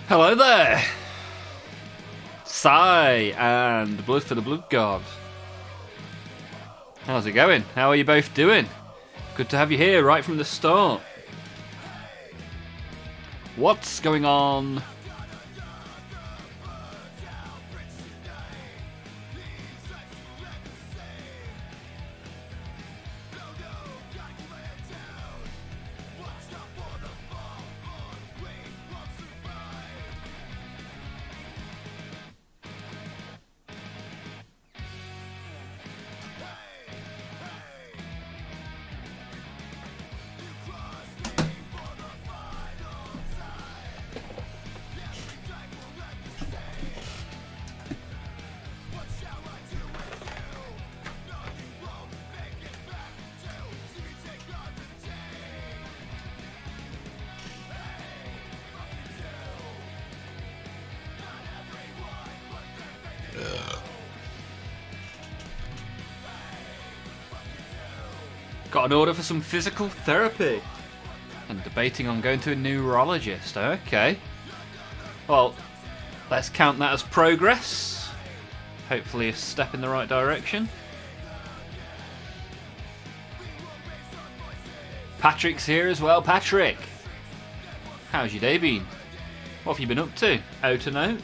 Hello there! Sigh and Blood for the Blood God. How's it going? How are you both doing? Good to have you here right from the start. What's going on? Got an order for some physical therapy. And debating on going to a neurologist. Okay. Well, let's count that as progress. Hopefully a step in the right direction. Patrick's here as well. Patrick! How's your day been? What have you been up to? Out and out?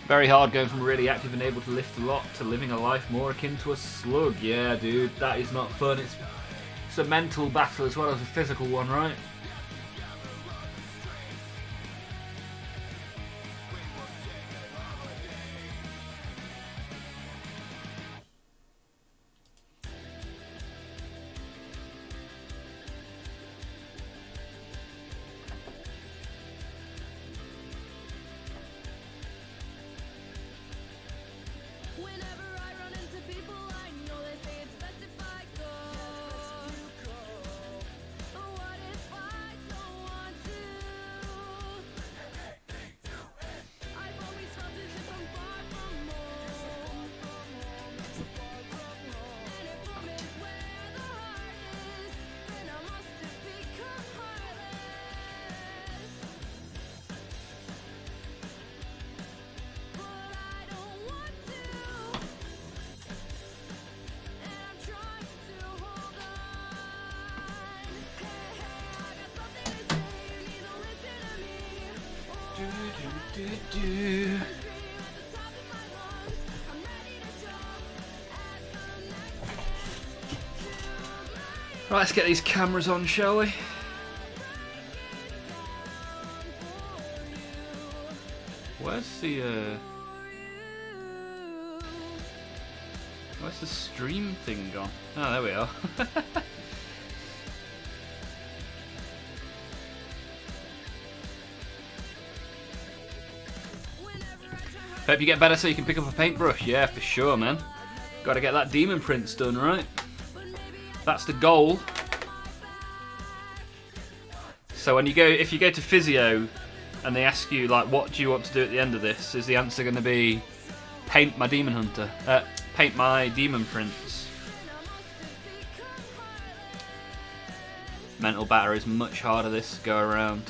Very hard going from really active and able to lift a lot to living a life more akin to a slug. Yeah, dude, that is not fun. It's a mental battle as well as a physical one, right? Right, let's get these cameras on, shall we? Where's the stream thing gone? Oh, there we are. Hope you get better so you can pick up a paintbrush. Yeah, for sure, man. Got to get that demon prints done, right? That's the goal. So when you go, if you go to physio and they ask you like, what do you want to do at the end of this? Is the answer going to be paint my demon hunter? Paint my demon prints. Mental batter is much harder this go around.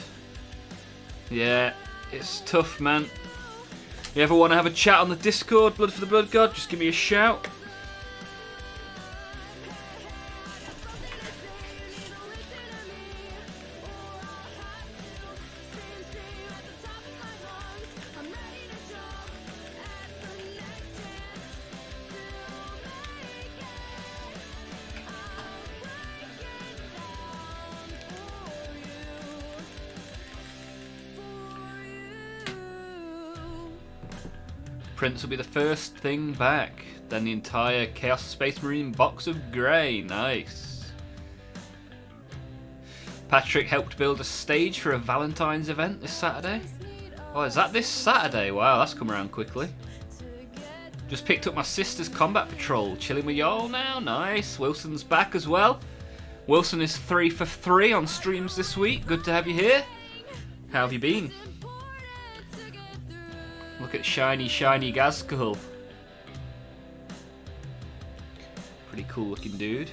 Yeah, it's tough, man. You ever want to have a chat on the Discord, Blood for the Blood God? Just give me a shout. Prints will be the first thing back, then the entire Chaos Space Marine box of grey. Nice. Patrick helped build a stage for a Valentine's event this Saturday. Oh, is that this Saturday? Wow, that's come around quickly. Just picked up my sister's combat patrol, chilling with y'all now. Nice. Wilson's back as well. Wilson is 3 for 3 on streams this week. Good to have you here. How have you been? Look at shiny Gazkull. Pretty cool looking dude.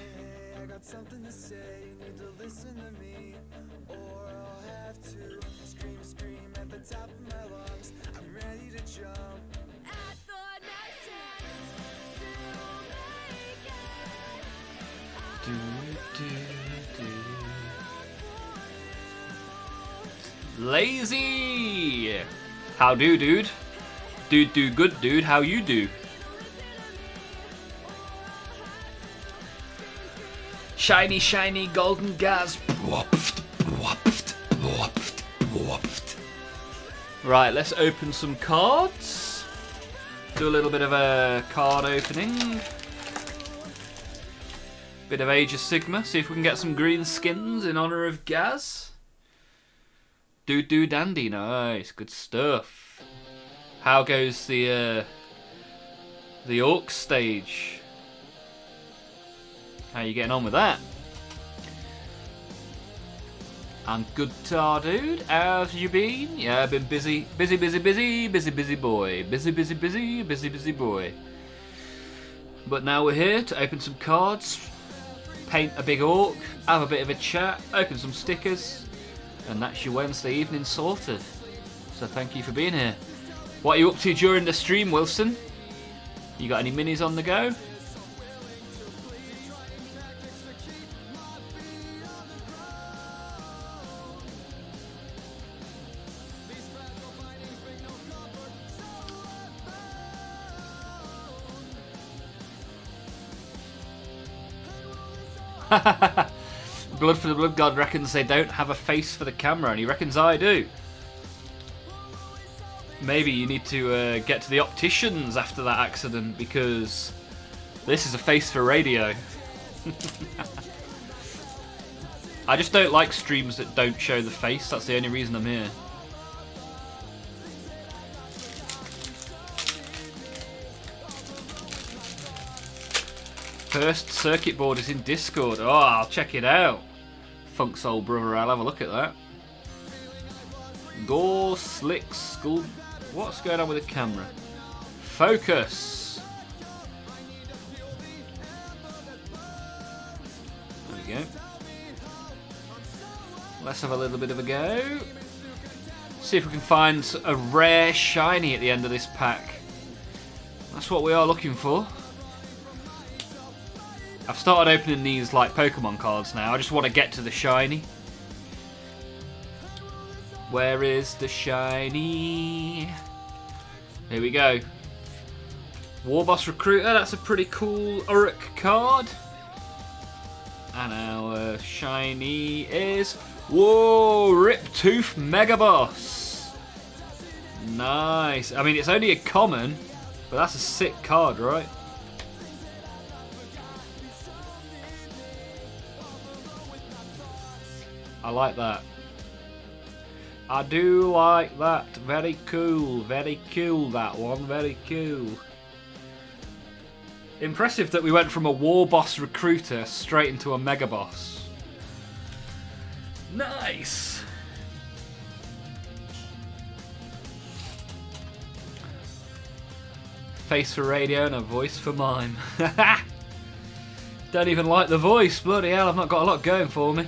Lazy! How do, dude? Dude do good, dude. How you do? Shiny golden gas. Right, let's open some cards. Do a little bit of a card opening. Bit of Age of Sigma. See if we can get some green skins in honour of Gaz. Do dandy, nice, good stuff. How goes the Orc stage? How you getting on with that? I'm good, tar dude. How've you been? Yeah, I've been busy boy. Busy boy. But now we're here to open some cards, paint a big orc, have a bit of a chat, open some stickers, and that's your Wednesday evening sorted. So thank you for being here. What are you up to during the stream, Wilson? You got any minis on the go? Blood for the Blood God reckons they don't have a face for the camera, and he reckons I do. Maybe you need to get to the opticians after that accident, because this is a face for radio. I just don't like streams that don't show the face. That's the only reason I'm here. First circuit board is in Discord. Oh, I'll check it out. Funk's old brother, I'll have a look at that. Gore, slick, skull. What's going on with the camera? Focus. There we go. Let's have a little bit of a go. See if we can find a rare shiny at the end of this pack. That's what we are looking for. I've started opening these like Pokemon cards now. I just want to get to the shiny. Where is the shiny? Here we go. Warboss Recruiter. That's a pretty cool Uruk card. And our shiny is... Whoa! Riptooth Megaboss. Nice. I mean, it's only a common, but that's a sick card, right? I like that. I do like that. Very cool. Very cool, that one. Very cool. Impressive that we went from a Warboss Recruiter straight into a Mega Boss. Nice. Face for radio and a voice for mime. Don't even like the voice. Bloody hell, I've not got a lot going for me.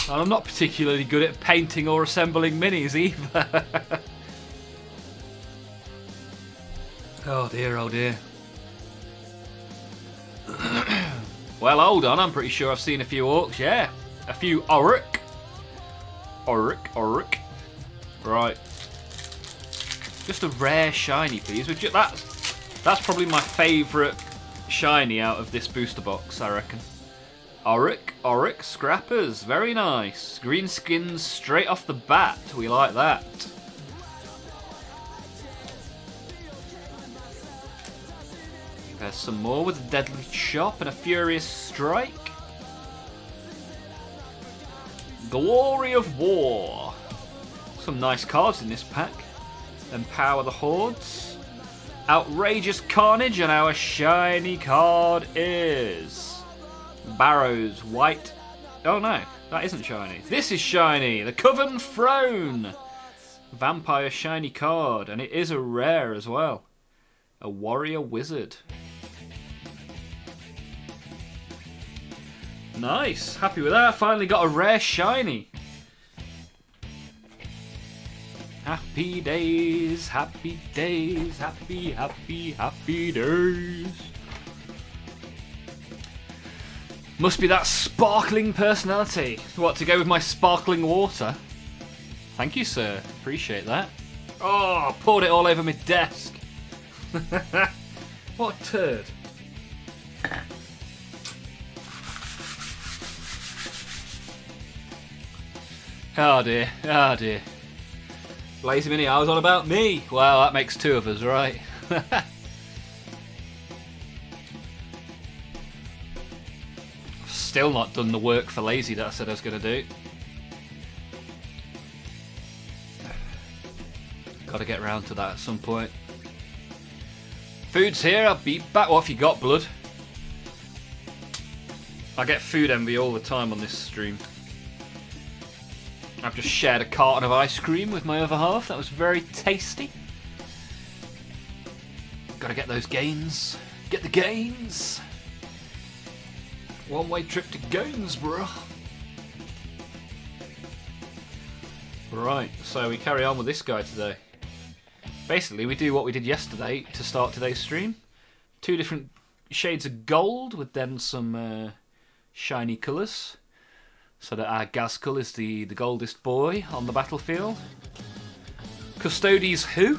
And I'm not particularly good at painting or assembling minis either. Oh dear, oh dear. Well, hold on, I'm pretty sure I've seen a few orcs, yeah. A few Uruk. Uruk. Right. Just a rare shiny, please. That's probably my favourite shiny out of this booster box, I reckon. Uruk, scrappers, very nice. Green skins straight off the bat, we like that. There's some more with a Deadly Chop and a Furious Strike. Glory of War. Some nice cards in this pack. Empower the Hordes. Outrageous Carnage, and our shiny card is... Barrows, white. Oh no, that isn't shiny. This is shiny. The Coven Throne. Vampire shiny card, and it is a rare as well. A warrior wizard. Nice, happy with that. Finally got a rare shiny. Happy days, happy days, happy, happy, happy days. Must be that sparkling personality. What, to go with my sparkling water? Thank you, sir. Appreciate that. Oh, poured it all over my desk. What a turd. Oh dear, oh dear. Lazy Mini, I was on about me. Well, that makes two of us, right? Still not done the work for Lazy that I said I was going to do. Got to get round to that at some point. Food's here, I'll be back. What have you got, blood? I get food envy all the time on this stream. I've just shared a carton of ice cream with my other half. That was very tasty. Gotta get those gains. Get the gains. One-way trip to Gainsborough. Right, so we carry on with this guy today. Basically, we do what we did yesterday to start today's stream. 2 different shades of gold with then some shiny colours. So that our Gazkul is the goldest boy on the battlefield. Custodes who?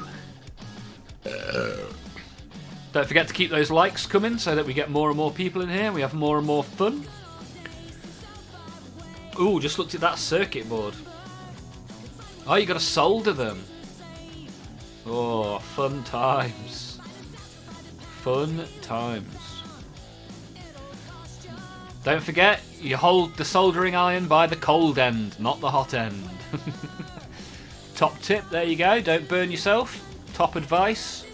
Don't forget to keep those likes coming so that we get more and more people in here. We have more and more fun. Ooh, just looked at that circuit board. Oh, you got to solder them. Oh, fun times. Fun times. Don't forget, you hold the soldering iron by the cold end, not the hot end. Top tip, there you go. Don't burn yourself. Top advice.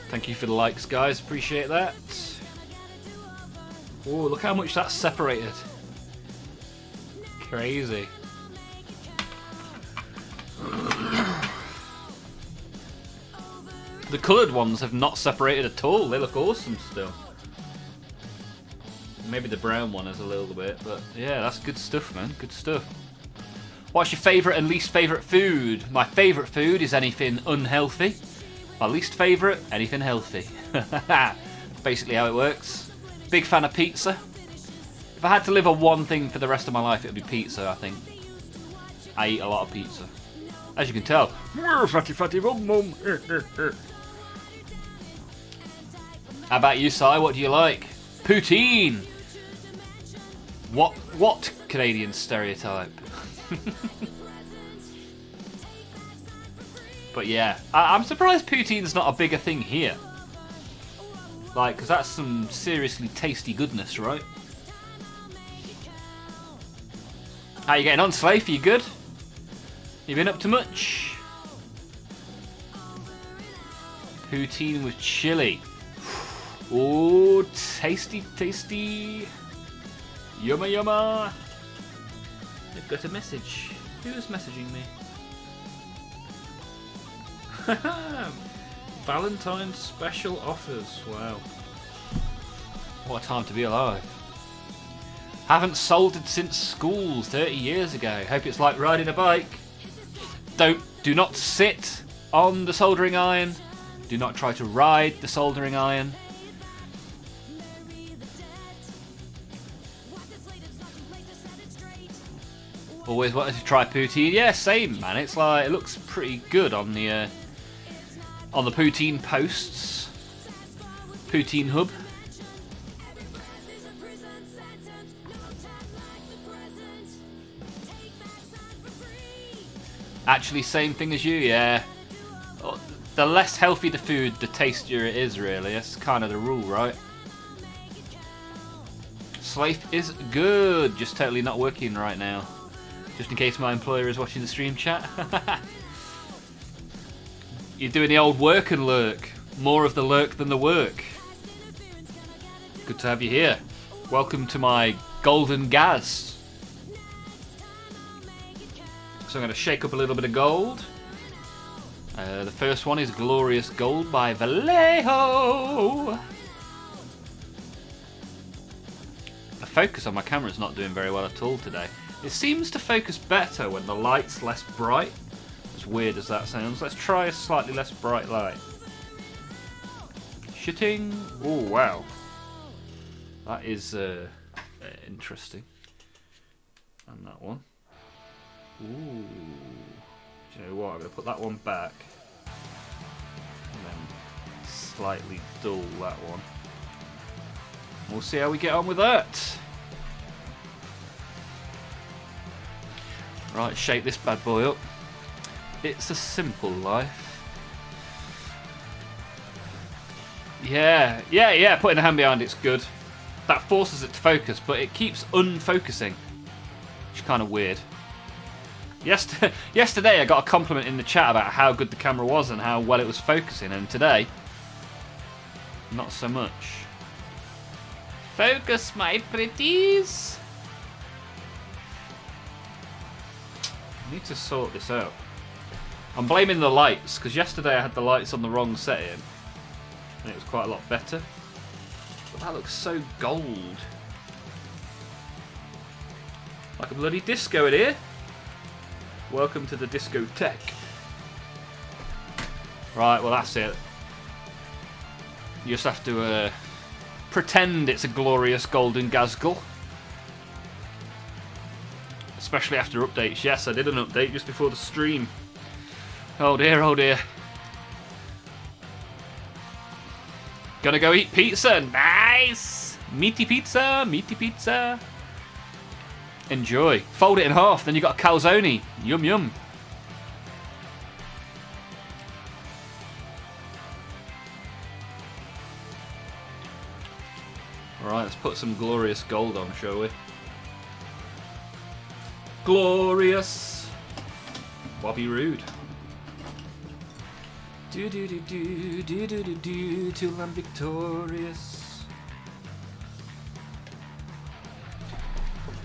Thank you for the likes, guys. Appreciate that. Oh, look how much that's separated. Crazy. The coloured ones have not separated at all. They look awesome still. Maybe the brown one is a little bit, but yeah, that's good stuff, man. Good stuff. What's your favourite and least favourite food? My favourite food is anything unhealthy. My least favourite, anything healthy. Basically how it works. Big fan of pizza. If I had to live on one thing for the rest of my life, it would be pizza, I think. I eat a lot of pizza. As you can tell. Fatty, fatty, mum, mum. How about you, Si? What do you like? Poutine! What Canadian stereotype? But yeah, I'm surprised poutine's not a bigger thing here. Like, because that's some seriously tasty goodness, right? How you getting on, Slafe? You good? You been up to much? Poutine with chili. Oh, tasty, tasty. Yumma, yumma. They've got a message. Who's messaging me? Valentine's special offers. Wow. What a time to be alive. Haven't soldered since school 30 years ago. Hope it's like riding a bike. Do not sit on the soldering iron. Do not try to ride the soldering iron. Always wanted to try poutine. Yeah, same, man. It's like, it looks pretty good on the poutine posts. Poutine hub. Actually, same thing as you, yeah. The less healthy the food, the tastier it is, really. That's kind of the rule, right? Slafe is good. Just totally not working right now. Just in case my employer is watching the stream chat. You're doing the old work and lurk. more of the lurk than the work. Good to have you here. Welcome to my golden gas. So I'm going to shake up a little bit of gold. The first one is Glorious Gold by Vallejo. The focus on my camera is not doing very well at all today. It seems to focus better when the light's less bright. As weird as that sounds. Let's try a slightly less bright light. Shitting. Oh, wow. That is interesting. And that one. Ooh. Do you know what? I'm going to put that one back. And then slightly dull that one. We'll see how we get on with that. Right, shake this bad boy up. It's a simple life. Yeah, putting a hand behind it's good. That forces it to focus, but it keeps unfocusing. Which is kind of weird. Yesterday I got a compliment in the chat about how good the camera was and how well it was focusing, and today, not so much. Focus, my pretties! I need to sort this out. I'm blaming the lights, because yesterday I had the lights on the wrong setting, and it was quite a lot better. But that looks so gold. Like a bloody disco in here. Welcome to the discotheque. Right, well that's it. You just have to pretend it's a glorious golden Gazgle. Especially after updates. Yes, I did an update just before the stream. Oh dear, oh dear. Gonna go eat pizza. Nice! Meaty pizza, meaty pizza. Enjoy. Fold it in half, then you got a calzone. Yum yum. Alright, let's put some glorious gold on, shall we? Glorious. Bobby Roode. Do do do do do do do do till I'm victorious.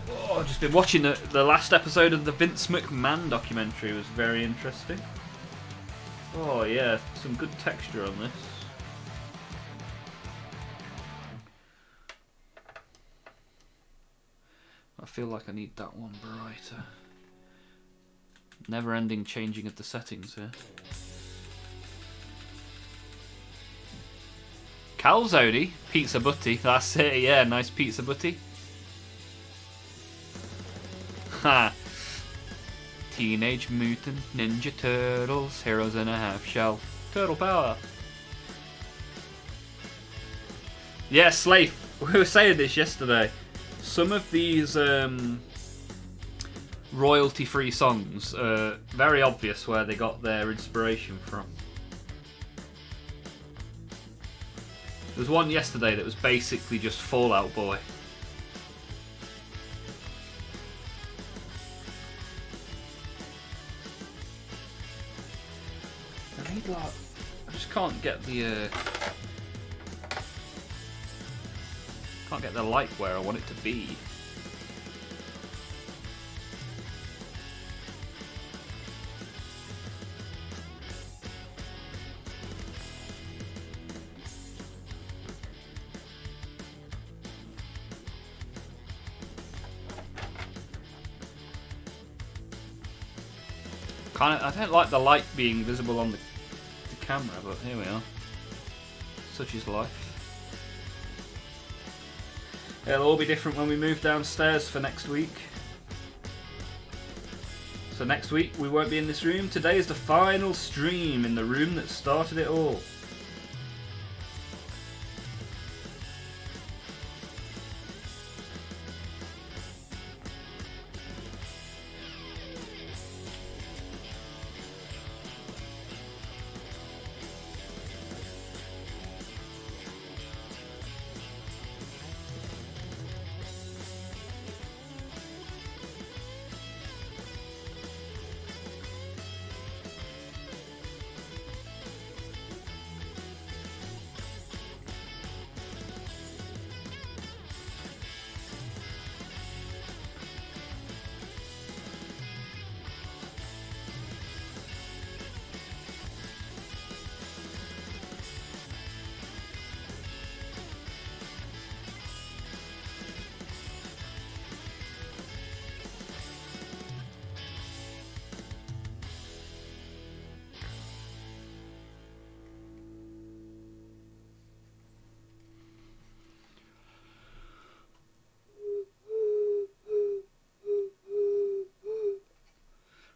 Oh, I've just been watching the last episode of the Vince McMahon documentary. It was very interesting. Oh yeah, some good texture on this. I feel like I need that one brighter. Never-ending changing of the settings here. Calzone, pizza butty. That's it. Yeah, nice pizza butty. Ha! Teenage Mutant Ninja Turtles, heroes in a half shell. Turtle power. Yeah, Slafe. We were saying this yesterday. Some of these royalty-free songs are very obvious where they got their inspiration from. There was one yesterday that was basically just Fall Out Boy. I just can't get the light where I want it to be. I don't like the light being visible on the camera, but here we are. Such is life. It'll all be different when we move downstairs for next week. So next week we won't be in this room. Today is the final stream in the room that started it all.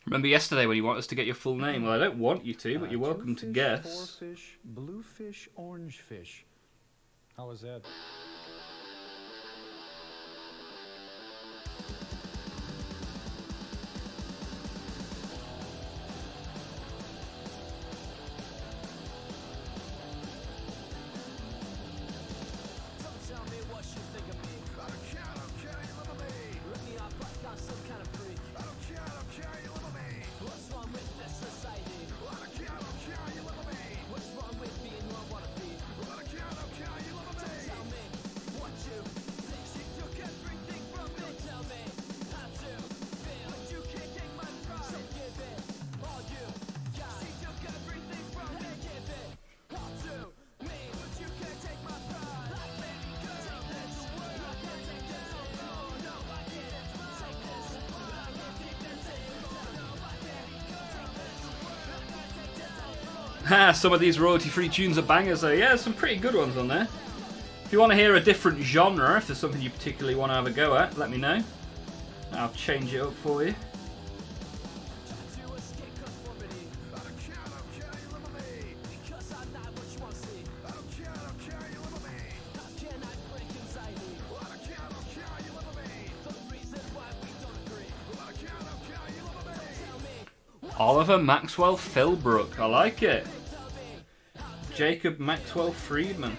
Remember yesterday when you wanted us to get your full name? Well, I don't want you to, but you're welcome to Two fish, guess. 4 fish, blue fish, orange fish. How was that? Some of these royalty-free tunes are bangers though. Yeah, there's some pretty good ones on there. If you want to hear a different genre, if there's something you particularly want to have a go at, let me know. I'll change it up for you. Oliver Maxwell Philbrook, I like it. Jacob Maxwell Friedman.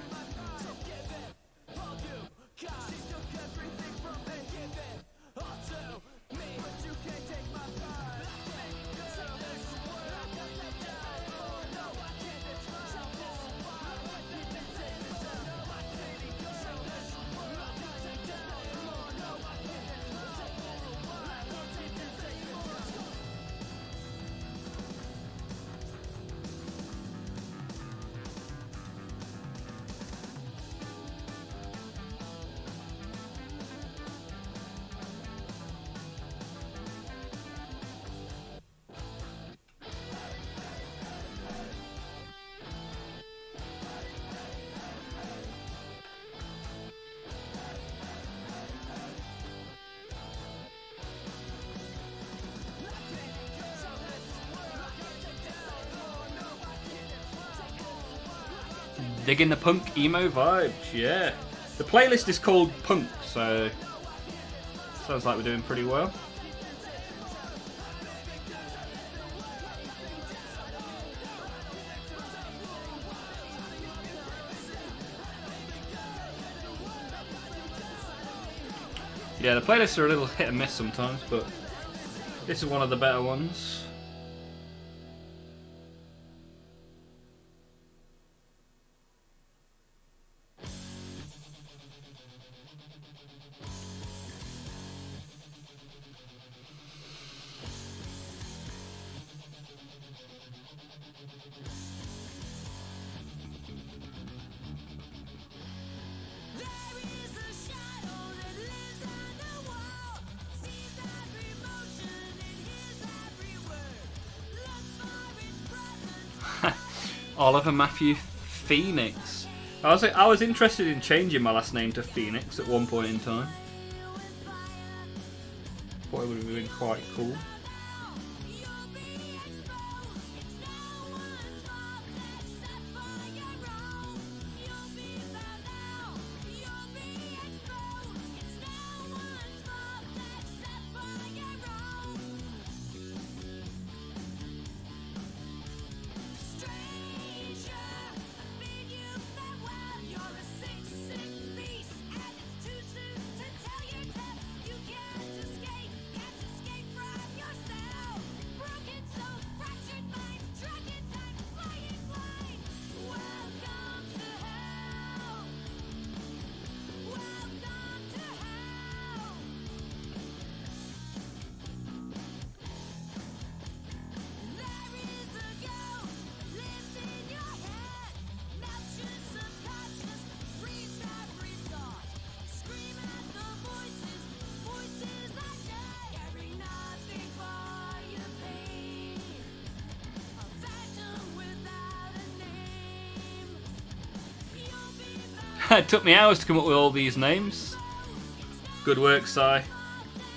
Digging the punk emo vibes, yeah. The playlist is called Punk, so sounds like we're doing pretty well. Yeah, the playlists are a little hit and miss sometimes, but this is one of the better ones. Oliver Matthew Phoenix. I was interested in changing my last name to Phoenix at one point in time. Thought it would have been quite cool. It took me hours to come up with all these names. Good work, Si.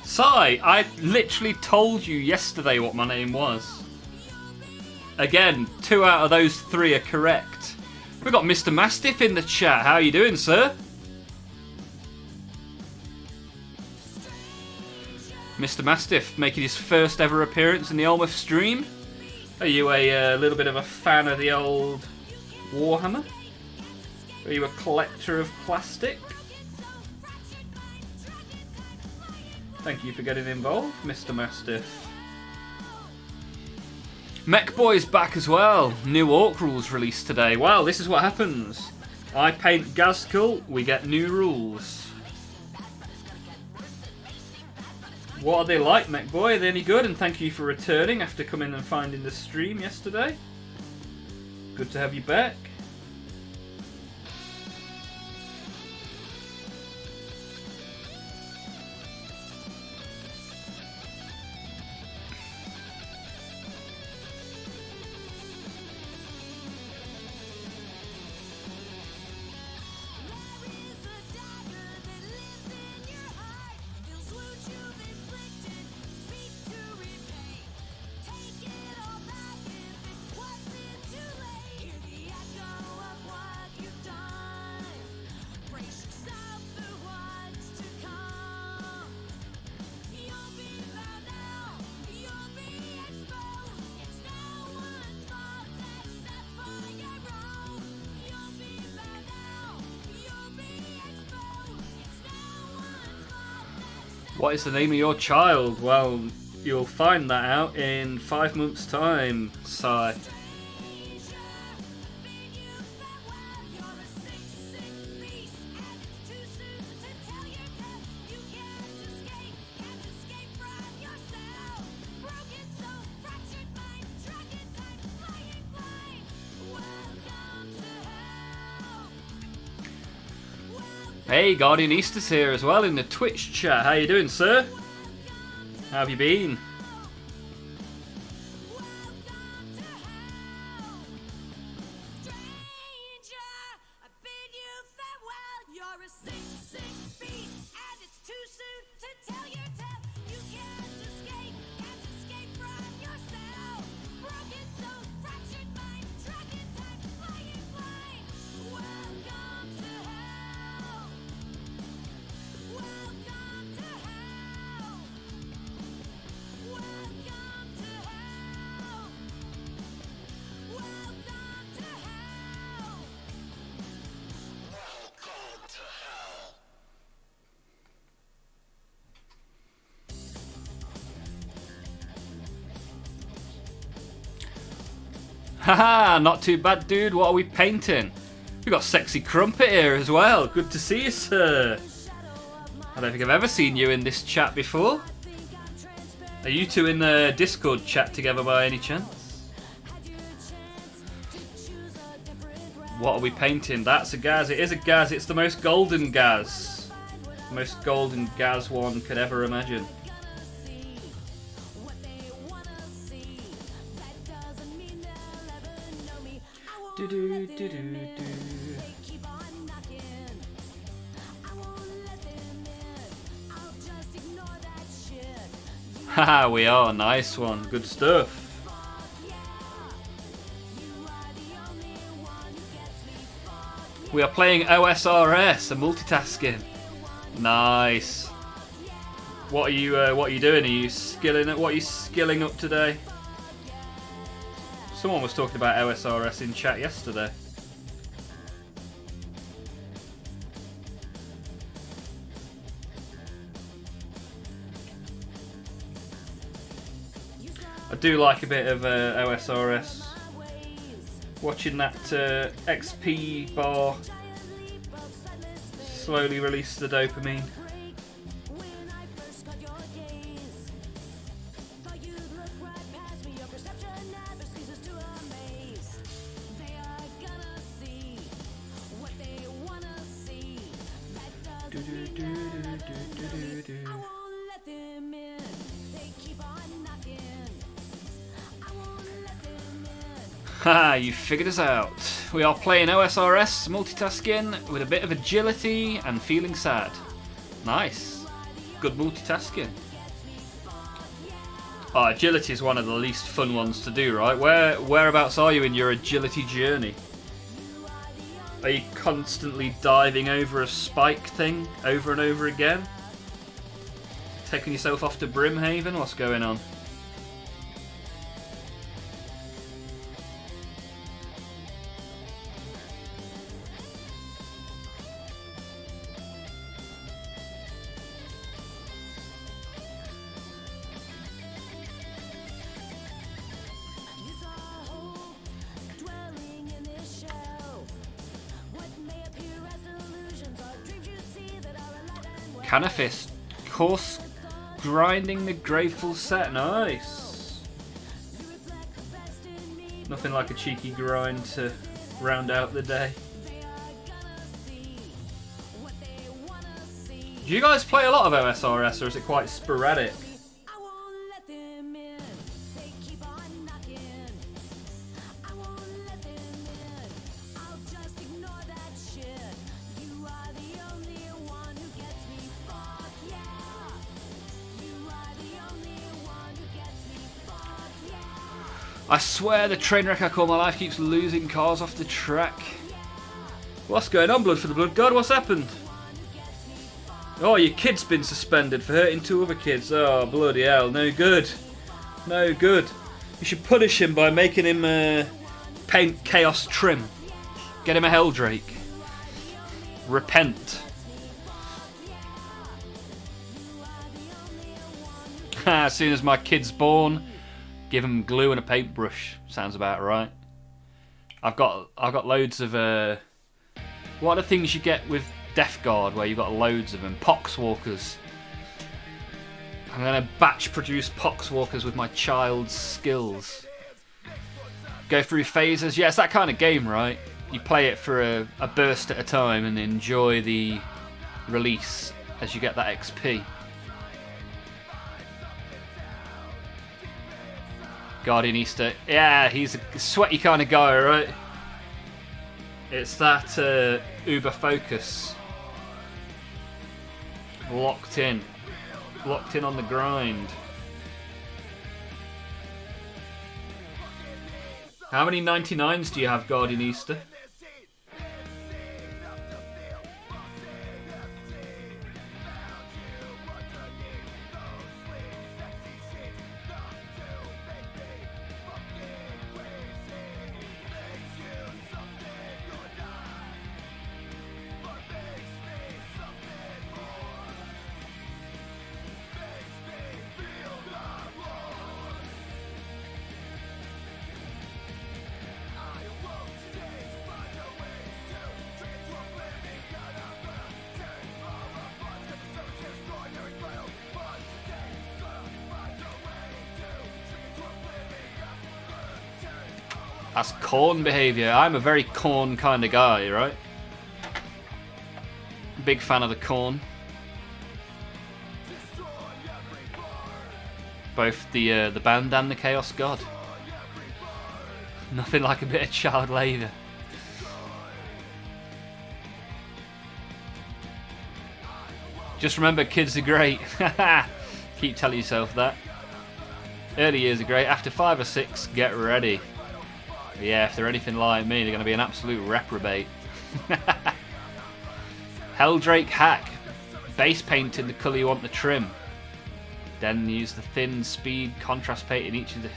Sai, I literally told you yesterday what my name was. Again, 2 out of those 3 are correct. We've got Mr. Mastiff in the chat. How are you doing, sir? Mr. Mastiff making his first ever appearance in the Almoth stream. Are you a little bit of a fan of the old Warhammer? Are you a collector of plastic? Thank you for getting involved, Mr. Mastiff. Mech Boy's back as well. New Orc rules released today. Wow, this is what happens. I paint Gazkul, we get new rules. What are they like, Mech Boy? Are they any good? And thank you for returning after coming and finding the stream yesterday. Good to have you back. What is the name of your child? Well, you'll find that out in 5 months' time, Sai. Hey, Guardian Easter's here as well in the Twitch chat. How you doing, sir? How have you been? Haha, not too bad, dude. What are we painting? We've got Sexy Crumpet here as well. Good to see you, sir. I don't think I've ever seen you in this chat before. Are you two in the Discord chat together by any chance? What are we painting? That's a Gaz. It is a Gaz. It's the most golden Gaz. The most golden Gaz one could ever imagine. Do do do do do. Haha, we are. Nice one. Good stuff. We are playing OSRS, a multitasking. Nice. What are you doing? Are you skilling it? What are you skilling up today? Someone was talking about OSRS in chat yesterday. I do like a bit of OSRS. Watching that XP bar slowly release the dopamine. Haha, you figured us out. We are playing OSRS, multitasking, with a bit of agility and feeling sad. Nice. Good multitasking. Oh, agility is one of the least fun ones to do, right? Whereabouts are you in your agility journey? Are you constantly diving over a spike thing over and over again? Taking yourself off to Brimhaven? What's going on? Canifist, course grinding the Grateful Set, nice. Nothing like a cheeky grind to round out the day. Do you guys play a lot of OSRS or is it quite sporadic? I swear the train wreck I call my life keeps losing cars off the track. What's going on, Blood for the Blood God? What's happened? Oh, your kid's been suspended for hurting 2 other kids. Oh, bloody hell. No good. No good. You should punish him by making him paint Chaos Trim. Get him a Helldrake. Repent. As soon as my kid's born, give him glue and a paintbrush. Sounds about right. I've got loads of what are the things you get with Death Guard where you've got loads of them? Poxwalkers. I'm gonna batch produce Poxwalkers with my child's skills. Go through phases. Yeah, it's that kind of game, right? You play it for a burst at a time and enjoy the release as you get that XP. Guardian Easter, yeah, he's a sweaty kind of guy, right? It's that uber focus. Locked in on the grind. How many 99s do you have, Guardian Easter? That's corn behaviour. I'm a very corn kind of guy, right? Big fan of the corn. Both the band and the Chaos God. Nothing like a bit of child labour. Just remember, kids are great. Keep telling yourself that. Early years are great. After 5 or 6, get ready. Yeah, if they're anything like me, they're going to be an absolute reprobate. Helldrake hack. Base paint in the colour you want the trim. Then use the thin speed contrast paint in each of the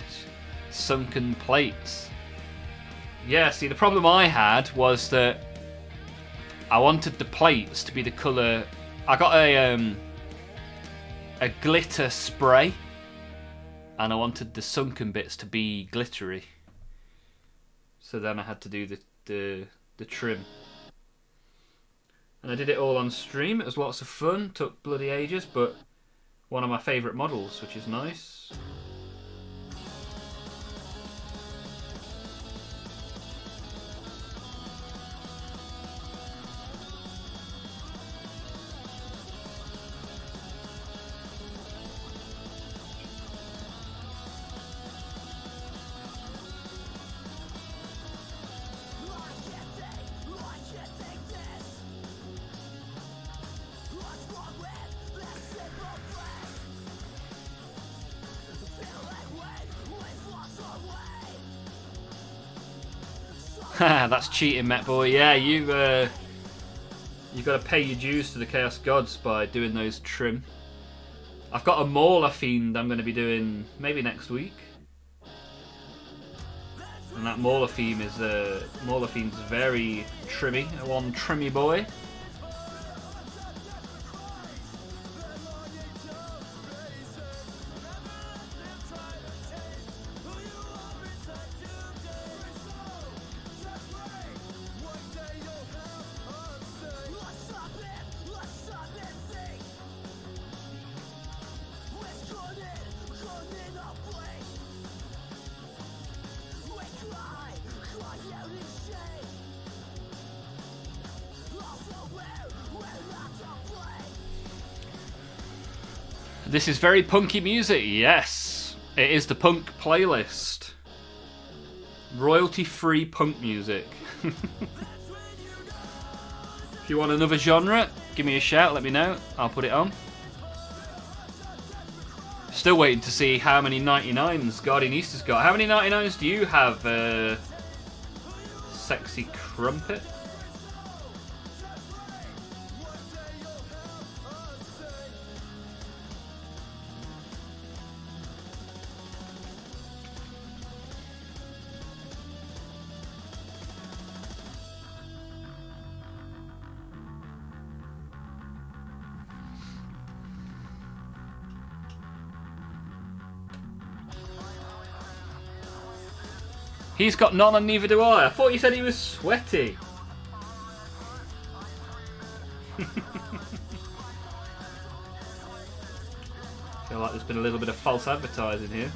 sunken plates. Yeah, see, the problem I had was that I wanted the plates to be the colour. I got a glitter spray, and I wanted the sunken bits to be glittery. So then I had to do the trim. And I did it all on stream. It was lots of fun. Took bloody ages, but one of my favourite models, which is nice. That's cheating, Met Boy. Yeah, you got to pay your dues to the Chaos Gods by doing those trim. I've got a Mauler Fiend I'm going to be doing maybe next week. And that Mauler Fiend is Mauler Fiend's very trimmy, one trimmy boy. This is very punky music, yes. It is the punk playlist. Royalty-free punk music. If you want another genre, give me a shout, let me know. I'll put it on. Still waiting to see how many 99s Guardian Easter's got. How many 99s do you have, Sexy Crumpet? He's got none and neither do I. I thought you said he was sweaty. Feel like there's been a little bit of false advertising here.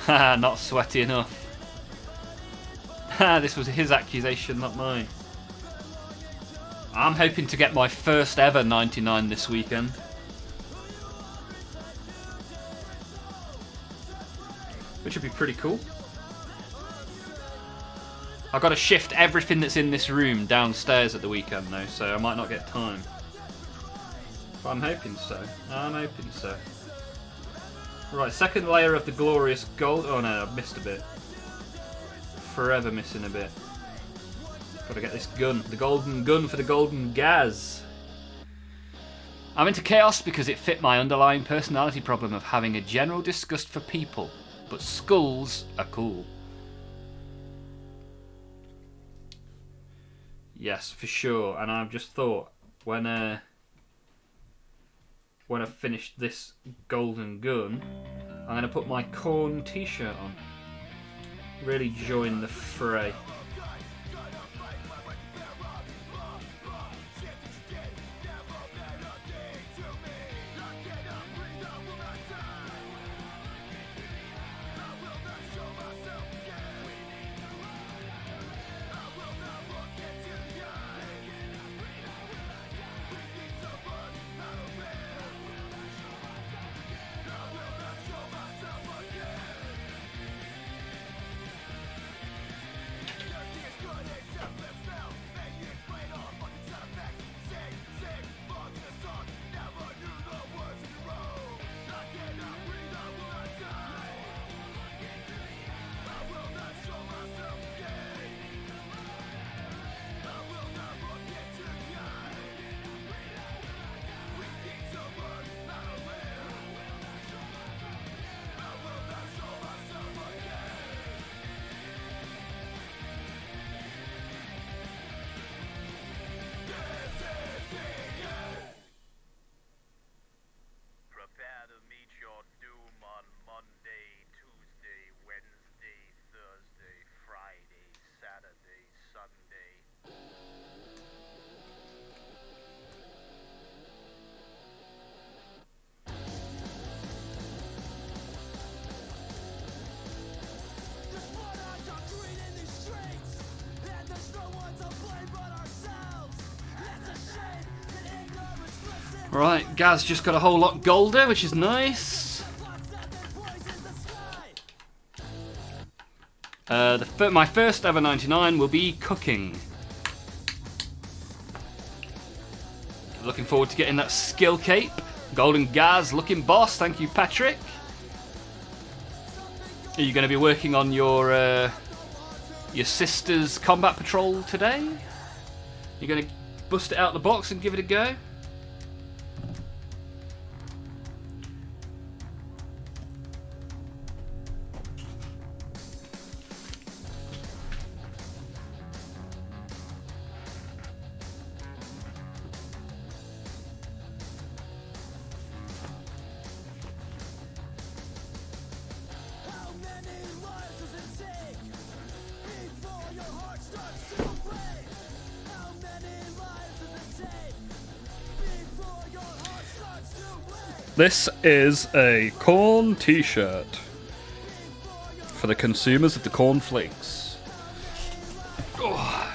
Haha, not sweaty enough. This was his accusation, not mine. I'm hoping to get my first ever 99 this weekend. Which would be pretty cool. I've got to shift everything that's in this room downstairs at the weekend though, so I might not get time. But I'm hoping so. I'm hoping so. Right, second layer of the glorious gold. Oh no, I've missed a bit. Forever missing a bit. Gotta get this gun. The golden gun for the golden Gaz. I'm into chaos because it fit my underlying personality problem of having a general disgust for people. But skulls are cool. Yes, for sure. And I've just thought, when I finish this golden gun, I'm going to put my Korn t-shirt on. Really join the fray. Right, Gaz just got a whole lot golder, which is nice. My first ever 99 will be cooking. Looking forward to getting that skill cape. Golden Gaz looking boss, thank you Patrick. Are you going to be working on your sister's combat patrol today? You're going to bust it out the box and give it a go? This is a corn t-shirt for the consumers of the corn flakes. Oh.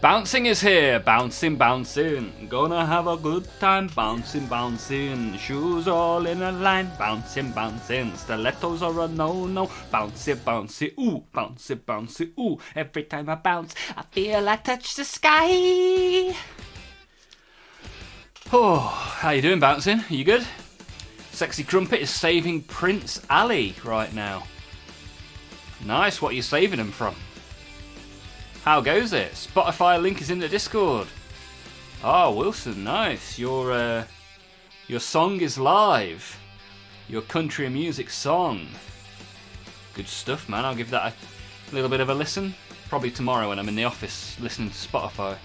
Bouncing is here, bouncing, bouncing. Gonna have a good time, bouncing, bouncing. Shoes all in a line, bouncing, bouncing. Stilettos are a no-no, bouncy, bouncy, ooh, bouncy, bouncy, ooh. Every time I bounce, I feel I touch the sky. Oh, how you doing, bouncing? Are you good? Sexy Crumpet is saving Prince Ali right now. Nice, what are you saving him from? How goes it? Spotify link is in the Discord. Oh, Wilson, nice. Your song is live. Your country music song. Good stuff, man. I'll give that a little bit of a listen. Probably tomorrow when I'm in the office listening to Spotify.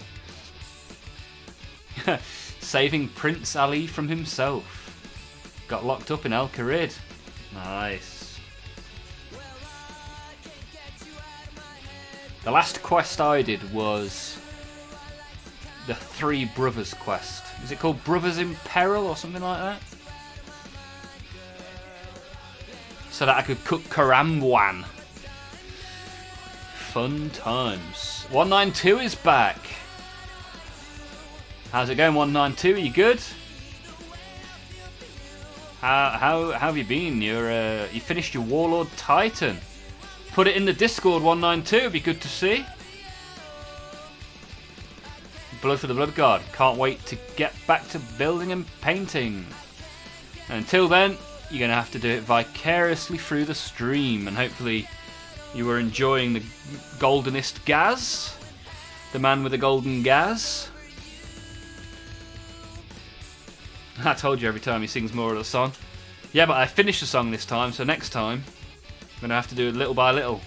Saving Prince Ali from himself. Got locked up in El Kharid. Nice. The last quest I did was the Three Brothers quest. Is it called Brothers in Peril or something like that? So that I could cook Karamwan. Fun times. 192 is back. How's it going, 192? Are you good? How have you been? You finished your Warlord Titan. Put it in the Discord, 192, it'd be good to see. Blood for the Blood God. Can't wait to get back to building and painting. And until then, you're going to have to do it vicariously through the stream. And hopefully you were enjoying the goldenest Gaz. The man with the golden Gaz. I told you every time he sings more of the song. Yeah, but I finished the song this time, so next time I'm going to have to do it little by little.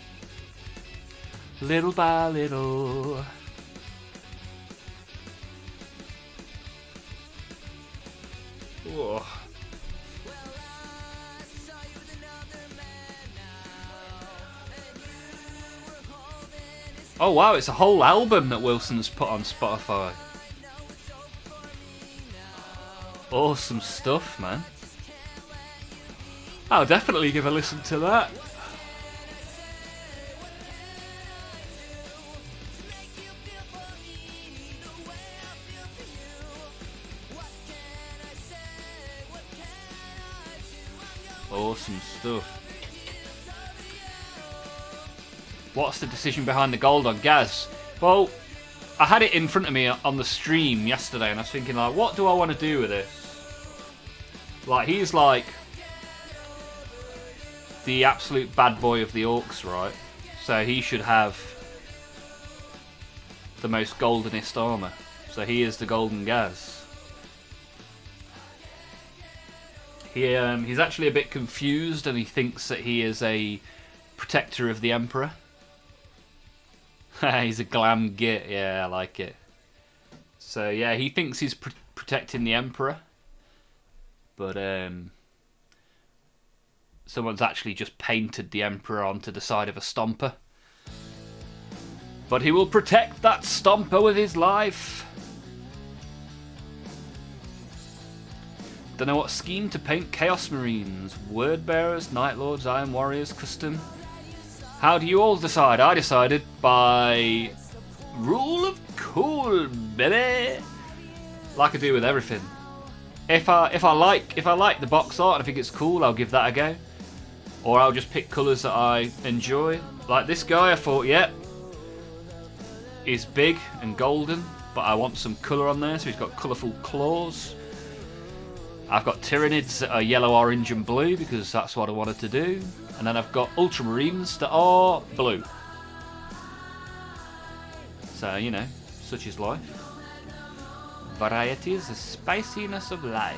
Little by little. Whoa. Oh wow, it's a whole album that Wilson's put on Spotify. Awesome stuff, man. I'll definitely give a listen to that. Awesome stuff. What's the decision behind the gold on Gaz? Well, I had it in front of me on the stream yesterday and I was thinking, like, what do I want to do with this? Like, he's like the absolute bad boy of the orcs, right? So he should have the most goldenest armor. So he is the golden Gaz. He's actually a bit confused and he thinks that he is a protector of the Emperor. He's a glam git, yeah, I like it. So yeah, he thinks he's protecting the Emperor. But someone's actually just painted the Emperor onto the side of a stomper. But he will protect that stomper with his life. Don't know what scheme to paint. Chaos Marines, Word Bearers, Night Lords, Iron Warriors, Custom. How do you all decide? I decided by rule of cool, baby. Like I do with everything. If I like the box art and I think it's cool, I'll give that a go. Or I'll just pick colours that I enjoy. Like this guy, I thought, yep, he's big and golden, but I want some colour on there, so he's got colourful claws. I've got Tyranids that are yellow, orange and blue because that's what I wanted to do. And then I've got Ultramarines that are blue. So, you know, such is life. Variety is the spiciness of life.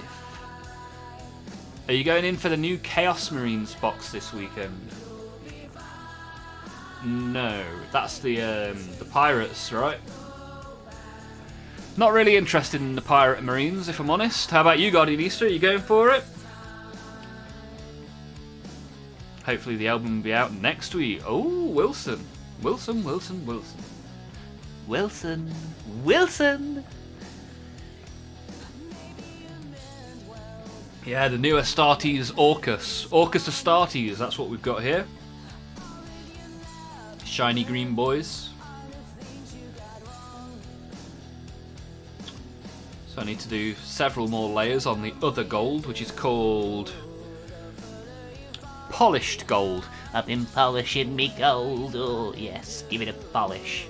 Are you going in for the new Chaos Marines box this weekend? No, that's the Pirates, right? Not really interested in the Pirate Marines, if I'm honest. How about you, Guardian Easter? Are you going for it? Hopefully the album will be out next week. Oh, Wilson. Wilson. Yeah, the new Astartes Orcus. Orcus Astartes, that's what we've got here. Shiny green boys. So I need to do several more layers on the other gold, which is called Polished Gold. I've been polishing me gold, oh yes, give it a polish.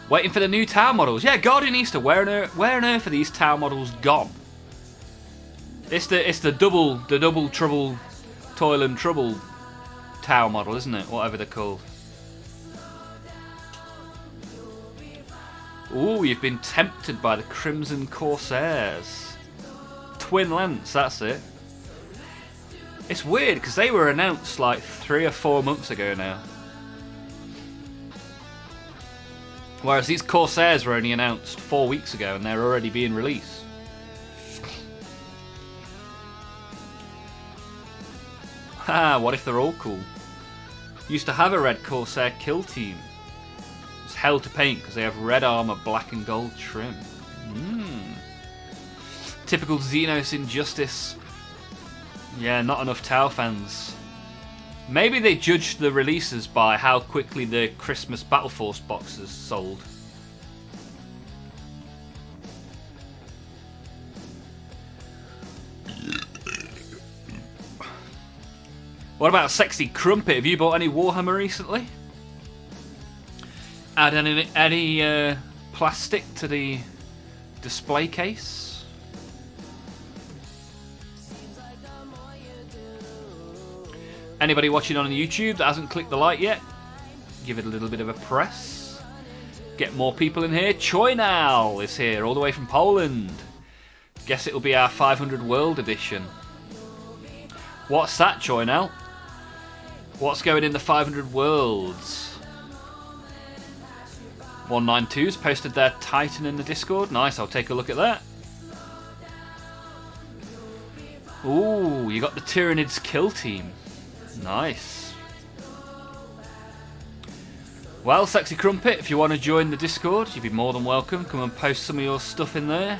Waiting for the new tower models. Yeah, Guardian Easter, where on earth are these tower models gone? It's the double trouble, toil and trouble tower model, isn't it? Whatever they're called. Ooh, you've been tempted by the Crimson Corsairs. Twin Lance, that's it. It's weird because they were announced like 3 or 4 months ago now. Whereas these Corsairs were only announced 4 weeks ago and they're already being released. Ha, what if they're all cool? Used to have a red Corsair kill team. It's hell to paint because they have red armour, black and gold trim. Typical Xenos injustice. Yeah, not enough Tau fans. Maybe they judged the releases by how quickly the Christmas Battle Force boxes sold. What about Sexy Crumpet? Have you bought any Warhammer recently? Add any plastic to the display case? Anybody watching on YouTube that hasn't clicked the like yet, give it a little bit of a press. Get more people in here. Choynal is here, all the way from Poland. Guess it'll be our 500 World Edition. What's that, Choynal? What's going in the 500 Worlds? 192's posted their Titan in the Discord. Nice, I'll take a look at that. Ooh, you got the Tyranids kill team. Nice. Well, Sexy Crumpet, if you want to join the Discord, you'd be more than welcome. Come and post some of your stuff in there.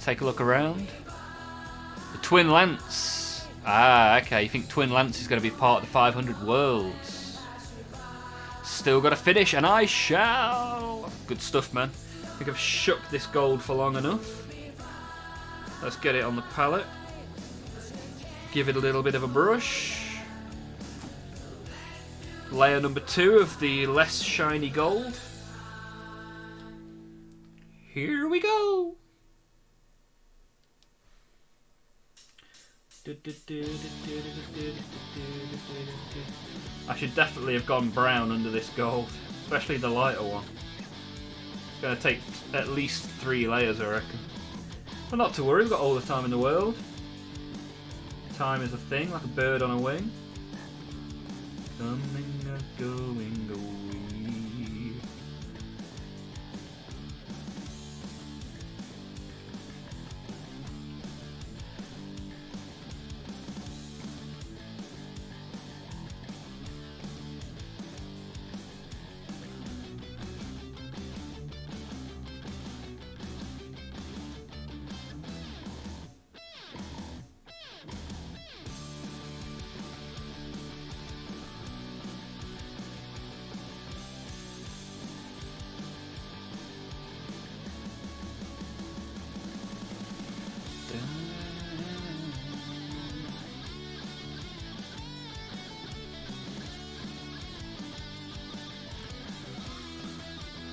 Take a look around. The Twin Lance. Ah, okay, you think Twin Lance is going to be part of the 500 Worlds. Still got to finish, and I shall. Good stuff, man. I think I've shook this gold for long enough. Let's get it on the palette. Give it a little bit of a brush. Layer number 2 of the less shiny gold. Here we go. I should definitely have gone brown under this gold, especially the lighter one. It's going to take at least 3 layers, I reckon. But not to worry, we've got all the time in the world. Time is a thing, like a bird on a wing. Coming, going, away.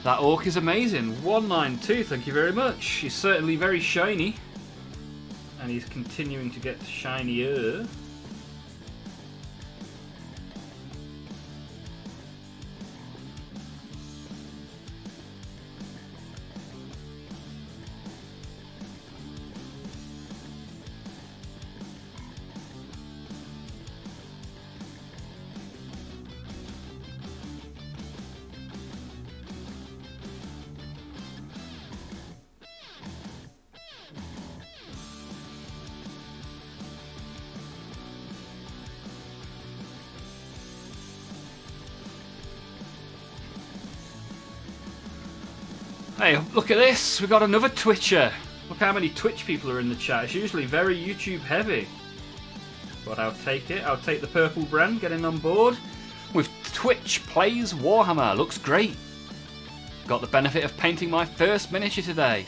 That orc is amazing. 192, thank you very much. He's certainly very shiny. And he's continuing to get shinier. Hey, look at this. We got another Twitcher. Look how many Twitch people are in the chat. It's usually very YouTube heavy. But I'll take it. I'll take the purple brand getting on board. With Twitch Plays Warhammer. Looks great. Got the benefit of painting my first miniature today.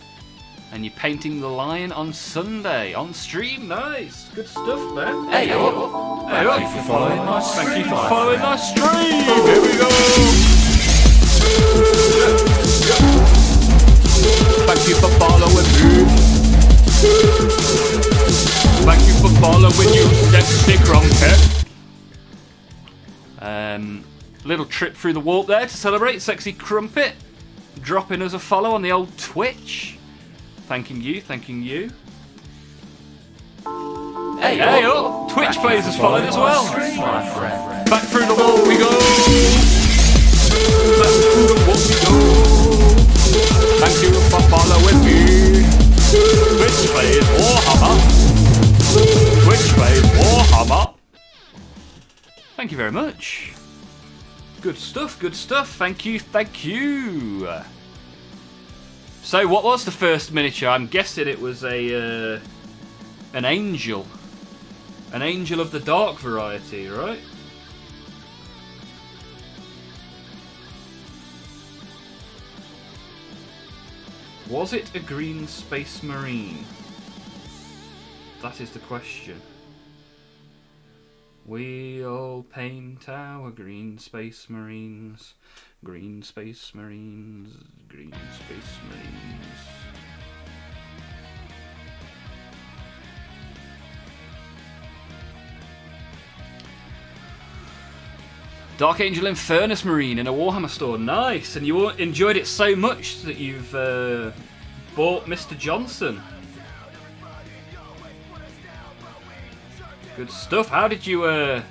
And you're painting the lion on Sunday. On stream. Nice. Good stuff, man. Hey, yo. Hey, Thank you for following my stream. Thank you for following my stream. Here we go. Thank you for following me. Thank you for following you, sexy crumpet. Little trip through the warp there to celebrate Sexy Crumpet. Dropping us a follow on the old Twitch. Thanking you, thanking you. Hey, Hey, oh, Twitch Plays us followed as well. my friend. Back through the wall we go. Back through the wall we go. Thank you for following me. Twitch Plays Warhammer. Twitch Plays Warhammer. Thank you very much. Good stuff, good stuff. Thank you, thank you. So, what was the first miniature? I'm guessing it was an angel. An angel of the dark variety, right? Was it a green space marine? That is the question. We all paint our green space marines. Green space marines. Green space marines. Dark Angel Infernus Marine in a Warhammer store. Nice! And you enjoyed it so much that you've bought Mr. Johnson. Good stuff. How did you end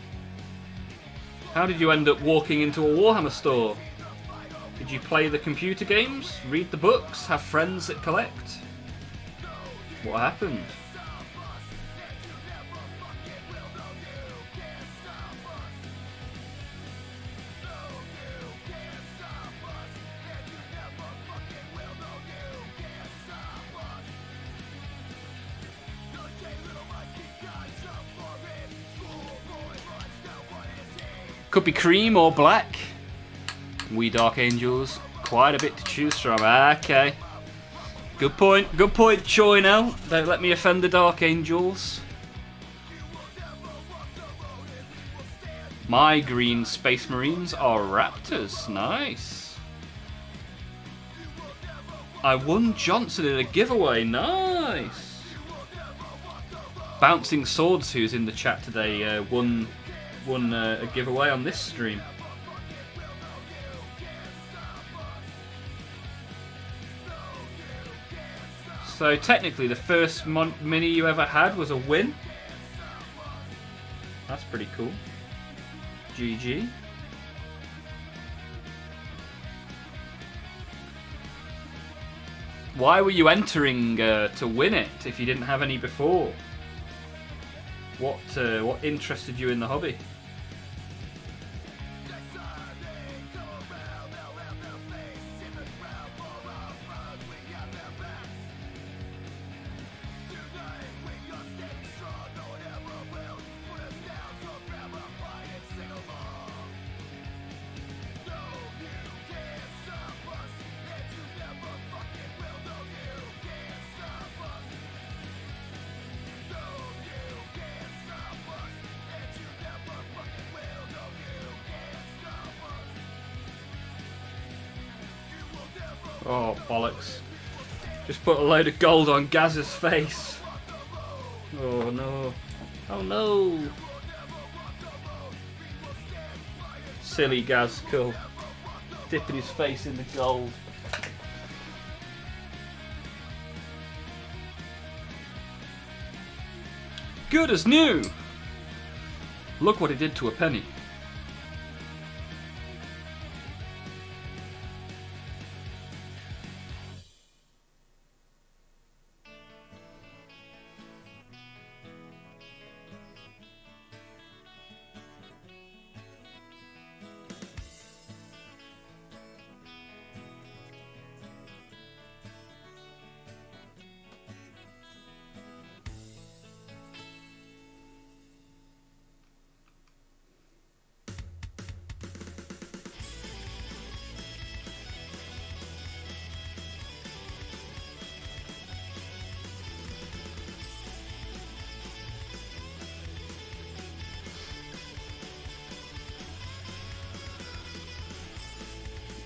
up walking into a Warhammer store? Did you play the computer games? Read the books? Have friends that collect? What happened? Could be cream or black. We Dark Angels. Quite a bit to choose from. Okay. Good point, Choi now. Don't let me offend the Dark Angels. My green Space Marines are Raptors. Nice. I won Johnson in a giveaway. Nice. Bouncing Swords, who's in the chat today, won a giveaway on this stream. So technically the first mini you ever had was a win. That's pretty cool. GG. Why were you entering to win it if you didn't have any before? What interested you in the hobby? Oh, bollocks. Just put a load of gold on Gaz's face. Oh no. Oh no. Silly Gaz, cool. Dipping his face in the gold. Good as new! Look what it did to a penny.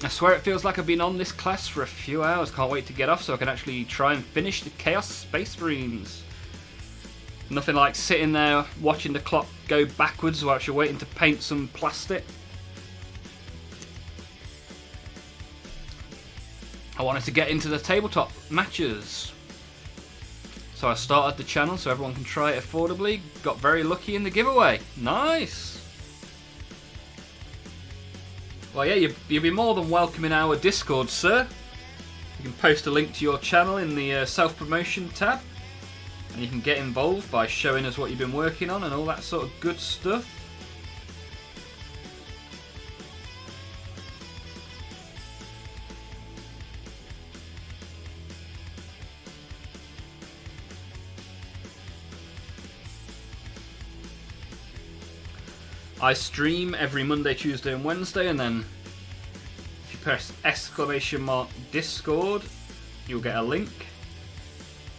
I swear it feels like I've been on this class for a few hours. Can't wait to get off so I can actually try and finish the Chaos Space Marines. Nothing like sitting there watching the clock go backwards whilst you're waiting to paint some plastic. I wanted to get into the tabletop matches. So I started the channel so everyone can try it affordably. Got very lucky in the giveaway. Nice! Well, yeah, you'll be more than welcome in our Discord, sir. You can post a link to your channel in the self-promotion tab. And you can get involved by showing us what you've been working on and all that sort of good stuff. I stream every Monday, Tuesday and Wednesday, and then if you press ! Discord, you'll get a link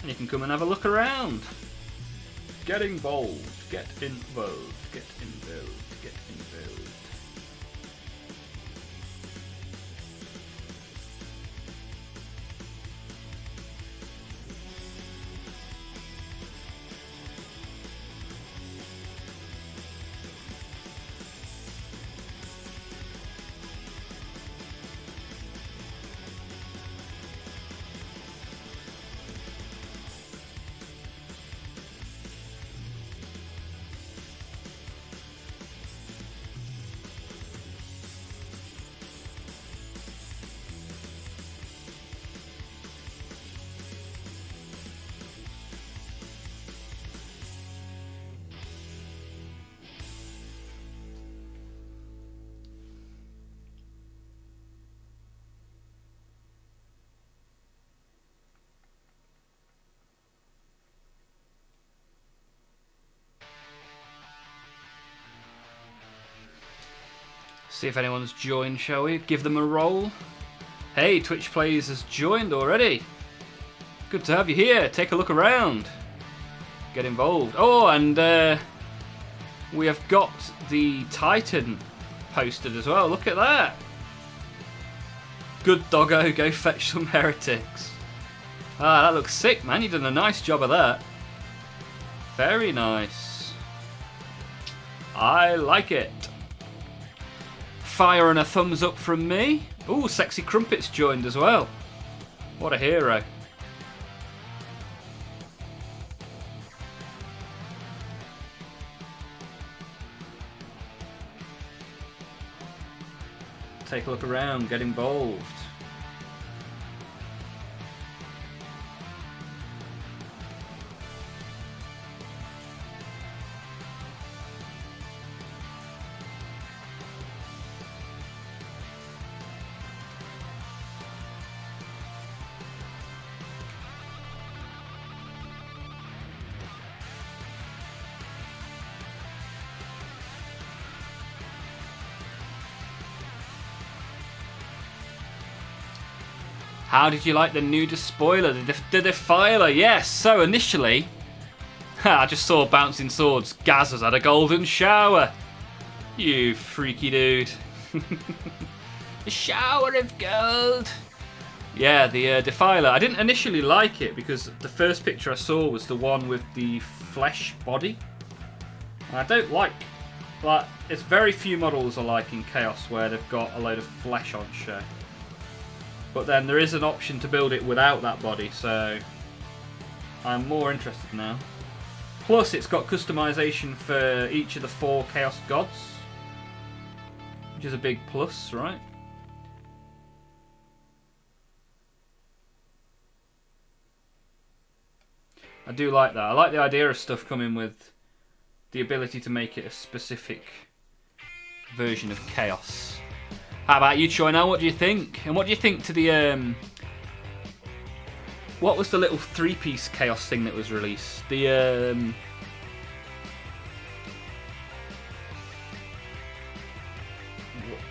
and you can come and have a look around. Get involved, get involved, get involved, get involved. See if anyone's joined, shall we? Give them a roll. Hey, Twitch Plays has joined already. Good to have you here. Take a look around. Get involved. Oh, and we have got the Titan posted as well. Look at that. Good doggo, go fetch some heretics. Ah, that looks sick, man. You've done a nice job of that. Very nice. I like it. Fire and a thumbs up from me. Ooh, Sexy Crumpets joined as well. What a hero. Take a look around, get involved. How did you like the new spoiler, the Defiler? Yes, so initially, I just saw Bouncing Swords. Gaz has had a golden shower. You freaky dude. A shower of gold. Yeah, the Defiler. I didn't initially like it because the first picture I saw was the one with the flesh body. And I don't like it's very few models I like in Chaos where they've got a load of flesh on show. But then there is an option to build it without that body, so I'm more interested now. Plus, it's got customization for each of the 4 Chaos Gods, which is a big plus, right? I do like that. I like the idea of stuff coming with the ability to make it a specific version of Chaos. How about you, Troy? Now, what do you think? And what do you think to the what was the little 3-piece Chaos thing that was released? The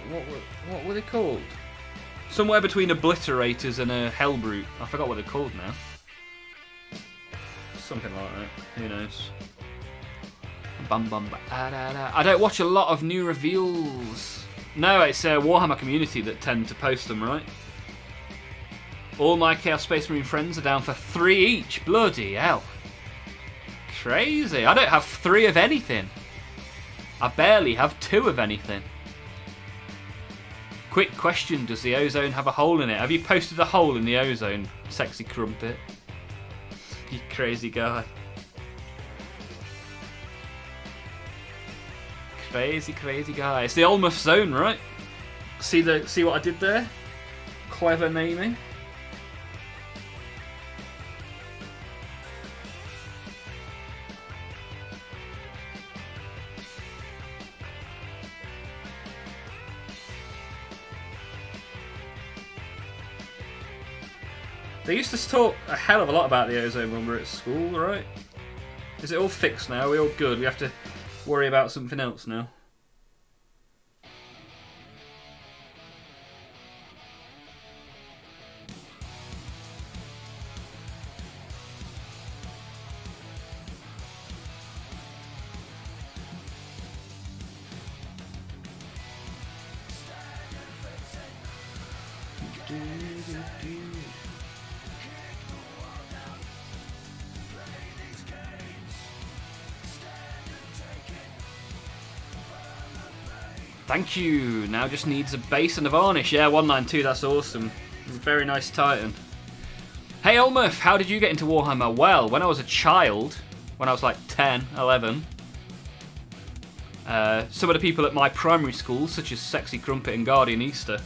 what were they called? Somewhere between Obliterators and a Hellbrute. I forgot what they're called now. Something like that. Who knows? Bum bum ba, da, da. I don't watch a lot of new reveals. No, it's a Warhammer community that tend to post them, right? All my Chaos Space Marine friends are down for 3 each. Bloody hell. Crazy. I don't have 3 of anything. I barely have 2 of anything. Quick question, does the ozone have a hole in it? Have you posted a hole in the ozone, Sexy Crumpet? You crazy guy. Crazy, crazy guy. It's the Olmouth Zone, right? See what I did there? Clever naming. They used to talk a hell of a lot about the ozone when we were at school, right? Is it all fixed now? Are we all good? We have to worry about something else now. Thank you. Now just needs a base and a varnish. Yeah, 192, that's awesome. Very nice Titan. Hey Olmouth, how did you get into Warhammer? Well, when I was a child, when I was like 10, 11, some of the people at my primary school, such as Sexy Crumpet and Guardian Easter,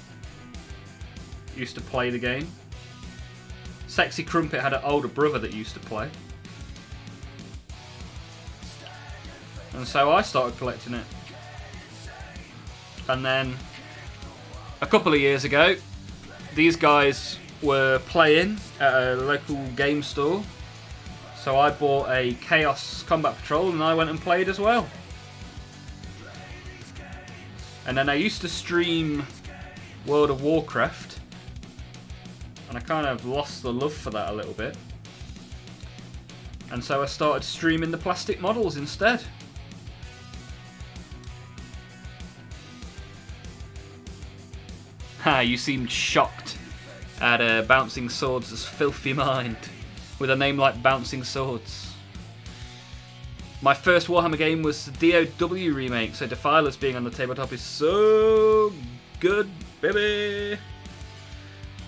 used to play the game. Sexy Crumpet had an older brother that used to play. And so I started collecting it. And then, a couple of years ago, these guys were playing at a local game store. So I bought a Chaos Combat Patrol and I went and played as well. And then I used to stream World of Warcraft. And I kind of lost the love for that a little bit. And so I started streaming the plastic models instead. Ha, you seemed shocked at Bouncing Swords' filthy mind with a name like Bouncing Swords. My first Warhammer game was the DOW remake, so Defilers being on the tabletop is so good, baby.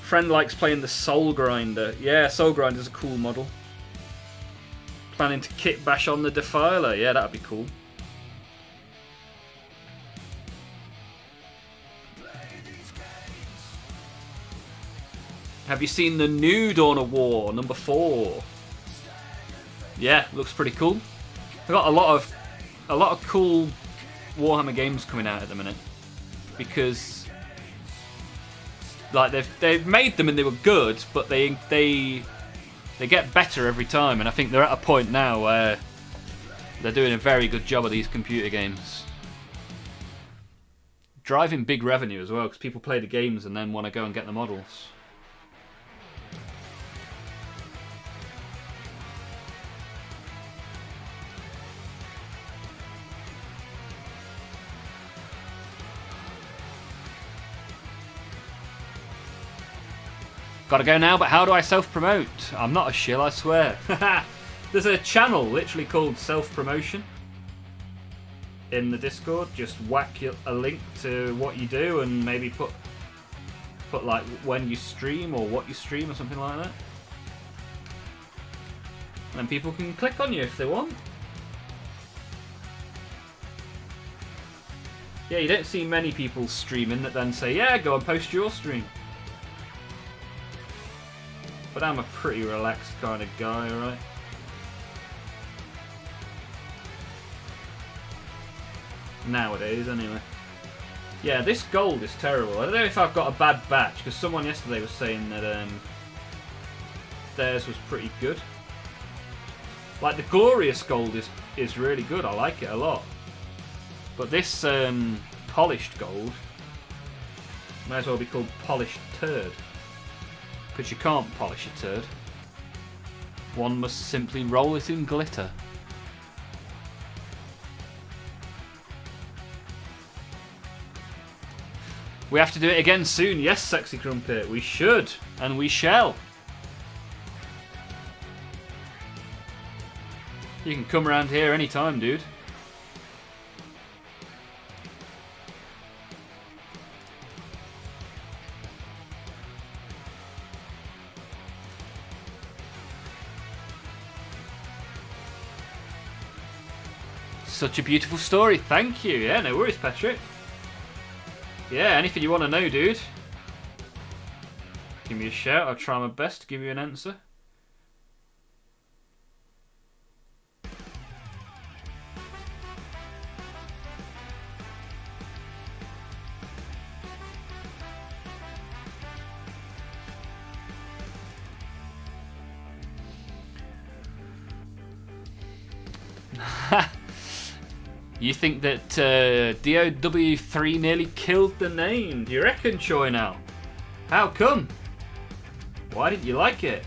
Friend likes playing the Soul Grinder. Yeah, Soul Grinder's a cool model. Planning to kit bash on the Defiler. Yeah, that'd be cool. Have you seen the new Dawn of War, number 4? Yeah, looks pretty cool. I've got a lot of cool Warhammer games coming out at the minute because like they've made them and they were good, but they get better every time, and I think they're at a point now where they're doing a very good job of these computer games. Driving big revenue as well, because people play the games and then want to go and get the models. Gotta go now, but how do I self-promote? I'm not a shill, I swear. There's a channel literally called Self-Promotion in the Discord. Just whack a link to what you do and maybe put like when you stream or what you stream or something like that. And then people can click on you if they want. Yeah, you don't see many people streaming that then say, yeah, go and post your stream. But I'm a pretty relaxed kind of guy, right? Nowadays, anyway. Yeah, this gold is terrible. I don't know if I've got a bad batch, because someone yesterday was saying that theirs was pretty good. Like, the glorious gold is really good. I like it a lot. But this polished gold may as well be called polished turd. Because you can't polish a turd. One must simply roll it in glitter. We have to do it again soon. Yes, Sexy Crumpet. We should. And we shall. You can come around here anytime, dude. Such a beautiful story. Thank you. Yeah, no worries, Patrick. Yeah, anything you want to know, dude, give me a shout. I'll try my best to give you an answer. You think that DOW3 nearly killed the name? Do you reckon, Choi now? How come? Why didn't you like it?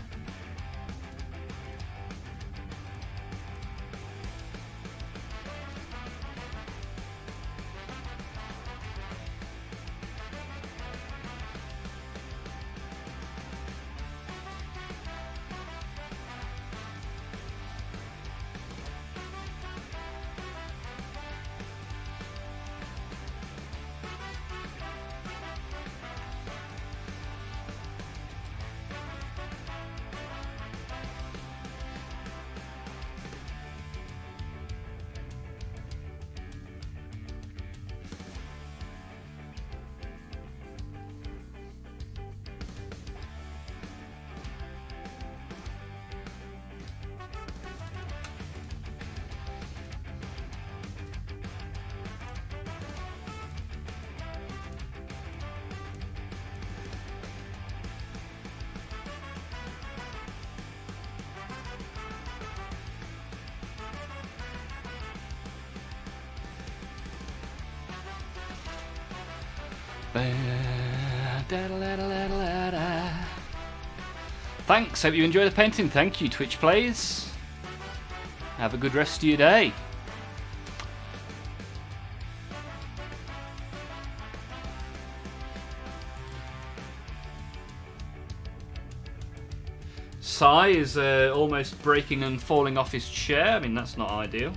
Thanks, hope you enjoy the painting. Thank you, Twitch Plays. Have a good rest of your day. Sai is almost breaking and falling off his chair. I mean, that's not ideal.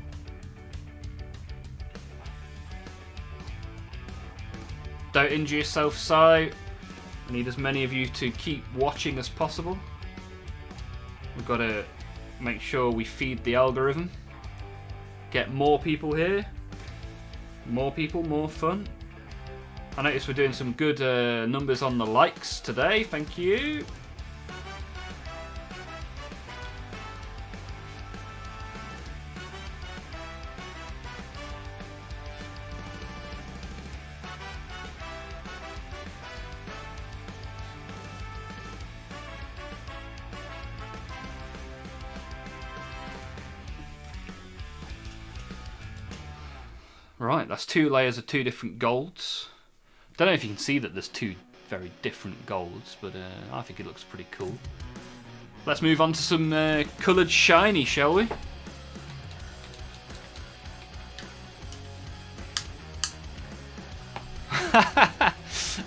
Don't injure yourself, Sai. I need as many of you to keep watching as possible. We've got to make sure we feed the algorithm. Get more people here. More people, more fun. I noticed we're doing some good numbers on the likes today. Thank you. Right, that's 2 layers of 2 different golds. Don't know if you can see that there's 2 very different golds, but I think it looks pretty cool. Let's move on to some coloured shiny, shall we?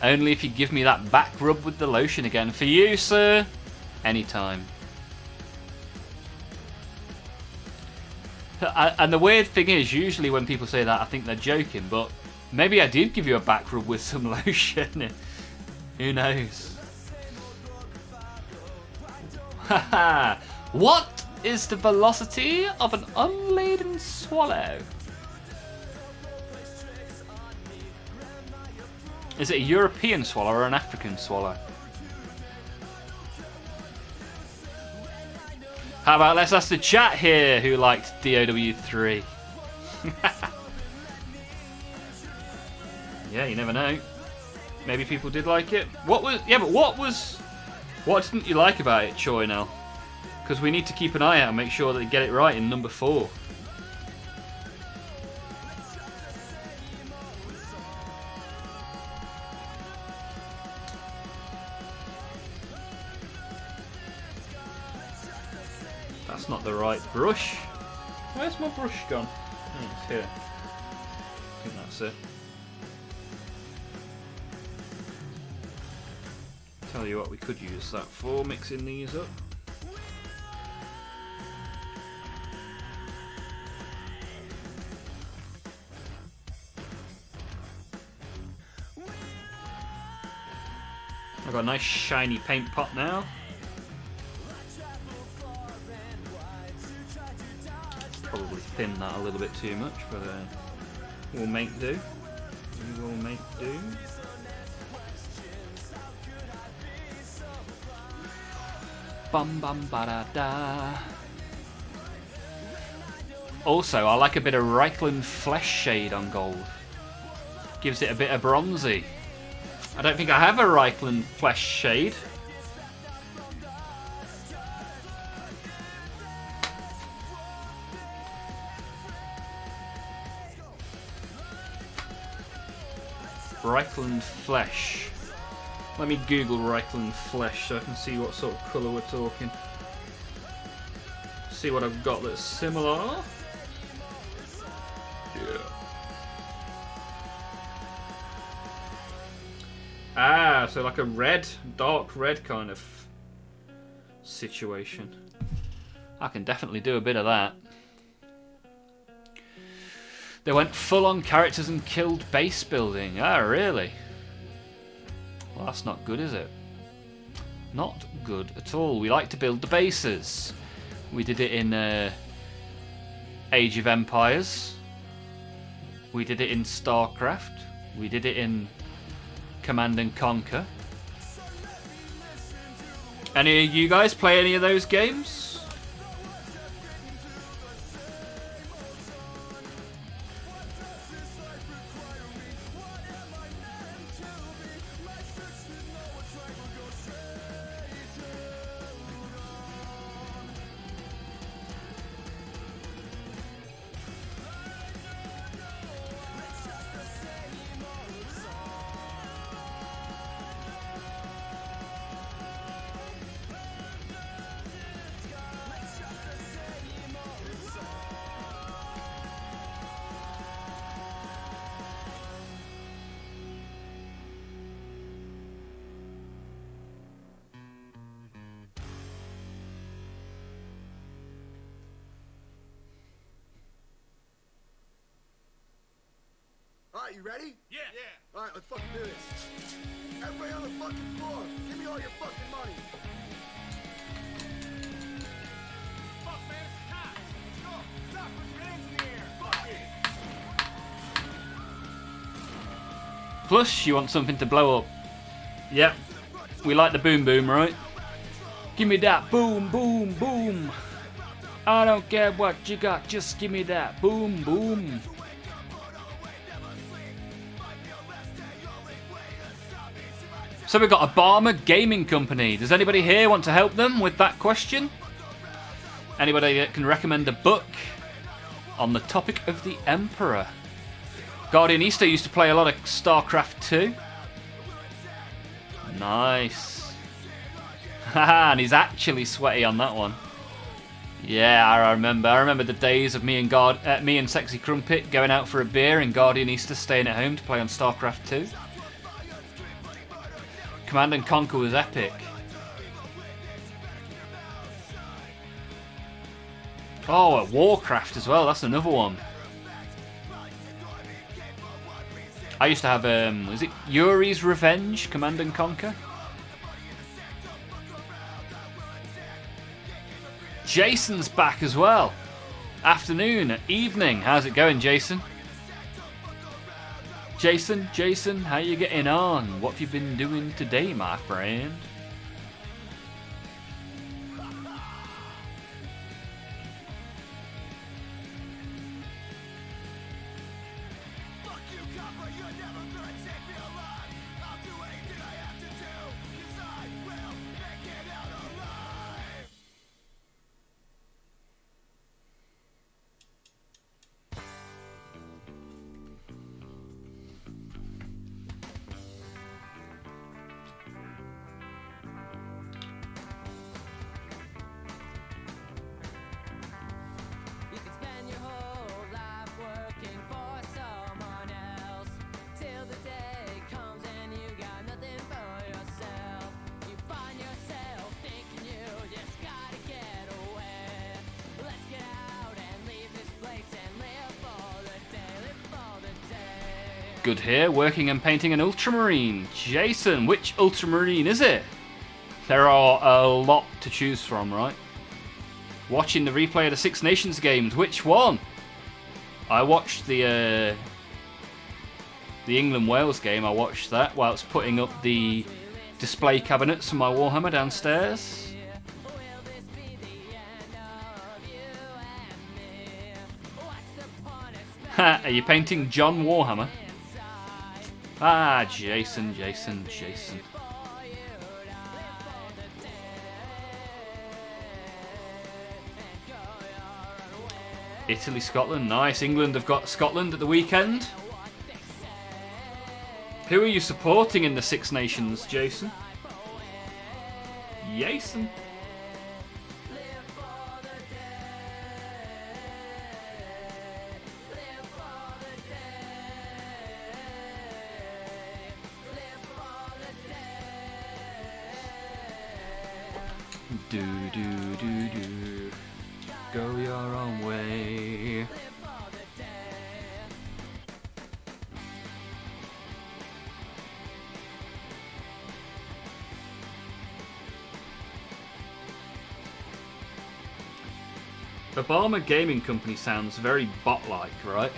Only if you give me that back rub with the lotion again. For you, sir, anytime. And the weird thing is, usually when people say that, I think they're joking, but maybe I did give you a back rub with some lotion. Who knows? Haha. What is the velocity of an unladen swallow? Is it a European swallow or an African swallow? How about let's ask the chat here who liked DOW3. Yeah, you never know. Maybe people did like it. What didn't you like about it, Choi Nell? Because we need to keep an eye out and make sure that they get it right in number 4. That's not the right brush. Where's my brush gone? Oh, it's here. I think that's it. Tell you what, we could use that for mixing these up. I've got a nice shiny paint pot now. Probably thin that a little bit too much, but we'll make do. We will make do. Bum bum ba da da. Also, I like a bit of Reichland Flesh Shade on gold. Gives it a bit of bronzy. I don't think I have a Reichland Flesh Shade. Reichland Flesh. Let me Google Reichland Flesh so I can see what sort of colour we're talking. See what I've got that's similar. Yeah. Ah, so like a red, dark red kind of situation. I can definitely do a bit of that. They went full on characters and killed base building. Ah, really? Well, that's not good, is it? Not good at all. We like to build the bases. We did it in Age of Empires. We did it in StarCraft. We did it in Command and Conquer. Any of you guys play any of those games? Alright, you ready? Yeah. Alright, let's fucking do this. Everybody on the fucking floor, give me all your fucking money. Fuck, man, it's time. Let's go. Stop, put your hands in the air. Fuck it. Plus, you want something to blow up. Yep. We like the boom boom, right? Give me that boom boom boom. I don't care what you got, just give me that boom boom. So we've got a Barmer Gaming Company. Does anybody here want to help them with that question? Anybody that can recommend a book on the topic of the Emperor? Guardianista used to play a lot of StarCraft 2. Nice. Haha, and he's actually sweaty on that one. Yeah, I remember. I remember the days of me and Sexy Crumpet going out for a beer and Guardianista staying at home to play on StarCraft 2. Command and Conquer was epic. Oh, Warcraft as well. That's another one. I used to have, was it Yuri's Revenge? Command and Conquer? Jason's back as well. Afternoon, evening. How's it going, Jason? Jason, how you getting on? What have you been doing today, my friend? Good here, working and painting an ultramarine. Jason, which ultramarine is it? There are a lot to choose from, right? Watching the replay of the Six Nations games, which one? I watched the England-Wales game. I watched that whilst putting up the display cabinets for my Warhammer downstairs. Ha, are you painting John Warhammer? Ah, Jason. Italy, Scotland, nice. England have got Scotland at the weekend. Who are you supporting in the Six Nations, Jason? Jason. Do. Go your own way. Obama Gaming Company sounds very bot-like, right?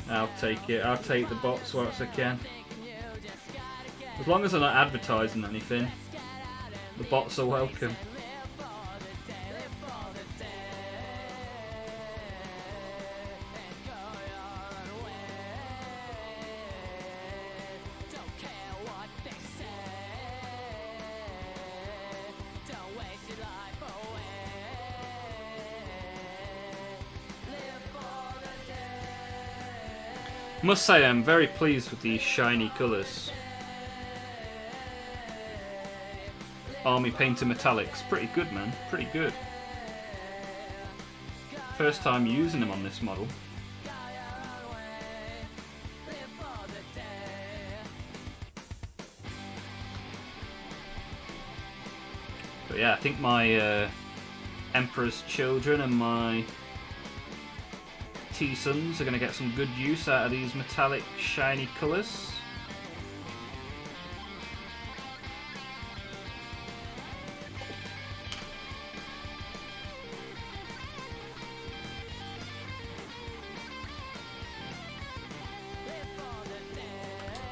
I'll take it. I'll take the bots whilst I can. As long as I'm not advertising anything, the bots are welcome. Must say I'm very pleased with these shiny colours. Army Painter Metallics, pretty good, man, pretty good. First time using them on this model. But yeah, I think my Emperor's Children and my T-Sons are going to get some good use out of these metallic shiny colours.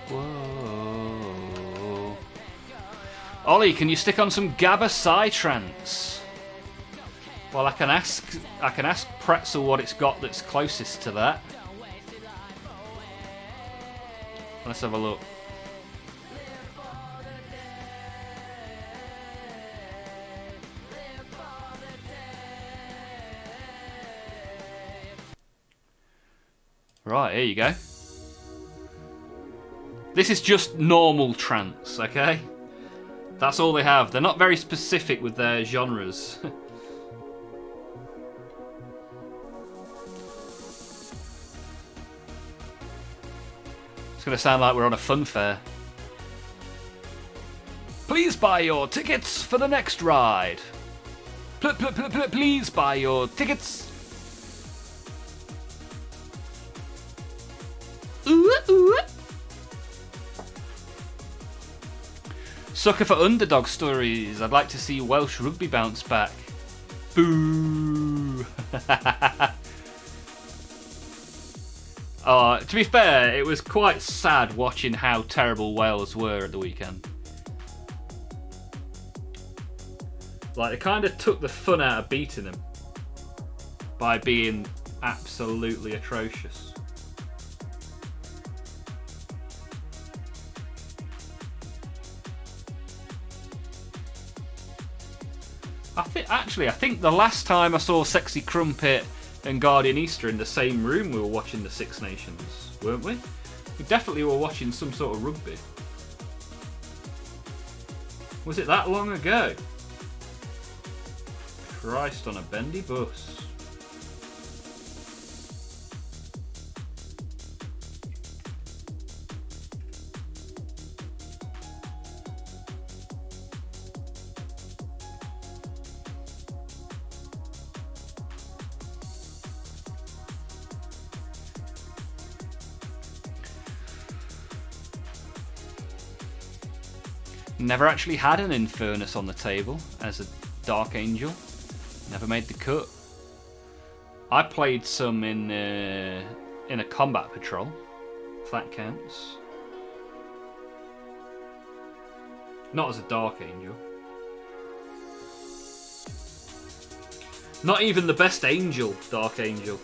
Whoa. Ollie, can you stick on some Gabba Psytrance? Well, I can ask Pretzel what it's got that's closest to that. Let's have a look. Right, here you go. This is just normal trance, okay? That's all they have. They're not very specific with their genres. It's going to sound like we're on a fun fair. Please buy your tickets for the next ride. Please buy your tickets. Sucker for underdog stories. I'd like to see Welsh rugby bounce back. Boo! To be fair, it was quite sad watching how terrible Wales were at the weekend. Like, they kind of took the fun out of beating them by being absolutely atrocious. I think the last time I saw Sexy Crumpet and Guardian Easter in the same room, we were watching the Six Nations, weren't we? We definitely were watching some sort of rugby. Was it that long ago? Christ on a bendy bus. Never actually had an Infernus on the table as a Dark Angel. Never made the cut. I played some in a combat patrol, if that counts. Not as a Dark Angel. Not even the best angel, Dark Angel.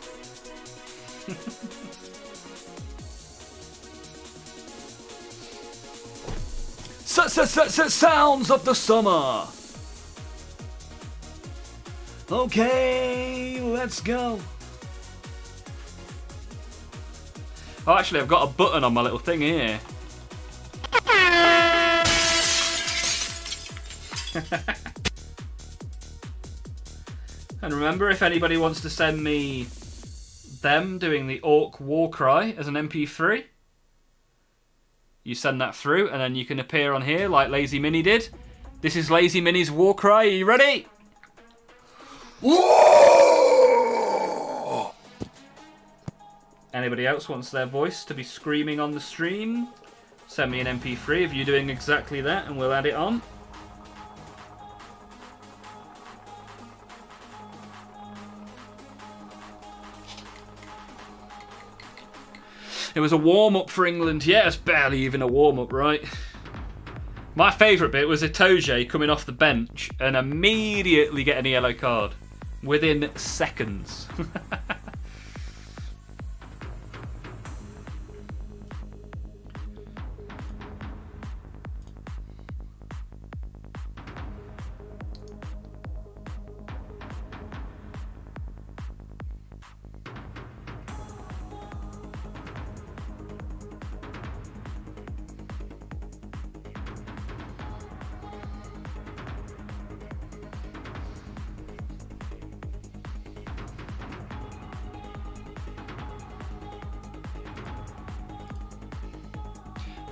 Sounds of the summer. Okay, let's go. Oh, actually, I've got a button on my little thing here. And remember, if anybody wants to send me them doing the Orc War Cry as an MP3, you send that through, and then you can appear on here like Lazy Mini did. This is Lazy Mini's War Cry. Are you ready? Anybody else wants their voice to be screaming on the stream? Send me an MP3 of you doing exactly that, and we'll add it on. It was a warm-up for England. Yeah, it's barely even a warm-up, right? My favourite bit was Itoje coming off the bench and immediately getting a yellow card. Within seconds.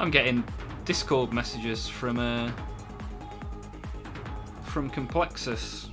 I'm getting Discord messages from Complexus.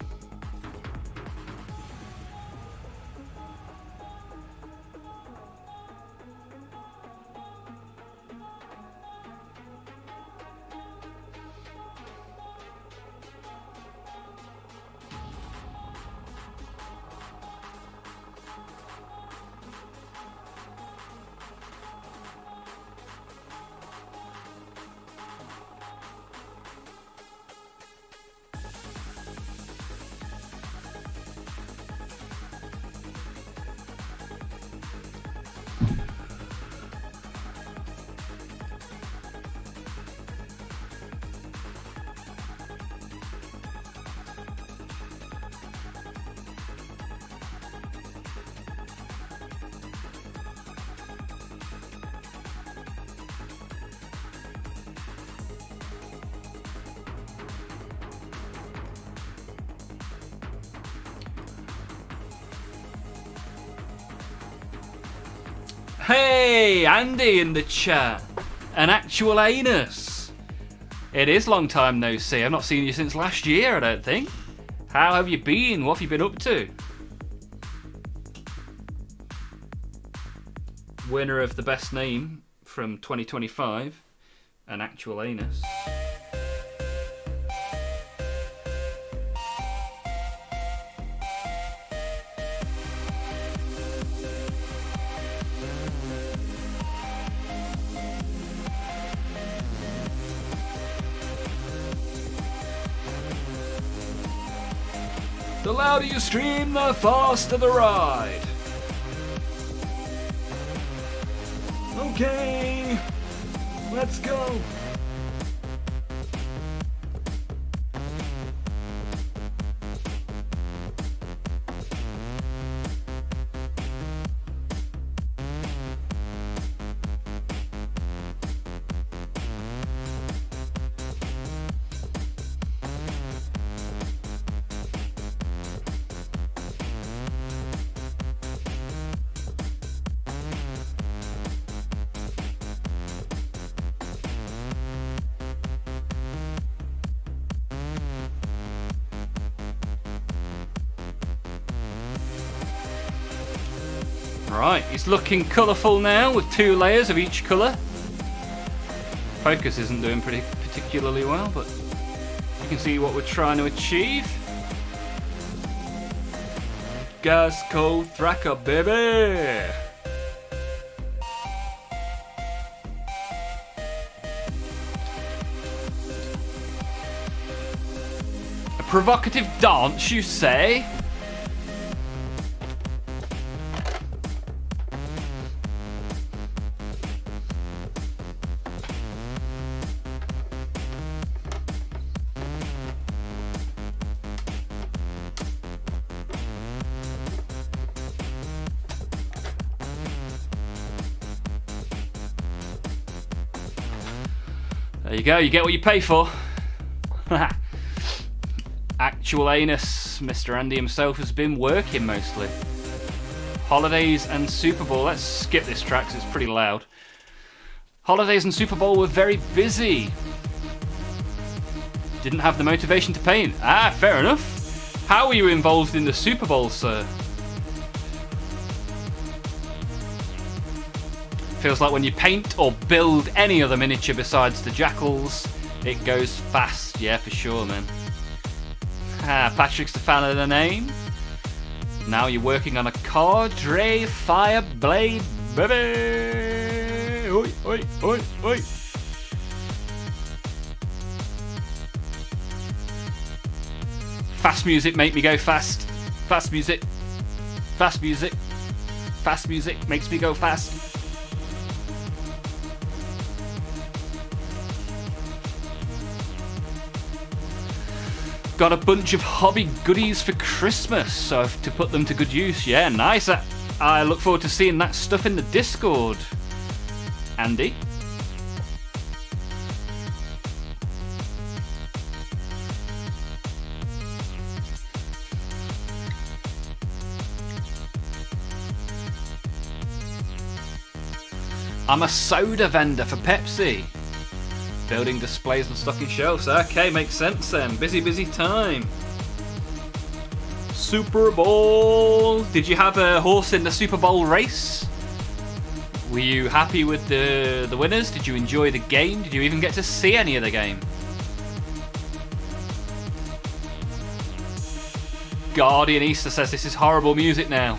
Hey, Andy in the chat. An actual anus. It is long time no see. I've not seen you since last year, I don't think. How have you been? What have you been up to? Winner of the best name from 2025. An actual anus. The louder you stream, the faster the ride. Okay, let's go. Right, it's looking colourful now with 2 layers of each colour. Focus isn't doing particularly well, but you can see what we're trying to achieve. Gas cold Thracker, baby! A provocative dance, you say? There you go, you get what you pay for. Actual anus, Mr. Andy himself has been working mostly. Holidays and Super Bowl, let's skip this track 'cause it's pretty loud. Holidays and Super Bowl were very busy. Didn't have the motivation to paint. Ah, fair enough. How were you involved in the Super Bowl, sir? Feels like when you paint or build any other miniature besides the jackals, it goes fast. Yeah, for sure, man. Ah, Patrick's the fan of the name. Now you're working on a Cadre Fireblade, baby. Oi, oi, oi, oi. Fast music make me go fast. Fast music. Fast music. Fast music makes me go fast. Got a bunch of hobby goodies for Christmas, so I have to put them to good use. Yeah, nice. I look forward to seeing that stuff in the Discord. Andy? I'm a soda vendor for Pepsi. Building displays and stocking shelves. Okay, makes sense then. Busy, busy time. Super Bowl. Did you have a horse in the Super Bowl race? Were you happy with the winners? Did you enjoy the game? Did you even get to see any of the game? Guardian Easter says this is horrible music now.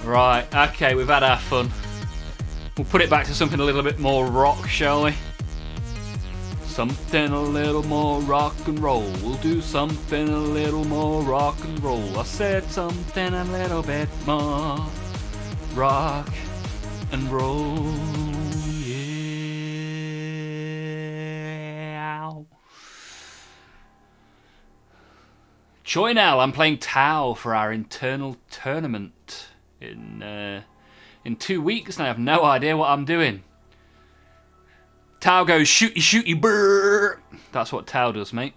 Right, okay, we've had our fun. We'll put it back to something a little bit more rock, shall we? Something a little more rock and roll. We'll do something a little more rock and roll. I said something a little bit more rock and roll. Yeah. Joy now, I'm playing Tau for our internal tournament in 2 weeks, and I have no idea what I'm doing. Tau goes shooty shooty brrr. That's what Tau does, mate.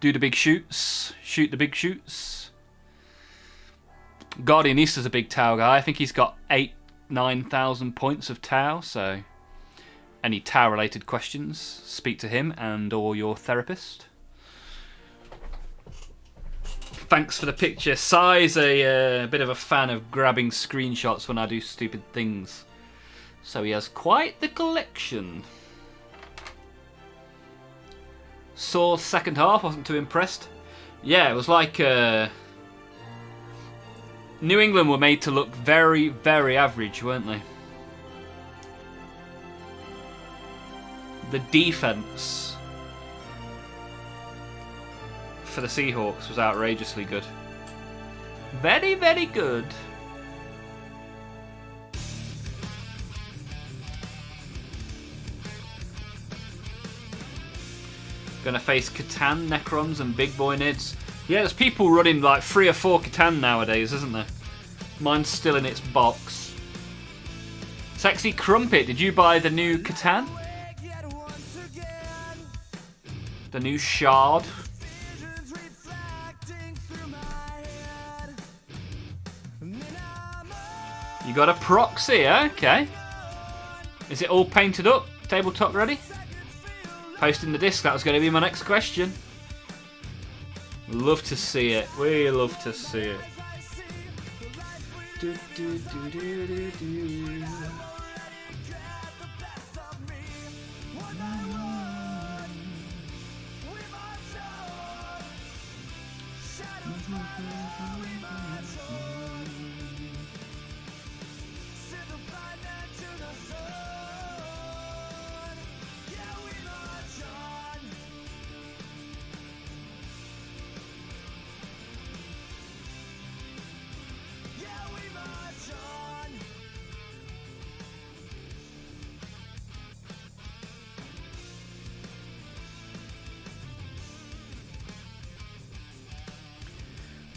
Do the big shoots. Shoot the big shoots. Guardianista's a big Tau guy. I think he's got 9,000 points of Tau, so any Tau related questions, speak to him and or your therapist. Thanks for the picture. Sai's a bit of a fan of grabbing screenshots when I do stupid things, so he has quite the collection. Saw second half, wasn't too impressed. Yeah, it was like New England were made to look very, very average, weren't they? The defense for the Seahawks was outrageously good. Very, very good. Gonna face Catan, Necrons, and Big Boy Nids. Yeah, there's people running like 3 or 4 Catan nowadays, isn't there? Mine's still in its box. Sexy Crumpet, did you buy the new Catan? The new Shard? You got a proxy, okay. Is it all painted up? Tabletop ready? Posting the disc, that was going to be my next question. Love to see it. We love to see it. Do, do, do, do, do, do.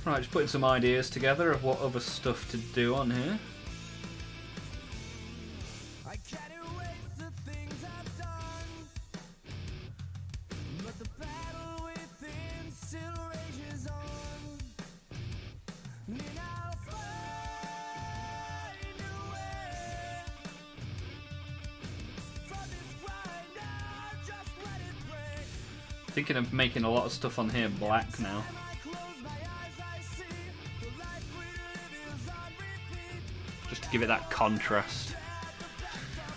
Right, just putting some ideas together of what other stuff to do on here. Thinking of making a lot of stuff on here black now. Just to give it that contrast.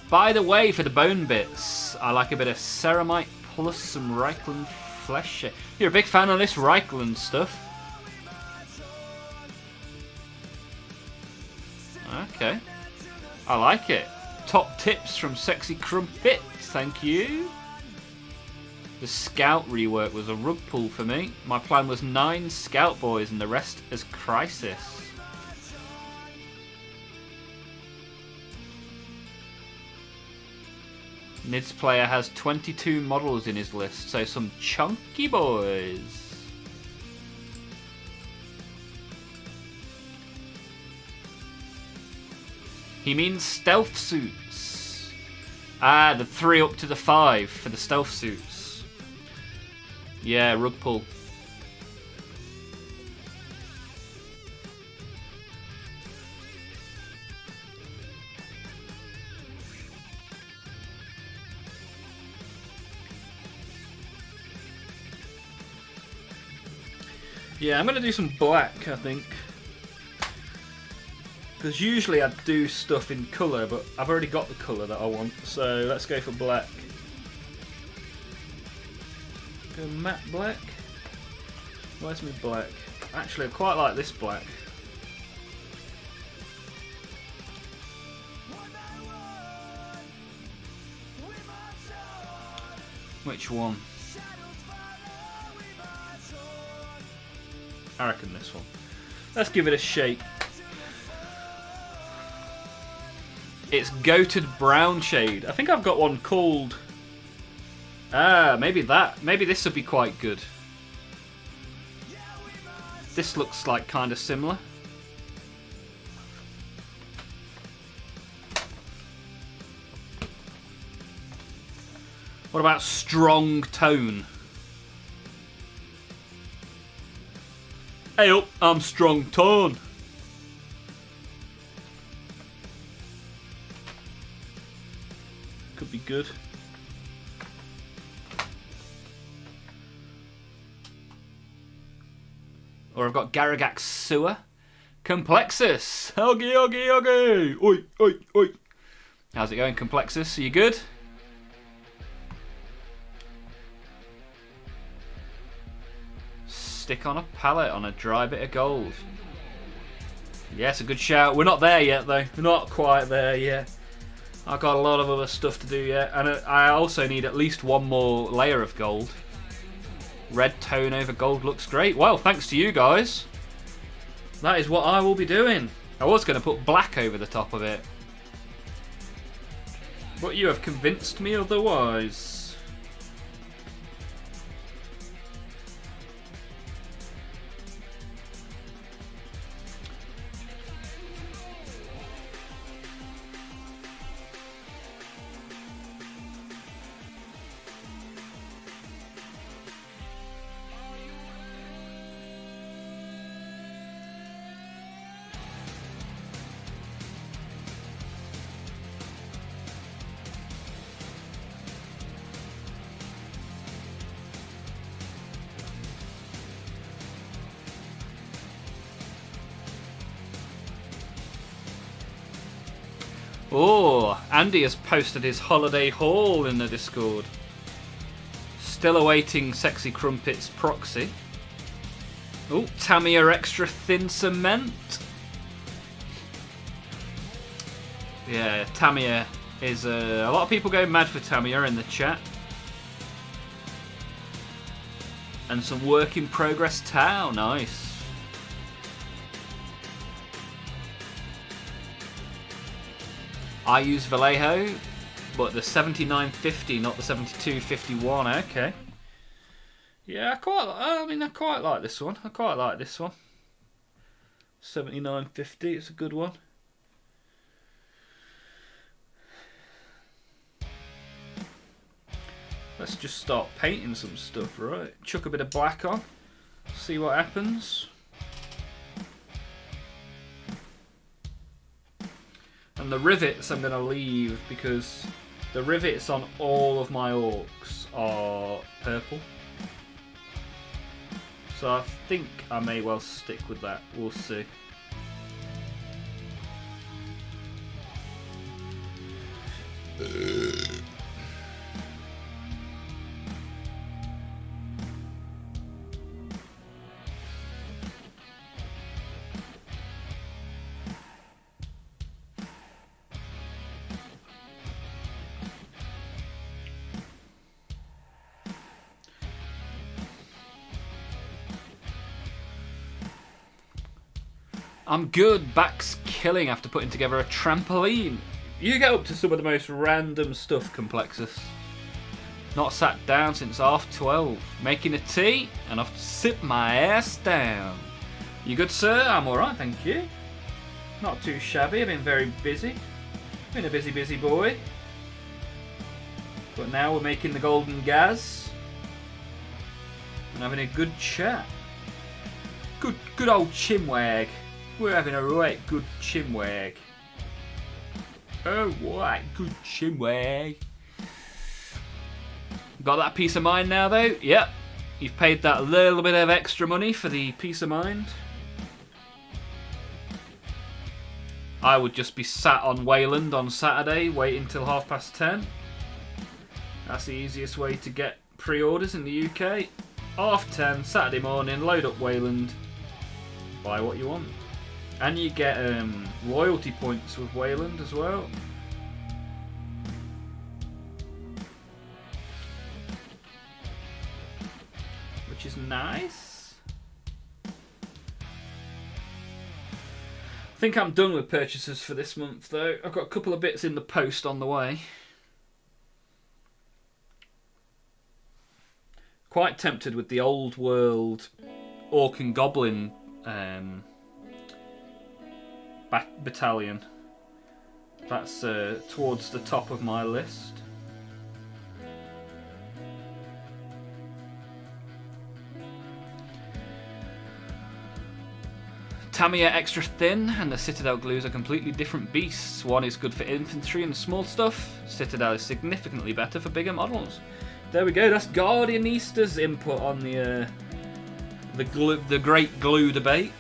By the way, for the bone bits, I like a bit of ceramite plus some Reichland flesh. You're a big fan of this Reichland stuff. Okay. I like it. Top tips from Sexy Crumpet. Thank you. The Scout rework was a rug pull for me. My plan was 9 Scout boys and the rest as Crisis. Nid's player has 22 models in his list, so some chunky boys. He means stealth suits. Ah, the 3 up to the 5 for the stealth suits. Yeah, rug pull. Yeah, I'm going to do some black, I think. Because usually I'd do stuff in colour, but I've already got the colour that I want, so let's go for black. Go matte black. Where's my black? Actually, I quite like this black. Which one? I reckon this one. Let's give it a shake. It's Goated Brown shade. I think I've got one called... maybe that. Maybe this would be quite good. This looks like kind of similar. What about Strong Tone? Hey up, I'm Strong Tone. Could be good. Or I've got Garagax Sewer. Complexus. Huggy, huggy, huggy. Oi, oi, oi. How's it going, Complexus? Are you good? Stick on a pallet on a dry bit of gold. Yes, a good shout. We're not there yet, though. We're not quite there yet. I've got a lot of other stuff to do yet. And I also need at least one more layer of gold. Red tone over gold looks great. Well, thanks to you guys. That is what I will be doing. I was going to put black over the top of it. But you have convinced me otherwise. Oh, Andy has posted his holiday haul in the Discord. Still awaiting Sexy Crumpet's proxy. Oh, Tamiya extra thin cement. Yeah, Tamiya is a lot of people go mad for Tamiya in the chat. And some work in progress Tau, nice. I use Vallejo, but the 7950, not the 7251. Okay. Yeah, I quite like this one. I quite like this one. 7950, it's a good one. Let's just start painting some stuff, right? Chuck a bit of black on, see what happens. And the rivets I'm going to leave because the rivets on all of my orcs are purple. So I think I may well stick with that. We'll see. I'm good. Back's killing after putting together a trampoline. You get up to some of the most random stuff, Complexus. Not sat down since 12:30. Making a tea and off to sit my ass down. You good, sir? I'm alright, thank you. Not too shabby. I've been very busy. Been a busy boy. But now we're making the golden gaz. And having a good chat. Good old chinwag. We're having a right good chinwag. Oh, right, good chinwag. Got that peace of mind now, though? Yep. You've paid that little bit of extra money for the peace of mind. I would just be sat on Wayland on Saturday, waiting till 10:30. That's the easiest way to get pre-orders in the UK. 10:30, Saturday morning, load up Wayland, buy what you want. And you get loyalty points with Wayland as well. Which is nice. I think I'm done with purchases for this month though. I've got a couple of bits in the post on the way. Quite tempted with the old world Orc and Goblin battalion. That's towards the top of my list. Tamiya extra thin and the Citadel glues are completely different beasts. One is good for infantry and small stuff. Citadel is significantly better for bigger models. There we go. That's Guardianista's input on the great glue debate.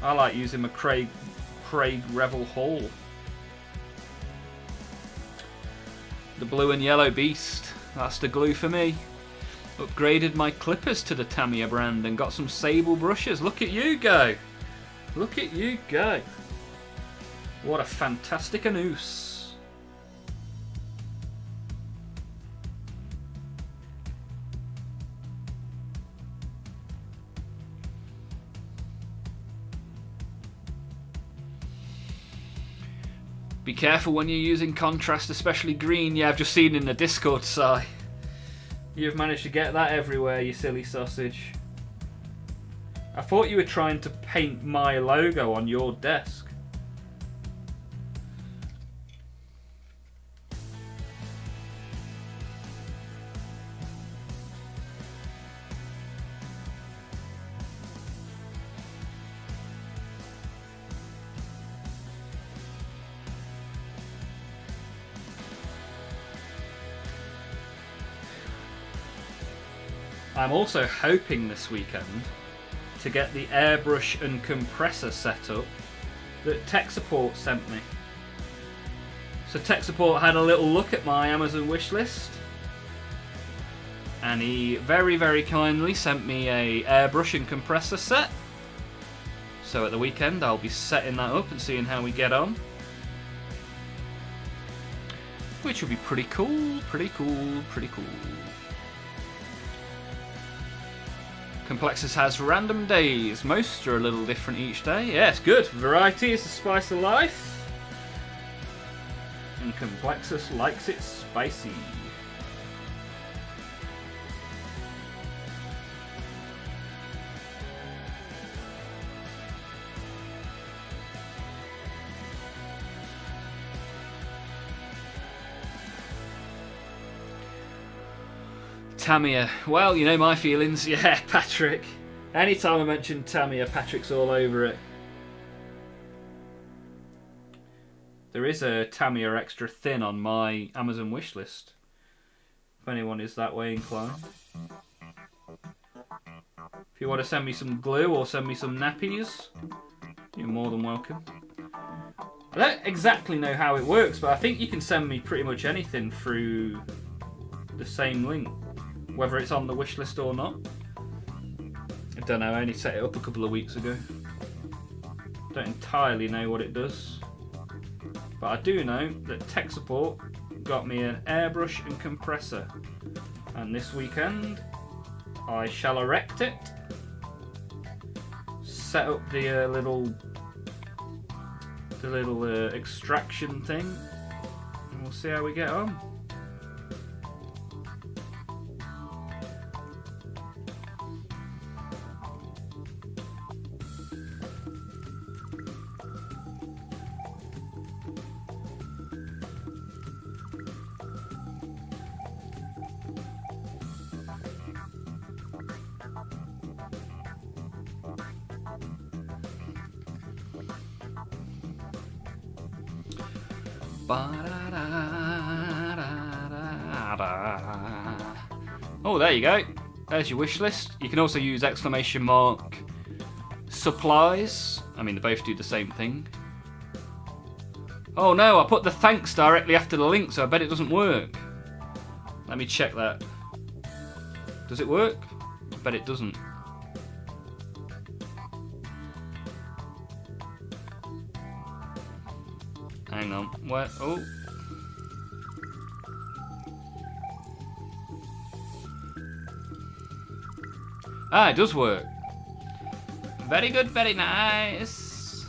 I like using my Craig Revel Hall. The blue and yellow beast. That's the glue for me. Upgraded my clippers to the Tamiya brand and got some sable brushes. Look at you go. Look at you go. What a fantastic anus. Be careful when you're using contrast, especially green. Yeah, I've just seen in the Discord, Si. You've managed to get that everywhere, you silly sausage. I thought you were trying to paint my logo on your desk. I'm also hoping this weekend to get the airbrush and compressor set up that Tech Support sent me. So Tech Support had a little look at my Amazon wishlist and he very, very kindly sent me a airbrush and compressor set. So at the weekend I'll be setting that up and seeing how we get on. Which will be pretty cool, pretty cool, pretty cool. Complexus has random days. Most are a little different each day. Yeah, it's good. Variety is the spice of life. And Complexus likes it spicy. Tamiya. Well, you know my feelings. Yeah, Patrick. Anytime I mention Tamiya, Patrick's all over it. There is a Tamiya extra thin on my Amazon wishlist. If anyone is that way inclined. If you want to send me some glue or send me some nappies, you're more than welcome. I don't exactly know how it works, but I think you can send me pretty much anything through the same link. Whether it's on the wish list or not. I don't know, I only set it up a couple of weeks ago. Don't entirely know what it does. But I do know that Tech Support got me an airbrush and compressor. And this weekend, I shall erect it. Set up the little extraction thing. And we'll see how we get on. Oh, there you go. There's your wish list. You can also use exclamation mark supplies. I mean, they both do the same thing. Oh no, I put the thanks directly after the link, so I bet it doesn't work. Let me check that. Does it work? I bet it doesn't. Hang on. Where? Oh. Ah, it does work. Very good, very nice.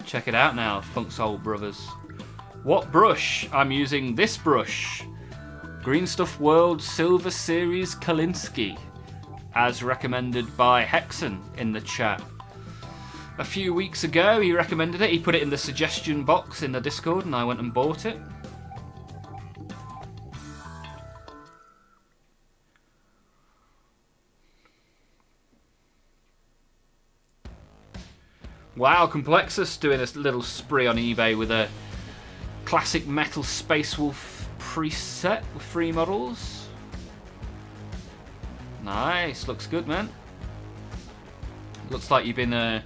Check it out now, Funk Soul Brothers. What brush? I'm using this brush. Green Stuff World Silver Series Kalinsky, as recommended by Hexen in the chat. a few weeks ago. He recommended it. He put it in the suggestion box in the Discord, and I went and bought it. Wow, Complexus doing a little spree on eBay with a classic metal Space Wolf preset with 3 models. Nice, looks good, man. Looks like you've been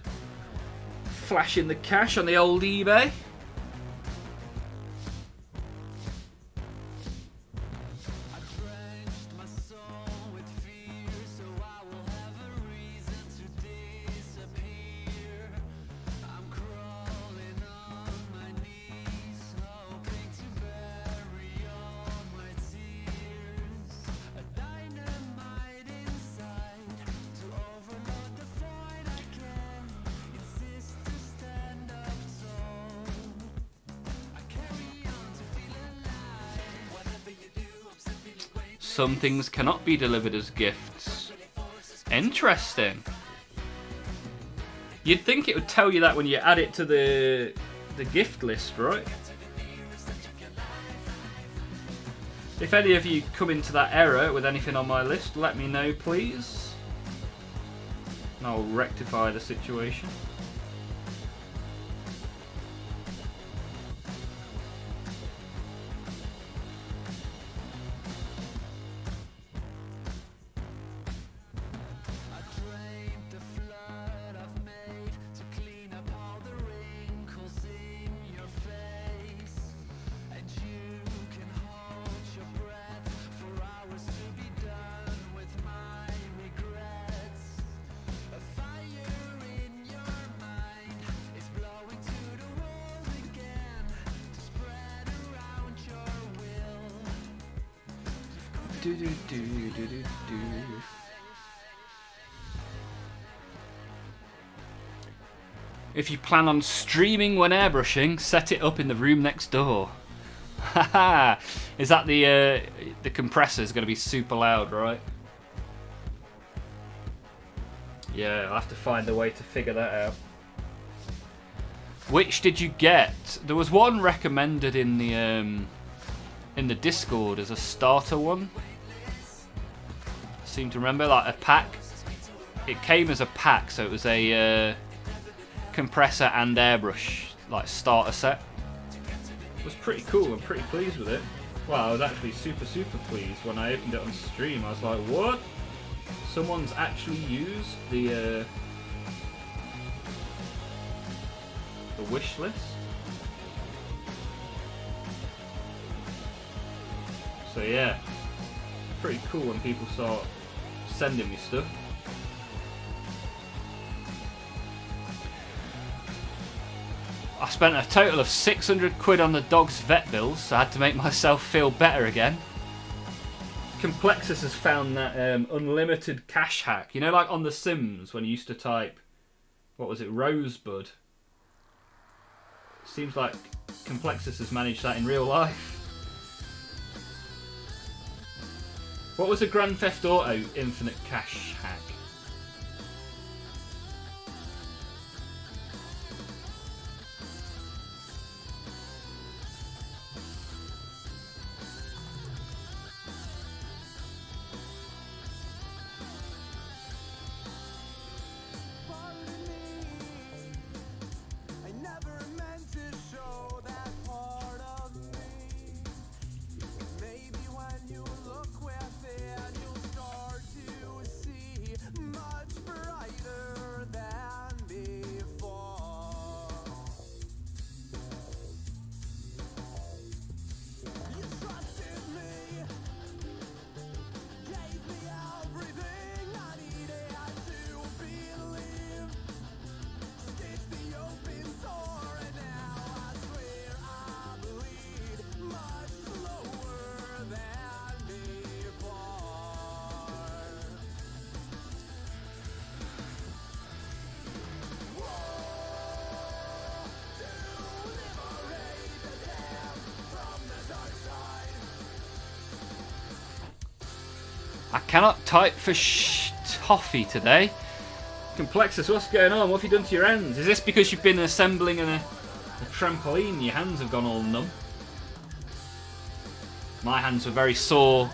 flashing the cash on the old eBay. Some things cannot be delivered as gifts. Interesting. You'd think it would tell you that when you add it to the gift list, right? If any of you come into that error with anything on my list, let me know, please. And I'll rectify the situation. If you plan on streaming when airbrushing, set it up in the room next door. Haha! Is that the compressor is going to be super loud, right? Yeah, I'll have to find a way to figure that out. Which did you get? There was one recommended in the Discord as a starter one. I seem to remember, like a pack. It came as a pack, so it was a compressor and airbrush like starter set. It was pretty cool. I'm pretty pleased with it. Well, I was actually super pleased when I opened it on stream. I was like, what? Someone's actually used the wish list. So yeah, pretty cool when people start sending me stuff. I spent a total of 600 quid on the dog's vet bills, so I had to make myself feel better again. Complexus has found that unlimited cash hack. You know, like on The Sims when you used to type, what was it, Rosebud? Seems like Complexus has managed that in real life. What was a Grand Theft Auto infinite cash hack? I cannot type for toffee today. Complexus, what's going on? What have you done to your hands? Is this because you've been assembling a trampoline? Your hands have gone all numb. My hands were very sore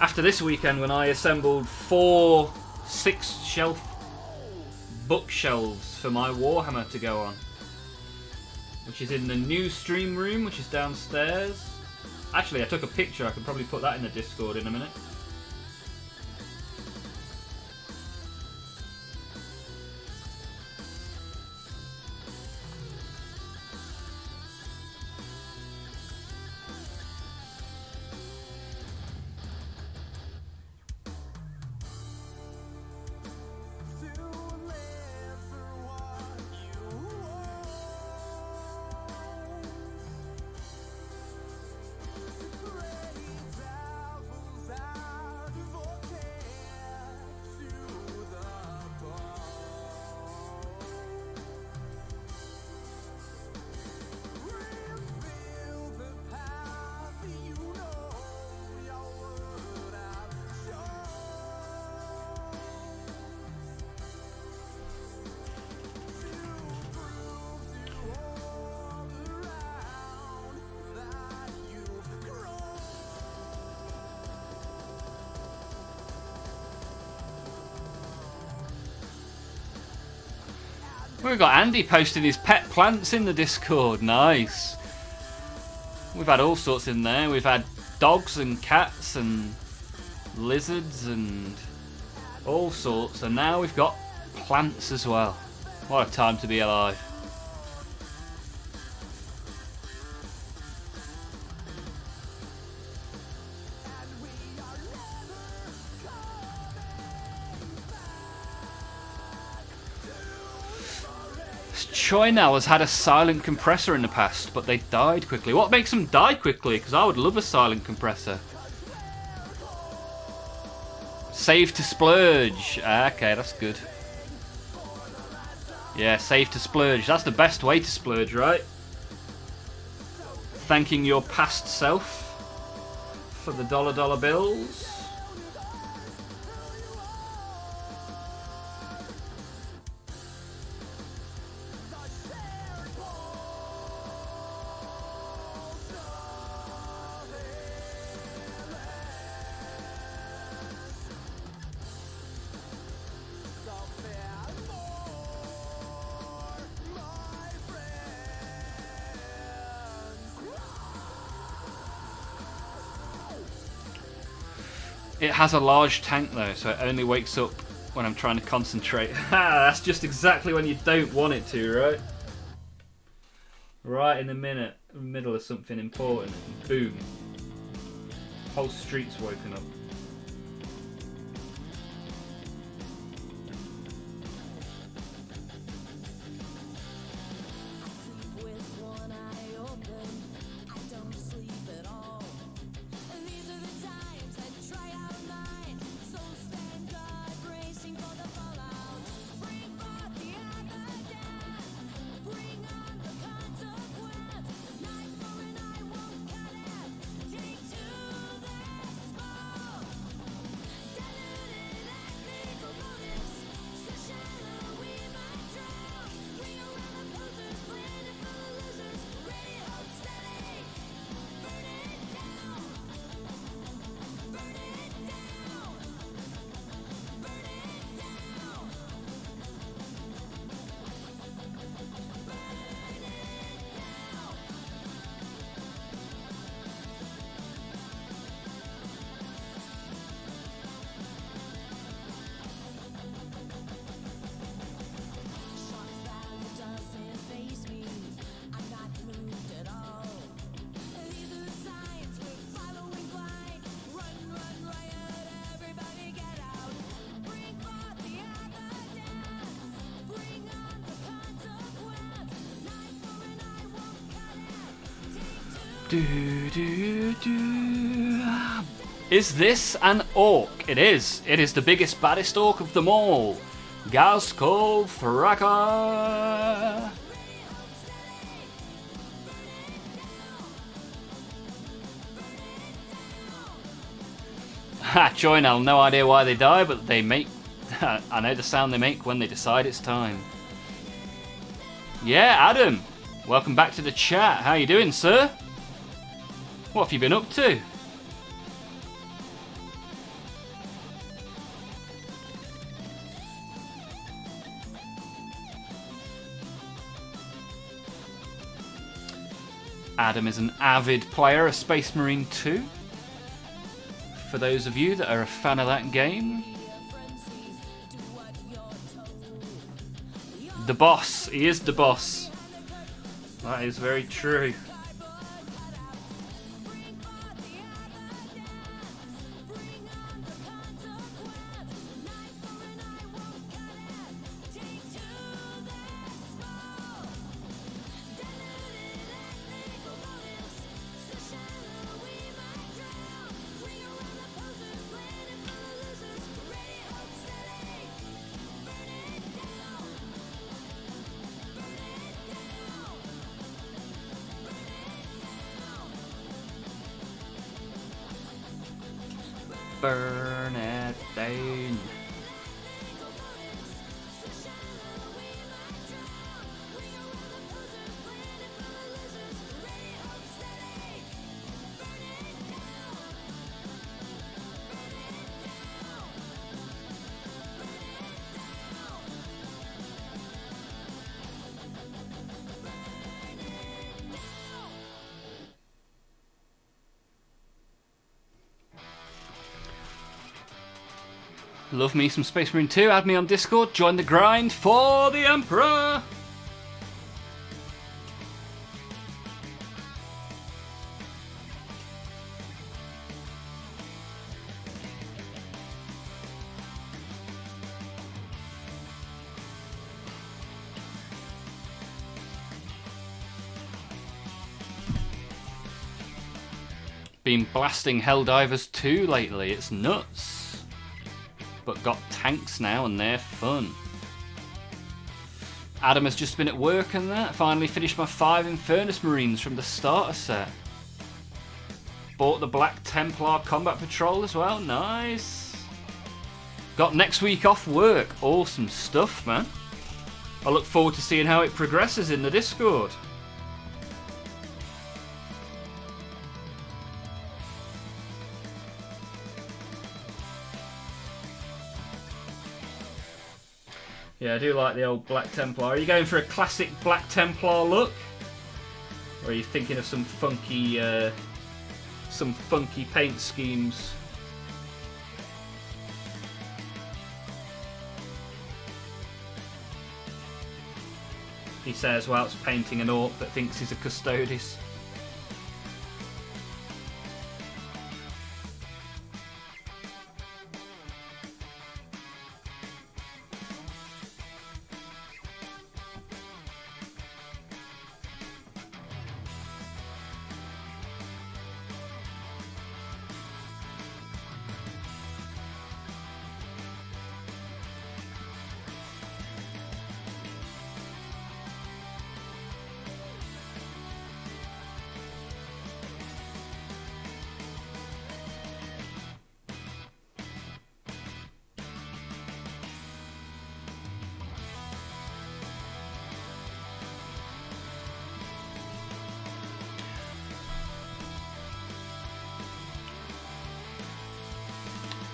after this weekend when I assembled 4 6-shelf bookshelves for my Warhammer to go on, which is in the new stream room, which is downstairs. Actually, I took a picture. I can probably put that in the Discord in a minute. We've got Andy posting his pet plants in the Discord. Nice. We've had all sorts in there. We've had dogs and cats and lizards and all sorts. And now we've got plants as well. What a time to be alive. Choynell has had a silent compressor in the past, but they died quickly. What makes them die quickly? Because I would love a silent compressor. Save to splurge. Okay, that's good. Yeah, save to splurge. That's the best way to splurge, right? Thanking your past self for the dollar bills. It has a large tank though, so it only wakes up when I'm trying to concentrate. Ha! That's just exactly when you don't want it to, right? Right in the middle of something important. Boom. Whole street's woken up. Is this an orc? It is. It is the biggest, baddest orc of them all. Gaskol Thraka. Ha, Joynell, no idea why they die, but they make I know the sound they make when they decide it's time. Yeah, Adam! Welcome back to the chat. How you doing, sir? What have you been up to? Adam is an avid player of Space Marine 2. For those of you that are a fan of that game. The boss. He is the boss. That is very true. Burn it down. Love me some Space Marine 2, add me on Discord, join the grind for the Emperor! Been blasting Helldivers 2 lately, it's nuts. But got tanks now and they're fun. Adam has just been at work and that. Finally finished my 5 Infernus Marines from the starter set. Bought the Black Templar Combat Patrol as well. Nice. Got next week off work. Awesome stuff, man. I look forward to seeing how it progresses in the Discord. Yeah, I do like the old Black Templar. Are you going for a classic Black Templar look? Or are you thinking of some funky paint schemes? He says whilst painting an orc that thinks he's a Custodes.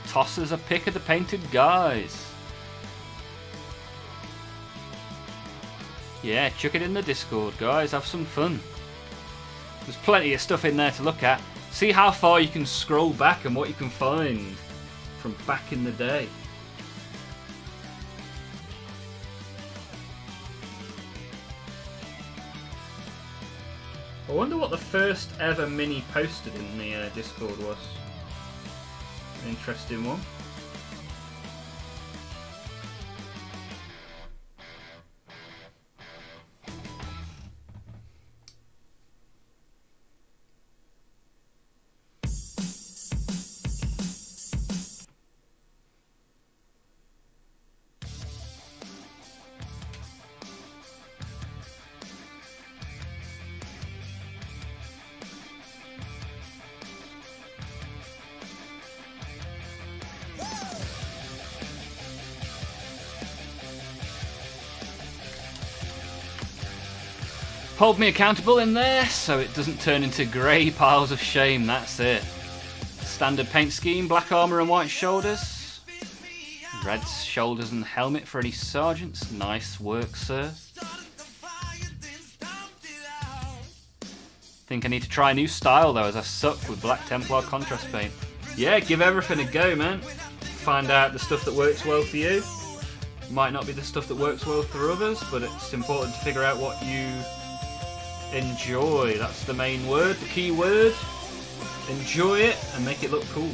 Toss us a pic of the painted guys. Yeah, chuck it in the Discord, guys. Have some fun. There's plenty of stuff in there to look at. See how far you can scroll back and what you can find from back in the day. I wonder what the first ever mini posted in the Discord was. Interesting one. Hold me accountable in there so it doesn't turn into grey piles of shame, that's it. Standard paint scheme, black armour and white shoulders. Red shoulders and helmet for any sergeants. Nice work, sir. Think I need to try a new style though, as I suck with Black Templar contrast paint. Yeah, give everything a go, man. Find out the stuff that works well for you. Might not be the stuff that works well for others, but it's important to figure out what you enjoy. That's the main word, the key word. Enjoy it and make it look cool.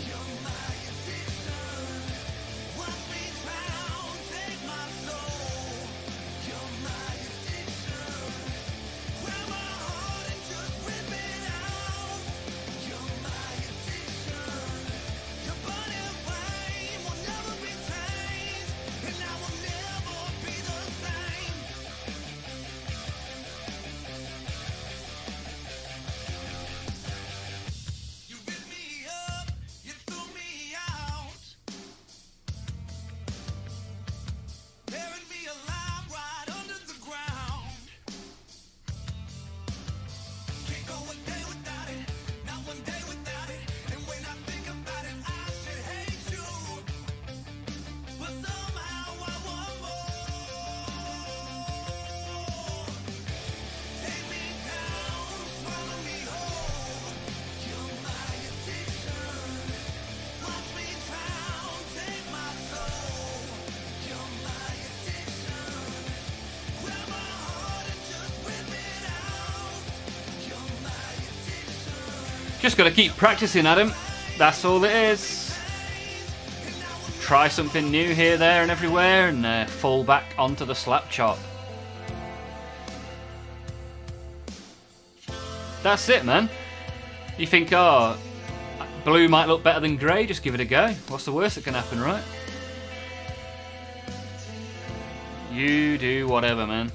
Just gotta keep practicing, Adam. That's all it is. Try something new here, there and everywhere and fall back onto the slap chop. That's it, man. You think, oh, blue might look better than grey, just give it a go. What's the worst that can happen, right? You do whatever, man.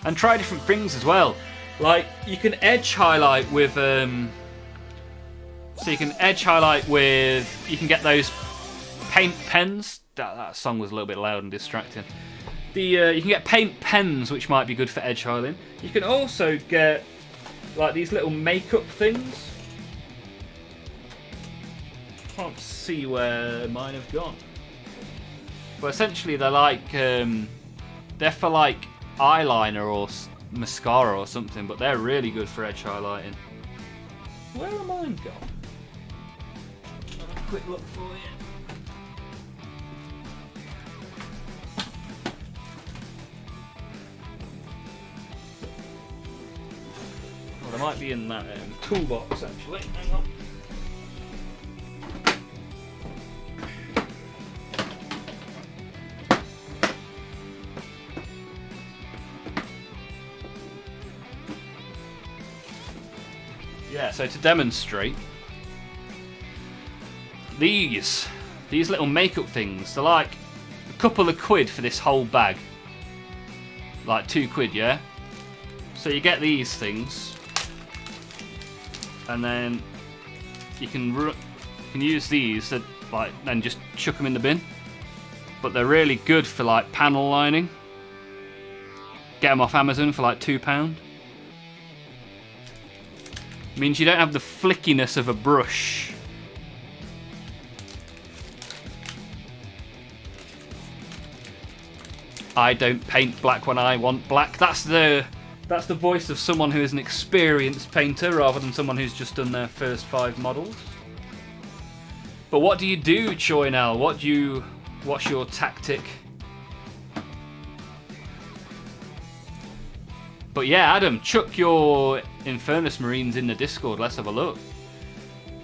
And try different things as well. Like, you can edge highlight with... So you can edge highlight with... You can get those paint pens. That song was a little bit loud and distracting. You can get paint pens, which might be good for edge highlighting. You can also get like these little makeup things. Can't see where mine have gone. But essentially they're like... they're for like eyeliner or mascara or something, but they're really good for edge highlighting. Where are mine gone? Quick look for you. Well, they might be in that toolbox actually. Hang on. Yeah, so to demonstrate, these little makeup things, they're like a couple of quid for this whole bag. Like £2, yeah? So you get these things, and then you can use these to like then just chuck them in the bin. But they're really good for like panel lining. Get them off Amazon for like £2. Means you don't have the flickiness of a brush. I don't paint black when I want black. That's the voice of someone who is an experienced painter rather than someone who's just done their first 5 models. But what do you do, Choynel? What's your tactic? But yeah, Adam, chuck your Infernus Marines in the Discord. Let's have a look.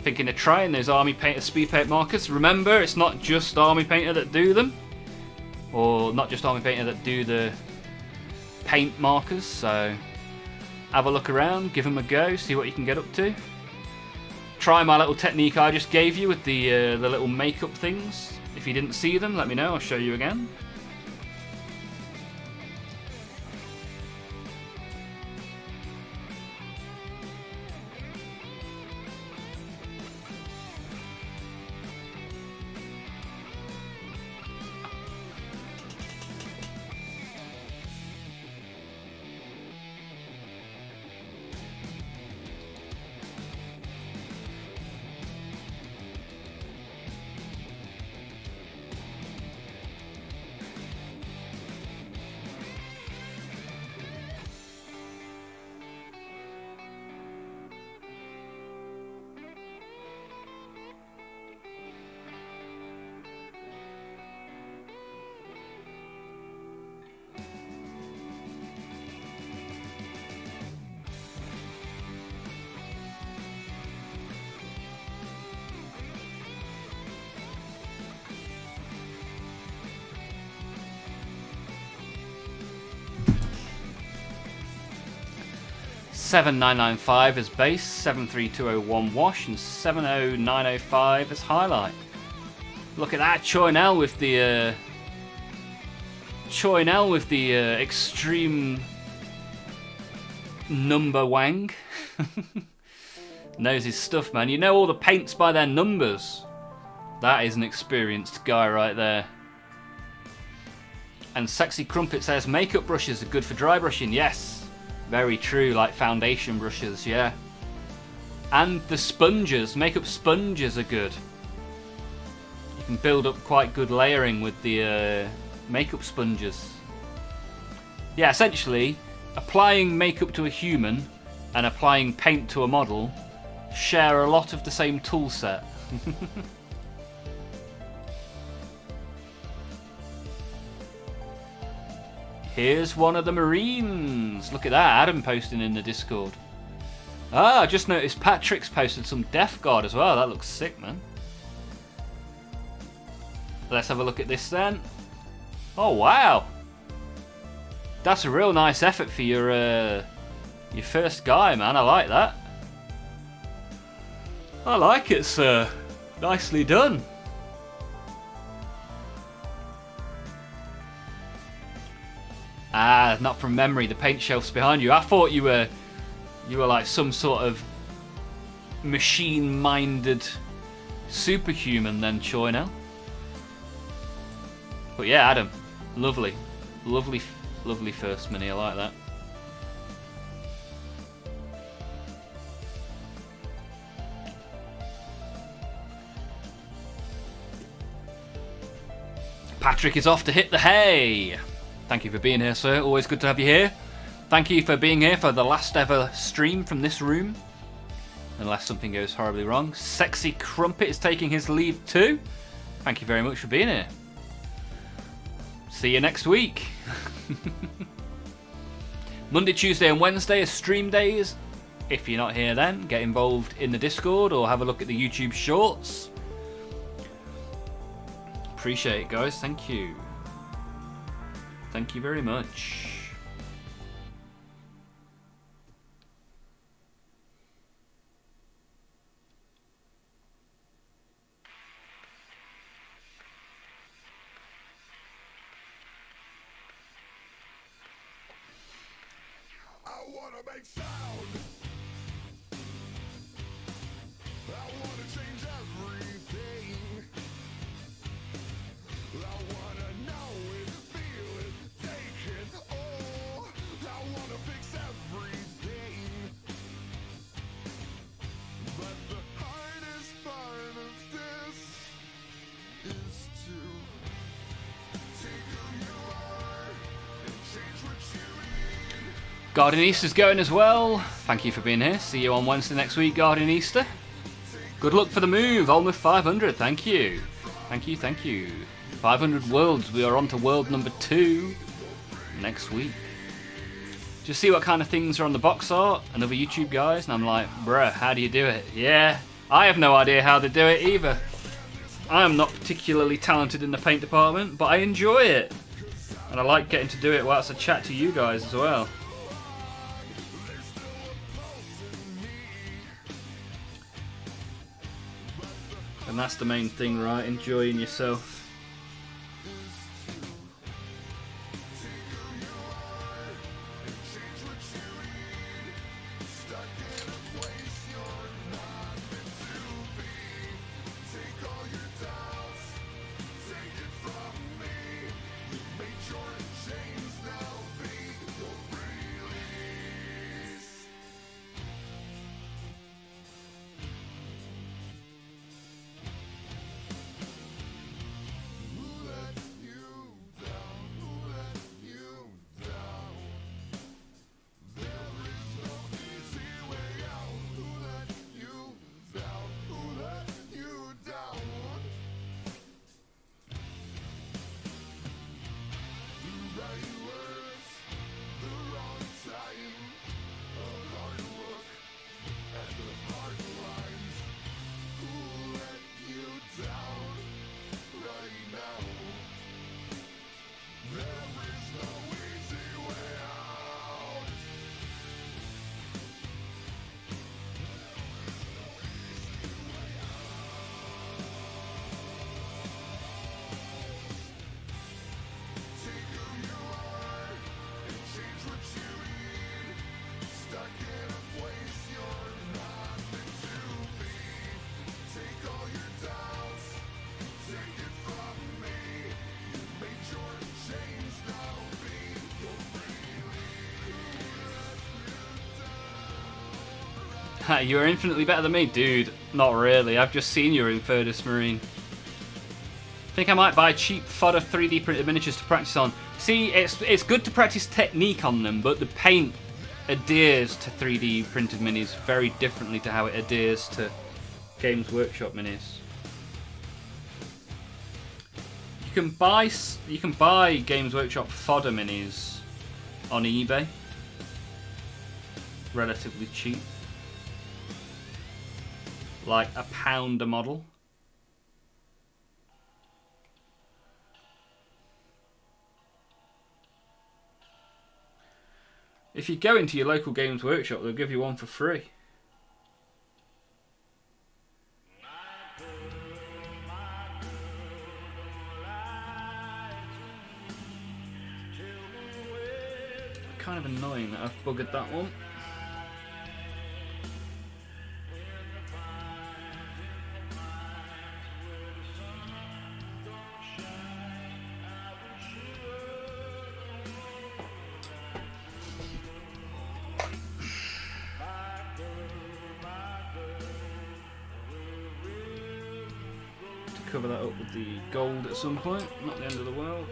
Thinking of trying those Army Painter speed paint markers. Remember, it's not just Army Painter that do them. Or not just Army Painter that do the paint markers. So have a look around, give them a go, see what you can get up to. Try my little technique I just gave you with the little makeup things. If you didn't see them, let me know, I'll show you again. 7995 as base, 73201 wash, and 70905 as highlight. Look at that, Choynell with the extreme number wang. Knows his stuff, man. You know all the paints by their numbers. That is an experienced guy right there. And Sexy Crumpet says makeup brushes are good for dry brushing. Yes, very true, like foundation brushes, yeah. And the sponges, makeup sponges are good. You can build up quite good layering with the makeup sponges. Yeah, essentially, applying makeup to a human and applying paint to a model share a lot of the same tool set. Here's one of the Marines. Look at that, Adam posting in the Discord. Ah, I just noticed Patrick's posted some Death Guard as well. That looks sick, man. Let's have a look at this then. Oh, wow. That's a real nice effort for your first guy, man. I like that. I like it, sir. Nicely done. Ah, not from memory. The paint shelf's behind you. I thought you were like some sort of machine-minded superhuman then, Choynell. But yeah, Adam, lovely, lovely, lovely first mini. I like that. Patrick is off to hit the hay. Thank you for being here, sir. Always good to have you here. Thank you for being here for the last ever stream from this room. Unless something goes horribly wrong. Sexy Crumpet is taking his leave too. Thank you very much for being here. See you next week. Monday, Tuesday and Wednesday are stream days. If you're not here then, get involved in the Discord or have a look at the YouTube shorts. Appreciate it, guys. Thank you. Thank you very much. I wanna make sound. I wanna change everything. I wanna know it, feel it, take it all. I wanna fix everything. But the hardest part of this is to take who you are and change what you need. Garden Easter's going as well. Thank you for being here. See you on Wednesday next week, Garden Easter. Good luck for the move. Almost 500. Thank you. Thank you, thank you. 500 worlds. We are on to world number 2 next week. Just see what kind of things are on the box art and other YouTube guys. And I'm like, bruh, how do you do it? Yeah, I have no idea how they do it either. I am not particularly talented in the paint department, but I enjoy it. And I like getting to do it whilst I chat to you guys as well. And that's the main thing, right? Enjoying yourself. You're infinitely better than me, dude. Not really. I've just seen you in Furnace Marine. Think I might buy cheap fodder 3D printed miniatures to practice on. See, it's good to practice technique on them, but the paint adheres to 3D printed minis very differently to how it adheres to Games Workshop minis. You can buy Games Workshop fodder minis on eBay, relatively cheap, like £1 a model. If you go into your local Games Workshop, they'll give you one for free. Kind of annoying that I've buggered that one. Cover that up with the gold at some point, not the end of the world.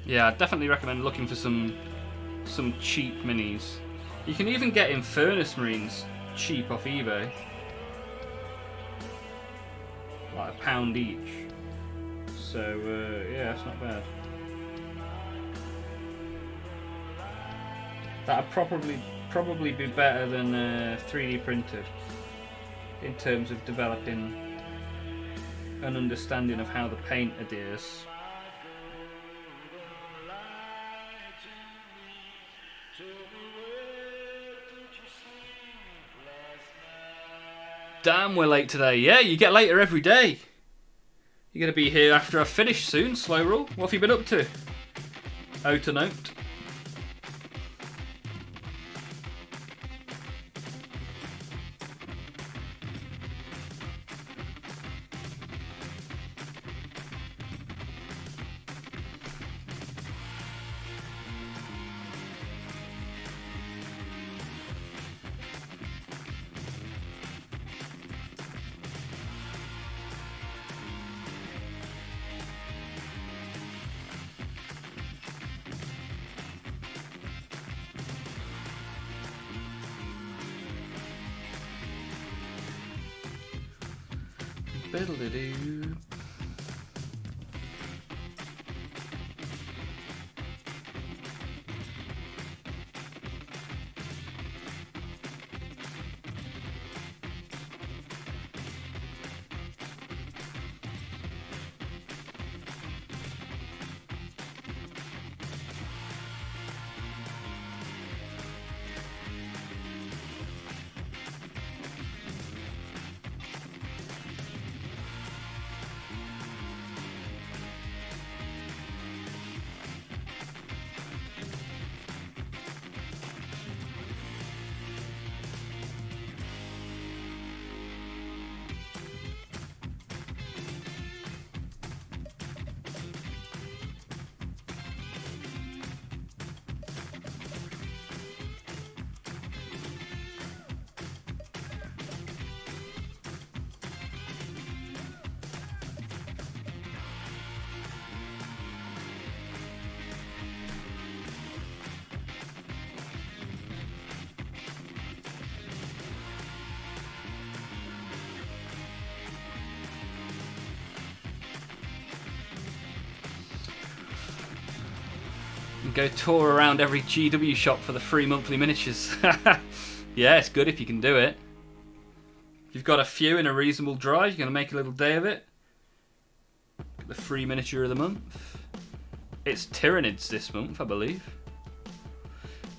Yeah, I'd definitely recommend looking for some cheap minis. You can even get Infernus Marines cheap off eBay. Like £1 each. So, yeah, it's not bad. That'd probably be better than 3D printed in terms of developing an understanding of how the paint adheres. Damn, we're late today. Yeah, you get later every day. You're going to be here after I've finished soon, Slow Roll. What have you been up to? Oh, to note. Biddle-doo. And go tour around every GW shop for the free monthly miniatures. Yeah, it's good if you can do it. If you've got a few in a reasonable drive, you're going to make a little day of it. Get the free miniature of the month. It's Tyranids this month, I believe.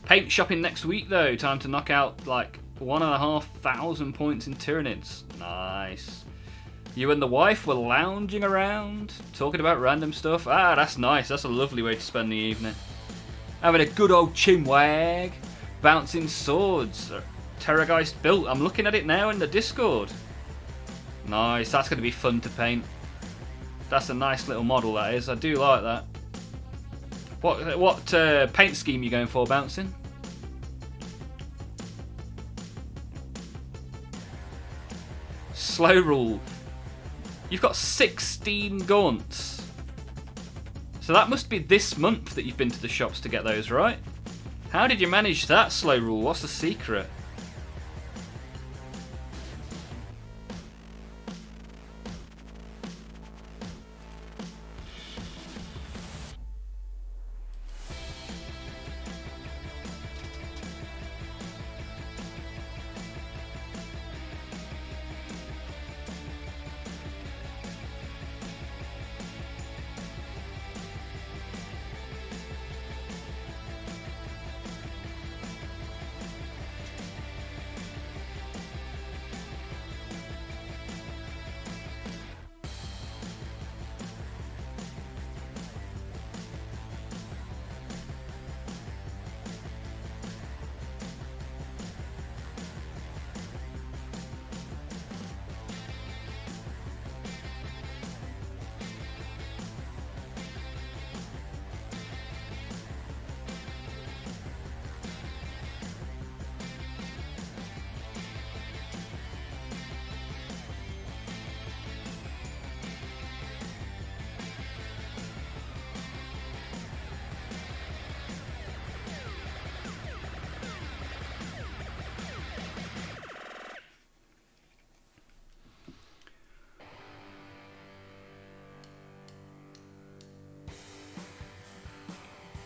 Paint shopping next week, though. Time to knock out like 1,500 points in Tyranids. Nice. You and the wife were lounging around, talking about random stuff. Ah, that's nice. That's a lovely way to spend the evening. Having a good old chinwag. Bouncing swords. Terrorgeist built. I'm looking at it now in the Discord. Nice. That's going to be fun to paint. That's a nice little model, that is. I do like that. What paint scheme are you going for, Bouncing? Slow rule. You've got 16 gaunts. So that must be this month that you've been to the shops to get those, right? How did you manage that, Slow rule? What's the secret?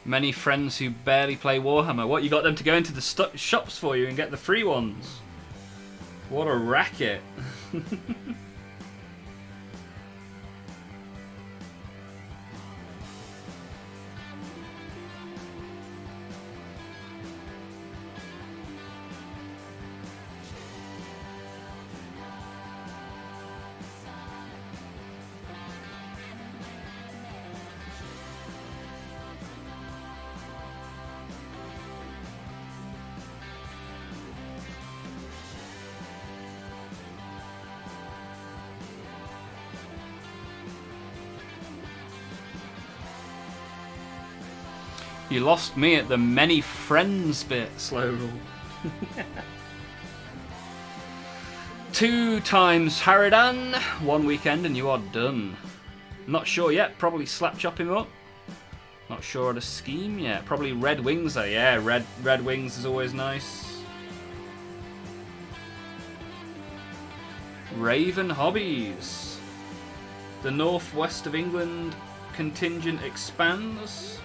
Many friends who barely play Warhammer. What, you got them to go into the shops for you and get the free ones? What a racket. You lost me at the many friends bit, Slow rule. 2 times Haradan, 1 weekend and you are done. Not sure yet, probably slap chop him up. Not sure of the scheme yet. Probably red wings though, yeah, red wings is always nice. Raven Hobbies. The northwest of England contingent expands.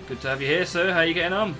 Good to have you here, sir. How are you getting on?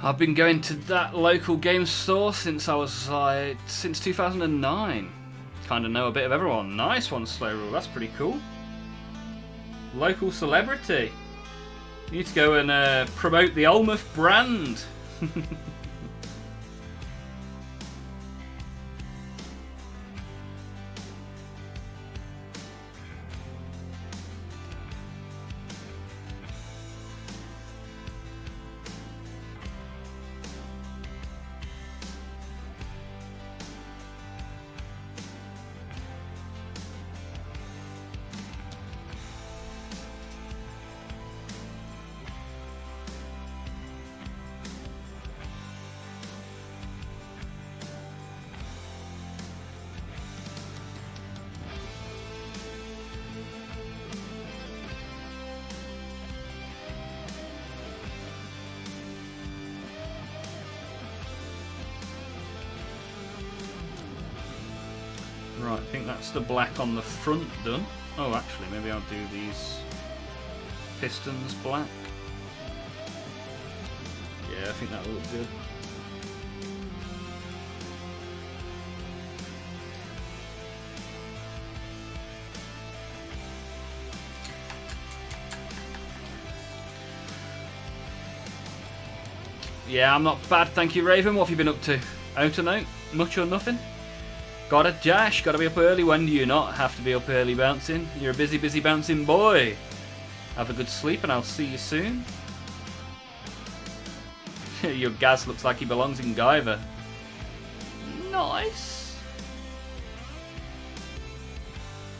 I've been going to that local game store since I was since 2009. Kind of know a bit of everyone. Nice one, Slow Rule. That's pretty cool. Local celebrity. You need to go and promote the Olmouth brand. Right, I think that's the black on the front done. Oh, actually, maybe I'll do these pistons black. Yeah, I think that'll look good. Yeah, I'm not bad, thank you, Raven. What have you been up to? Out and out? Much or nothing? Got a dash, gotta be up early. When do you not have to be up early bouncing? You're a busy, busy bouncing boy. Have a good sleep and I'll see you soon. Your Gaz looks like he belongs in Guyver. Nice.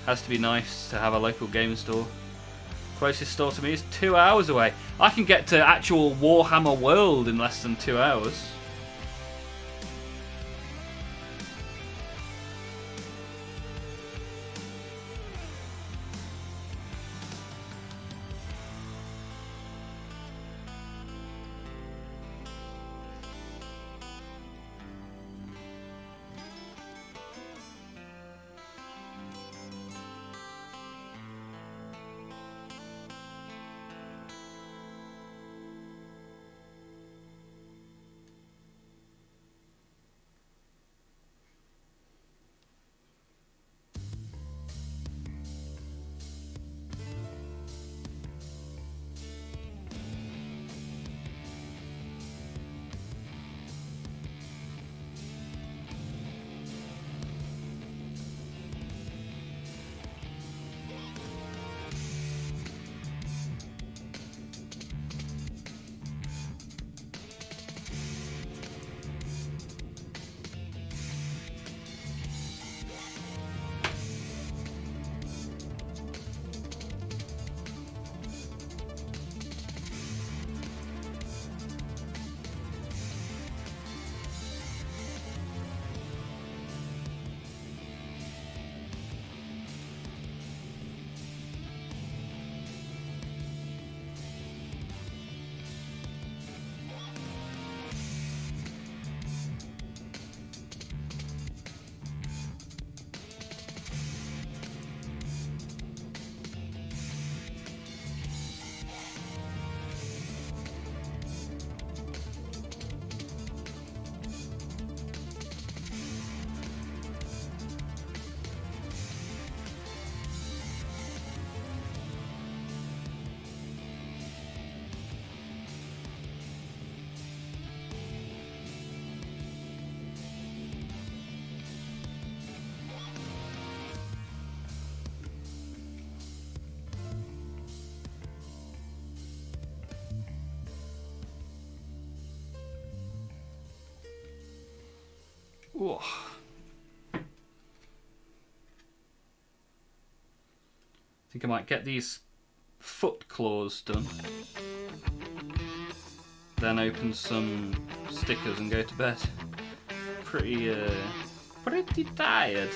Has to be nice to have a local game store. Closest store to me is 2 hours away. I can get to actual Warhammer World in less than 2 hours. Ooh. Think I might get these foot claws done. Then open some stickers and go to bed. Pretty tired.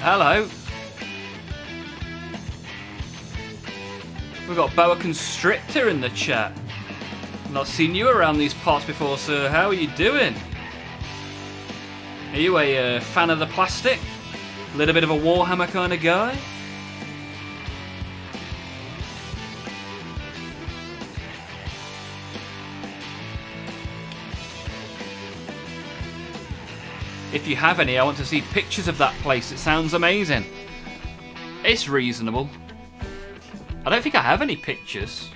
Hello. We've got Boa Constrictor in the chat. Not seen you around these parts before, sir. How are you doing? Are you a fan of the plastic? A little bit of a Warhammer kind of guy? If you have any, I want to see pictures of that place. It sounds amazing. It's reasonable. I don't think I have any pictures.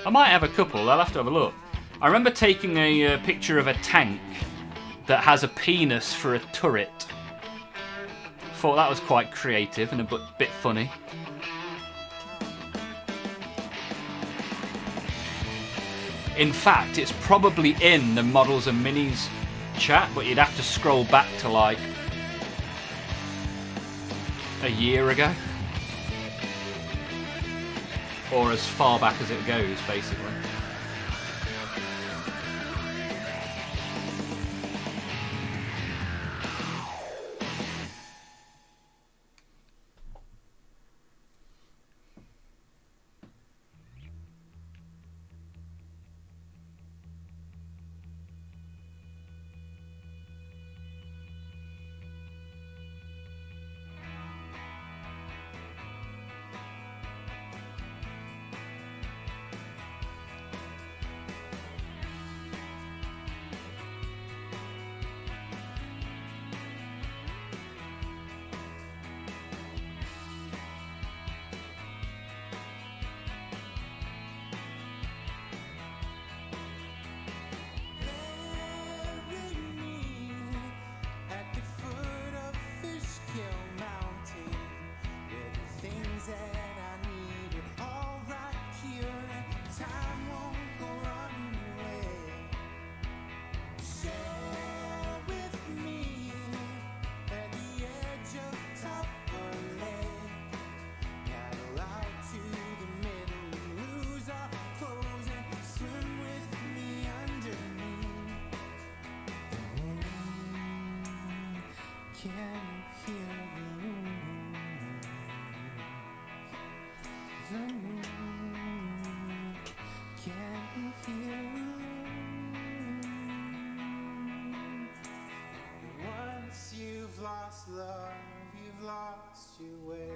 I might have a couple. I'll have to have a look. I remember taking a picture of a tank that has a penis for a turret. Thought that was quite creative and a bit funny. In fact, it's probably in the Models and Minis chat, but you'd have to scroll back to like a year ago. Or as far back as it goes, basically. Once you've lost love, you've lost your way.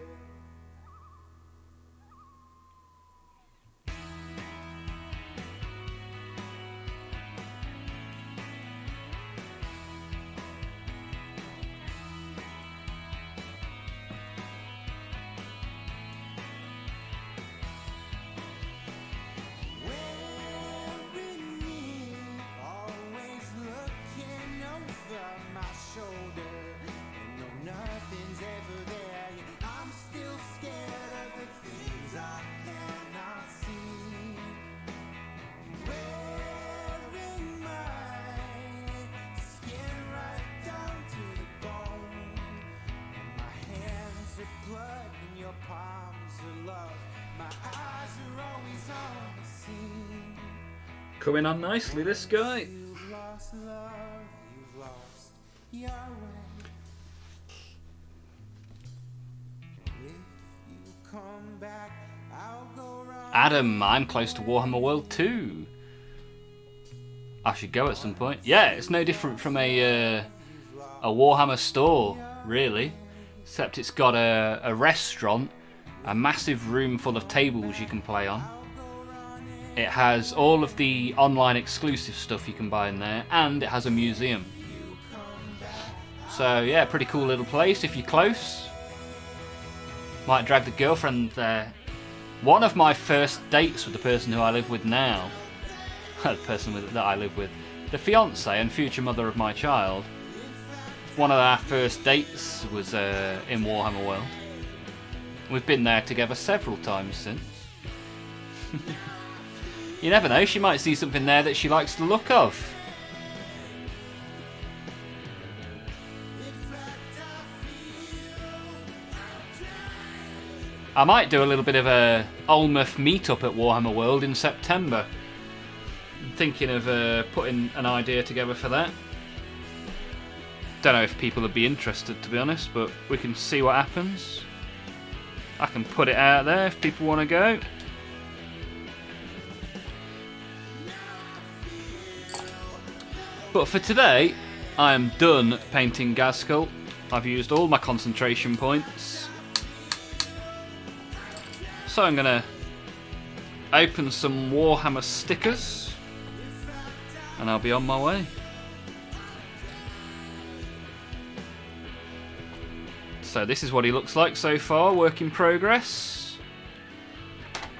Coming on nicely, this guy. Adam, I'm close to Warhammer World 2. I should go at some point. Yeah, it's no different from a Warhammer store, really. Except it's got a restaurant, a massive room full of tables you can play on. It has all of the online exclusive stuff you can buy in there, and it has a museum. So yeah, pretty cool little place if you're close. Might drag the girlfriend there. One of my first dates with the person who I live with now, the person that I live with, the fiance and future mother of my child, one of our first dates was in Warhammer World. We've been there together several times since. You never know, she might see something there that she likes the look of. I might do a little bit of a Almouth meetup at Warhammer World in September. I'm thinking of putting an idea together for that. Don't know if people would be interested, to be honest, but we can see what happens. I can put it out there if people want to go. But for today, I am done painting Gaskell. I've used all my concentration points. So I'm going to open some Warhammer stickers and I'll be on my way. So this is what he looks like so far, work in progress.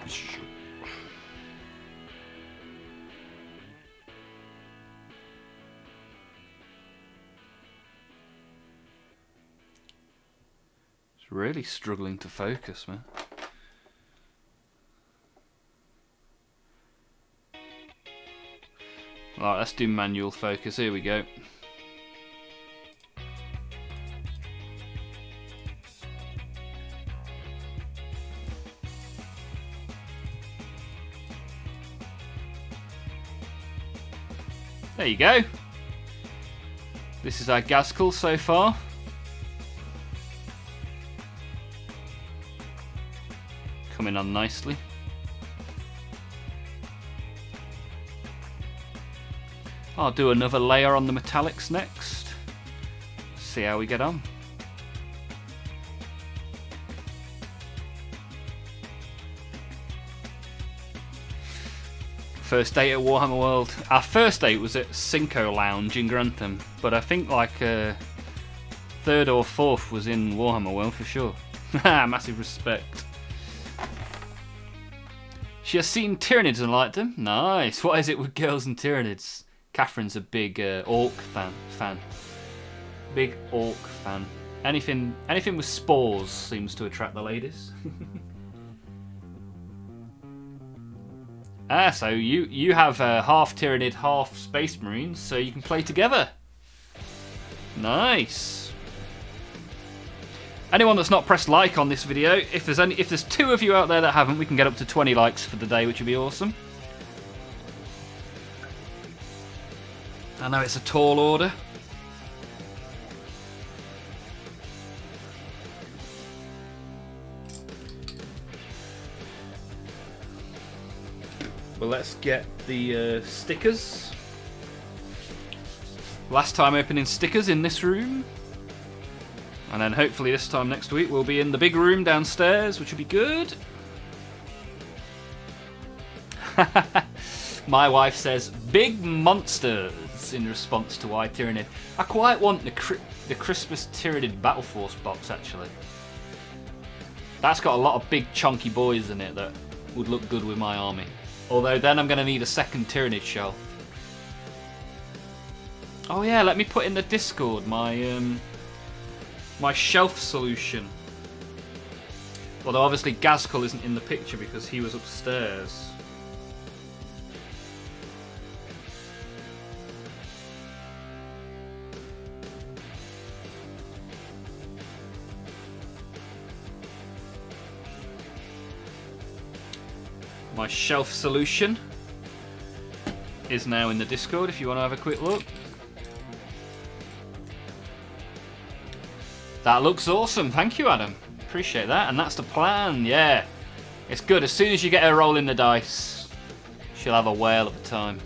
It's really struggling to focus, man. Alright, let's do manual focus, here we go. There you go. This is our Gaskell so far. Coming on nicely. I'll do another layer on the metallics next. See how we get on. First date at Warhammer World. Our first date was at Cinco Lounge in Grantham, but I think like third or fourth was in Warhammer World for sure. Massive respect. She has seen Tyranids and liked them. Nice. What is it with girls and Tyranids? Catherine's a big orc fan. Big orc fan. Anything with spores seems to attract the ladies. So you have half Tyranid, half Space Marines, so you can play together. Nice. Anyone that's not pressed like on this video, if there's 2 of you out there that haven't, we can get up to 20 likes for the day, which would be awesome. I know it's a tall order. Well, let's get the stickers. Last time opening stickers in this room. And then hopefully this time next week we'll be in the big room downstairs, which will be good. My wife says, big monsters, in response to why Tyranid. I quite want the Christmas Tyranid Battle Force box, actually. That's got a lot of big chunky boys in it that would look good with my army. Although then I'm going to need a second Tyranid shelf. Oh yeah, let me put in the Discord my my shelf solution. Although obviously Gaskell isn't in the picture because he was upstairs. My shelf solution is now in the Discord if you want to have a quick look. That looks awesome. Thank you, Adam. Appreciate that. And that's the plan. Yeah. It's good. As soon as you get her rolling the dice, she'll have a whale of a time.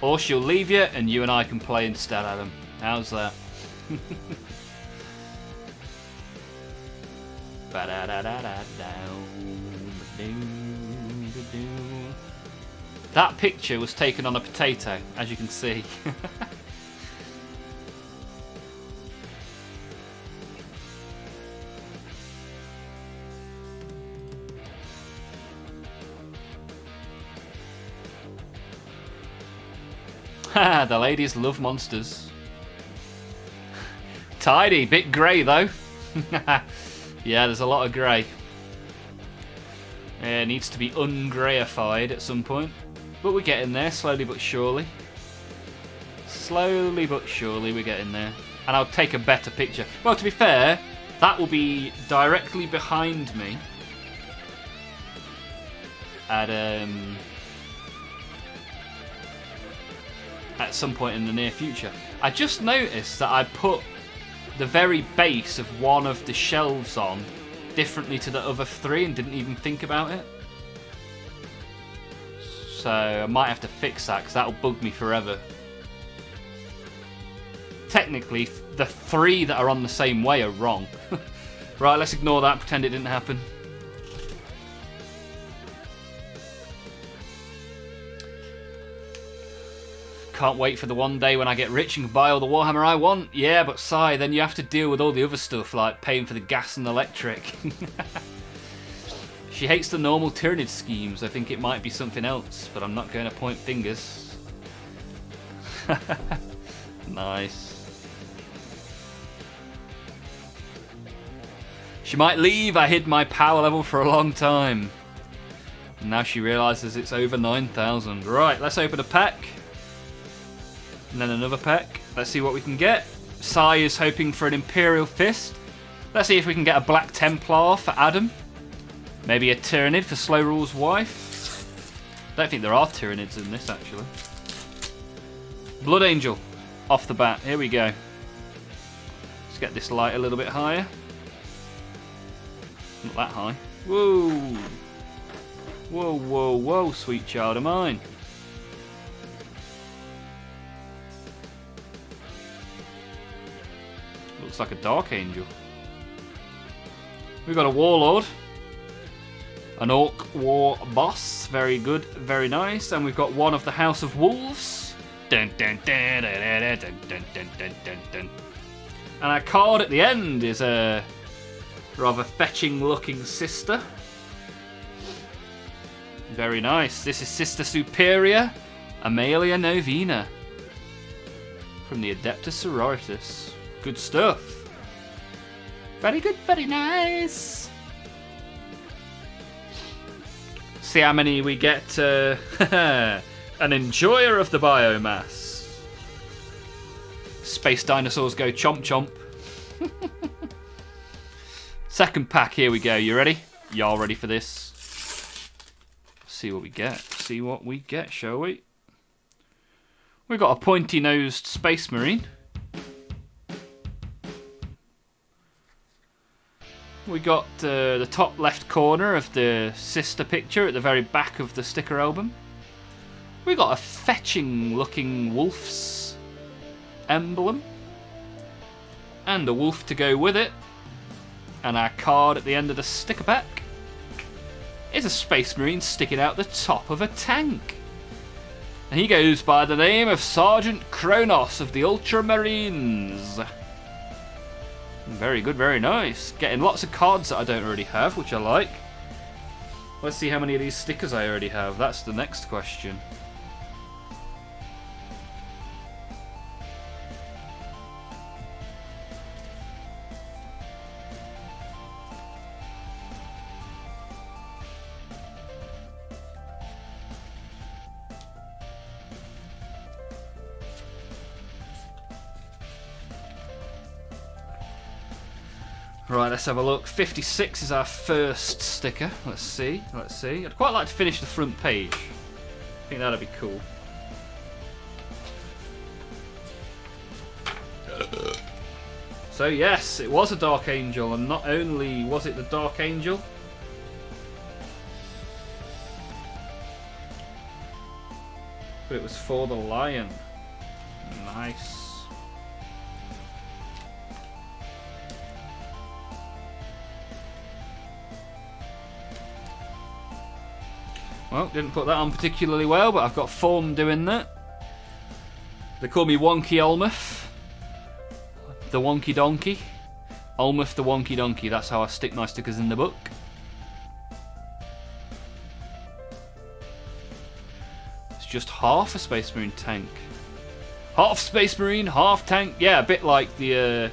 Or she'll leave you and you and I can play instead, Adam. How's that? That picture was taken on a potato, as you can see. The ladies love monsters. Tidy, bit grey though. Yeah, there's a lot of grey. It needs to be ungrayified at some point. But we're getting there, slowly but surely. Slowly but surely we're getting there. And I'll take a better picture. Well, to be fair, that will be directly behind me. at some point in the near future. I just noticed that I put the very base of one of the shelves on differently to the other 3 and didn't even think about it. So I might have to fix that because that'll bug me forever. Technically, the 3 that are on the same way are wrong. Right, let's ignore that, pretend it didn't happen. Can't wait for the one day when I get rich and can buy all the Warhammer I want. Yeah, but sigh, then you have to deal with all the other stuff like paying for the gas and electric. She hates the normal Tyranid schemes. I think it might be something else, but I'm not going to point fingers. Nice. She might leave. I hid my power level for a long time. And now she realises it's over 9,000. Right, let's open a pack. And then another pack. Let's see what we can get. Sai is hoping for an Imperial Fist. Let's see if we can get a Black Templar for Adam. Maybe a Tyranid for Slow Rule's wife. Don't think there are Tyranids in this, actually. Blood Angel. Off the bat. Here we go. Let's get this light a little bit higher. Not that high. Whoa. Whoa, whoa, whoa, sweet child of mine. Looks like a Dark Angel. We've got a Warlord. An Orc War Boss. Very good, very nice. And we've got one of the House of Wolves. Dun, dun, dun, dun, dun, dun, dun, dun, dun, dun, dun. And our card at the end is a rather fetching looking sister. Very nice. This is Sister Superior, Amalia Novena. From the Adeptus Sororitas. Good stuff. Very good, very nice. See how many we get. An enjoyer of the biomass. Space dinosaurs go chomp chomp. Second pack, here we go. You ready? Y'all ready for this? See what we get. See what we get, shall we? We've got a pointy-nosed Space Marine. We got the top left corner of the sister picture at the very back of the sticker album. We got a fetching looking wolf's emblem. And a wolf to go with it. And our card at the end of the sticker pack is a Space Marine sticking out the top of a tank. And he goes by the name of Sergeant Kronos of the Ultramarines. Very good, very nice. Getting lots of cards that I don't already have, which I like. Let's see how many of these stickers I already have. That's the next question. Right, let's have a look. 56 is our first sticker. Let's see, let's see. I'd quite like to finish the front page. I think that'd be cool. So yes, it was a Dark Angel, and not only was it the Dark Angel, but it was for the Lion. Nice. Well, didn't put that on particularly well, but I've got form doing that. They call me Wonky Olmuth. The Wonky Donkey. Olmuth the Wonky Donkey. That's how I stick my stickers in the book. It's just half a Space Marine tank. Half Space Marine, half tank. Yeah, a bit like the...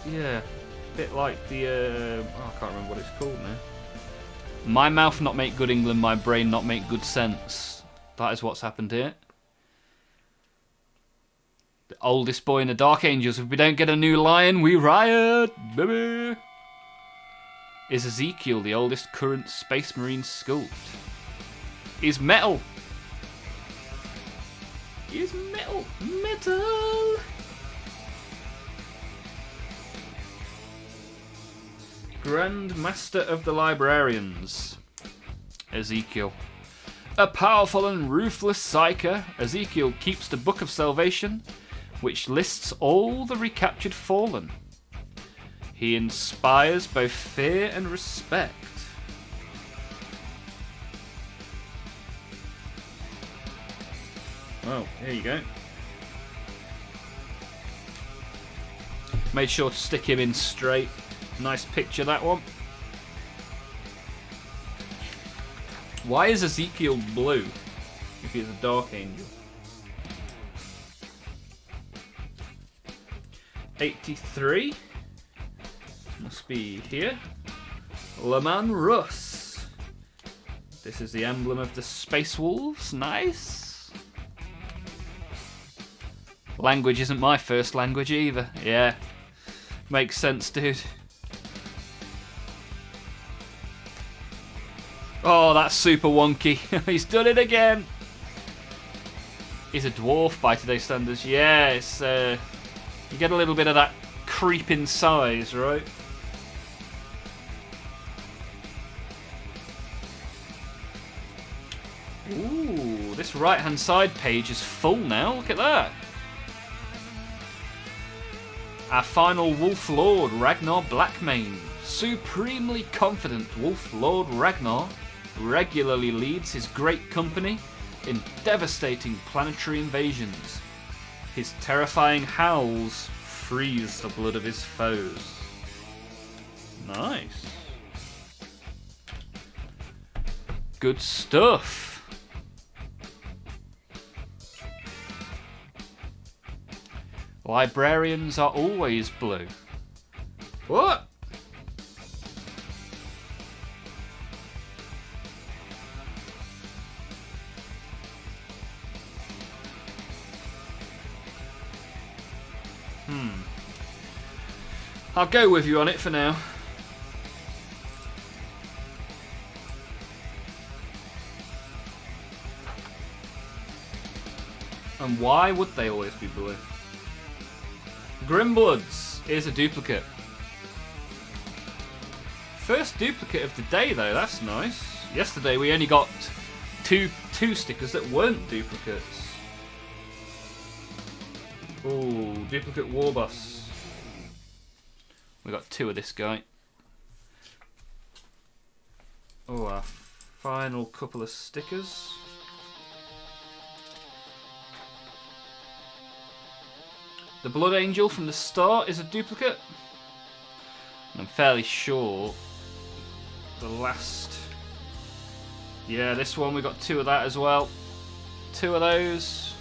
Yeah, a bit like the... Oh, I can't remember what it's called now. My mouth not make good England, my brain not make good sense. That is what's happened here. The oldest boy in the Dark Angels. If we don't get a new Lion, we riot, baby. Is Ezekiel the oldest current Space Marine sculpt? Is metal. is metal. Metal! Grand Master of the Librarians. Ezekiel. A powerful and ruthless psyker, Ezekiel keeps the Book of Salvation, which lists all the recaptured fallen. He inspires both fear and respect. Oh, here you go. Made sure to stick him in straight. Nice picture, that one. Why is Ezekiel blue if he's a Dark Angel? 83. Must be here. Leman Russ. This is the emblem of the Space Wolves. Nice. Language isn't my first language either. Yeah. Makes sense, dude. Oh, that's super wonky. He's done it again. He's a dwarf by today's standards. Yeah, it's you get a little bit of that creeping size, right? Ooh, this right-hand side page is full now. Look at that. Our final Wolf Lord, Ragnar Blackmane. Supremely confident Wolf Lord Ragnar regularly leads his great company in devastating planetary invasions. His terrifying howls freeze the blood of his foes. Nice. Good stuff. Librarians are always blue. What? I'll go with you on it for now. And why would they always be blue? Grimbloods is a duplicate. First duplicate of the day though, that's nice. Yesterday we only got two stickers that weren't duplicates. Ooh, duplicate Warboss. We got two of this guy. Oh, our final couple of stickers. The Blood Angel from the start is a duplicate. And I'm fairly sure the last... Yeah, this one we got two of that as well. Two of those.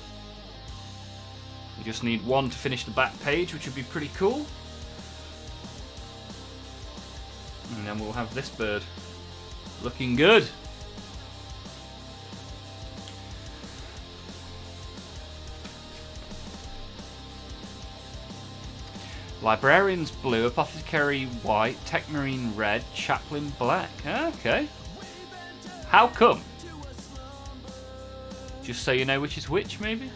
We just need one to finish the back page, which would be pretty cool. And then we'll have this bird. Looking good. Librarians blue, Apothecary white, Techmarine red, Chaplain black. Okay. How come? Just so you know which is which, maybe?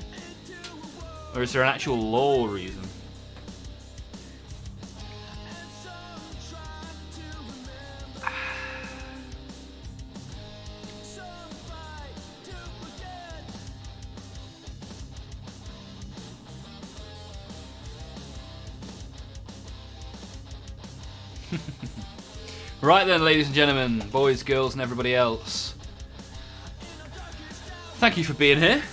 Or is there an actual lore reason? Right then, ladies and gentlemen, boys, girls, and everybody else. Thank you for being here.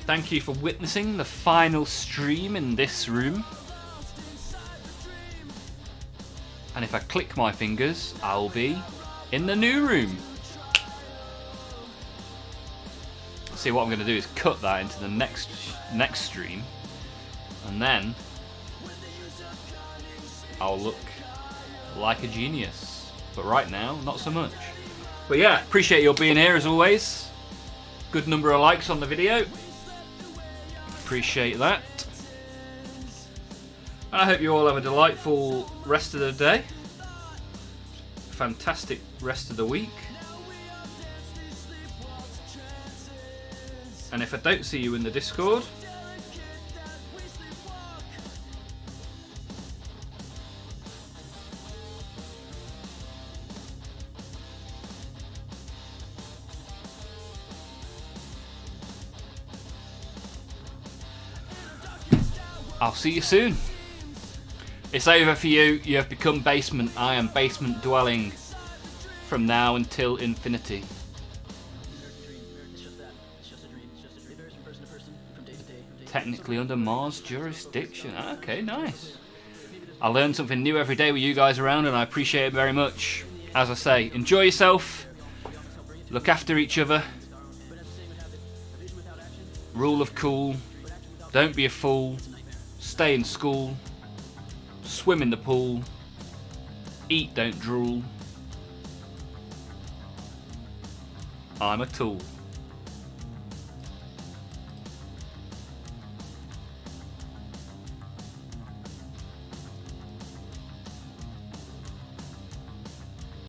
Thank you for witnessing the final stream in this room. And if I click my fingers, I'll be in the new room. See, what I'm going to do is cut that into the next stream. And then I'll look like a genius. But right now, not so much. But yeah, appreciate your being here as always. Good number of likes on the video. Appreciate that. And I hope you all have a delightful rest of the day. Fantastic rest of the week. And if I don't see you in the Discord, I'll see you soon. It's over for you. You have become basement. I am basement dwelling from now until infinity. Technically under Mars jurisdiction. Okay, nice. I learn something new every day with you guys around, and I appreciate it very much. As I say, enjoy yourself. Look after each other. Rule of cool. Don't be a fool. Stay in school. Swim in the pool. Eat, don't drool. I'm a tool.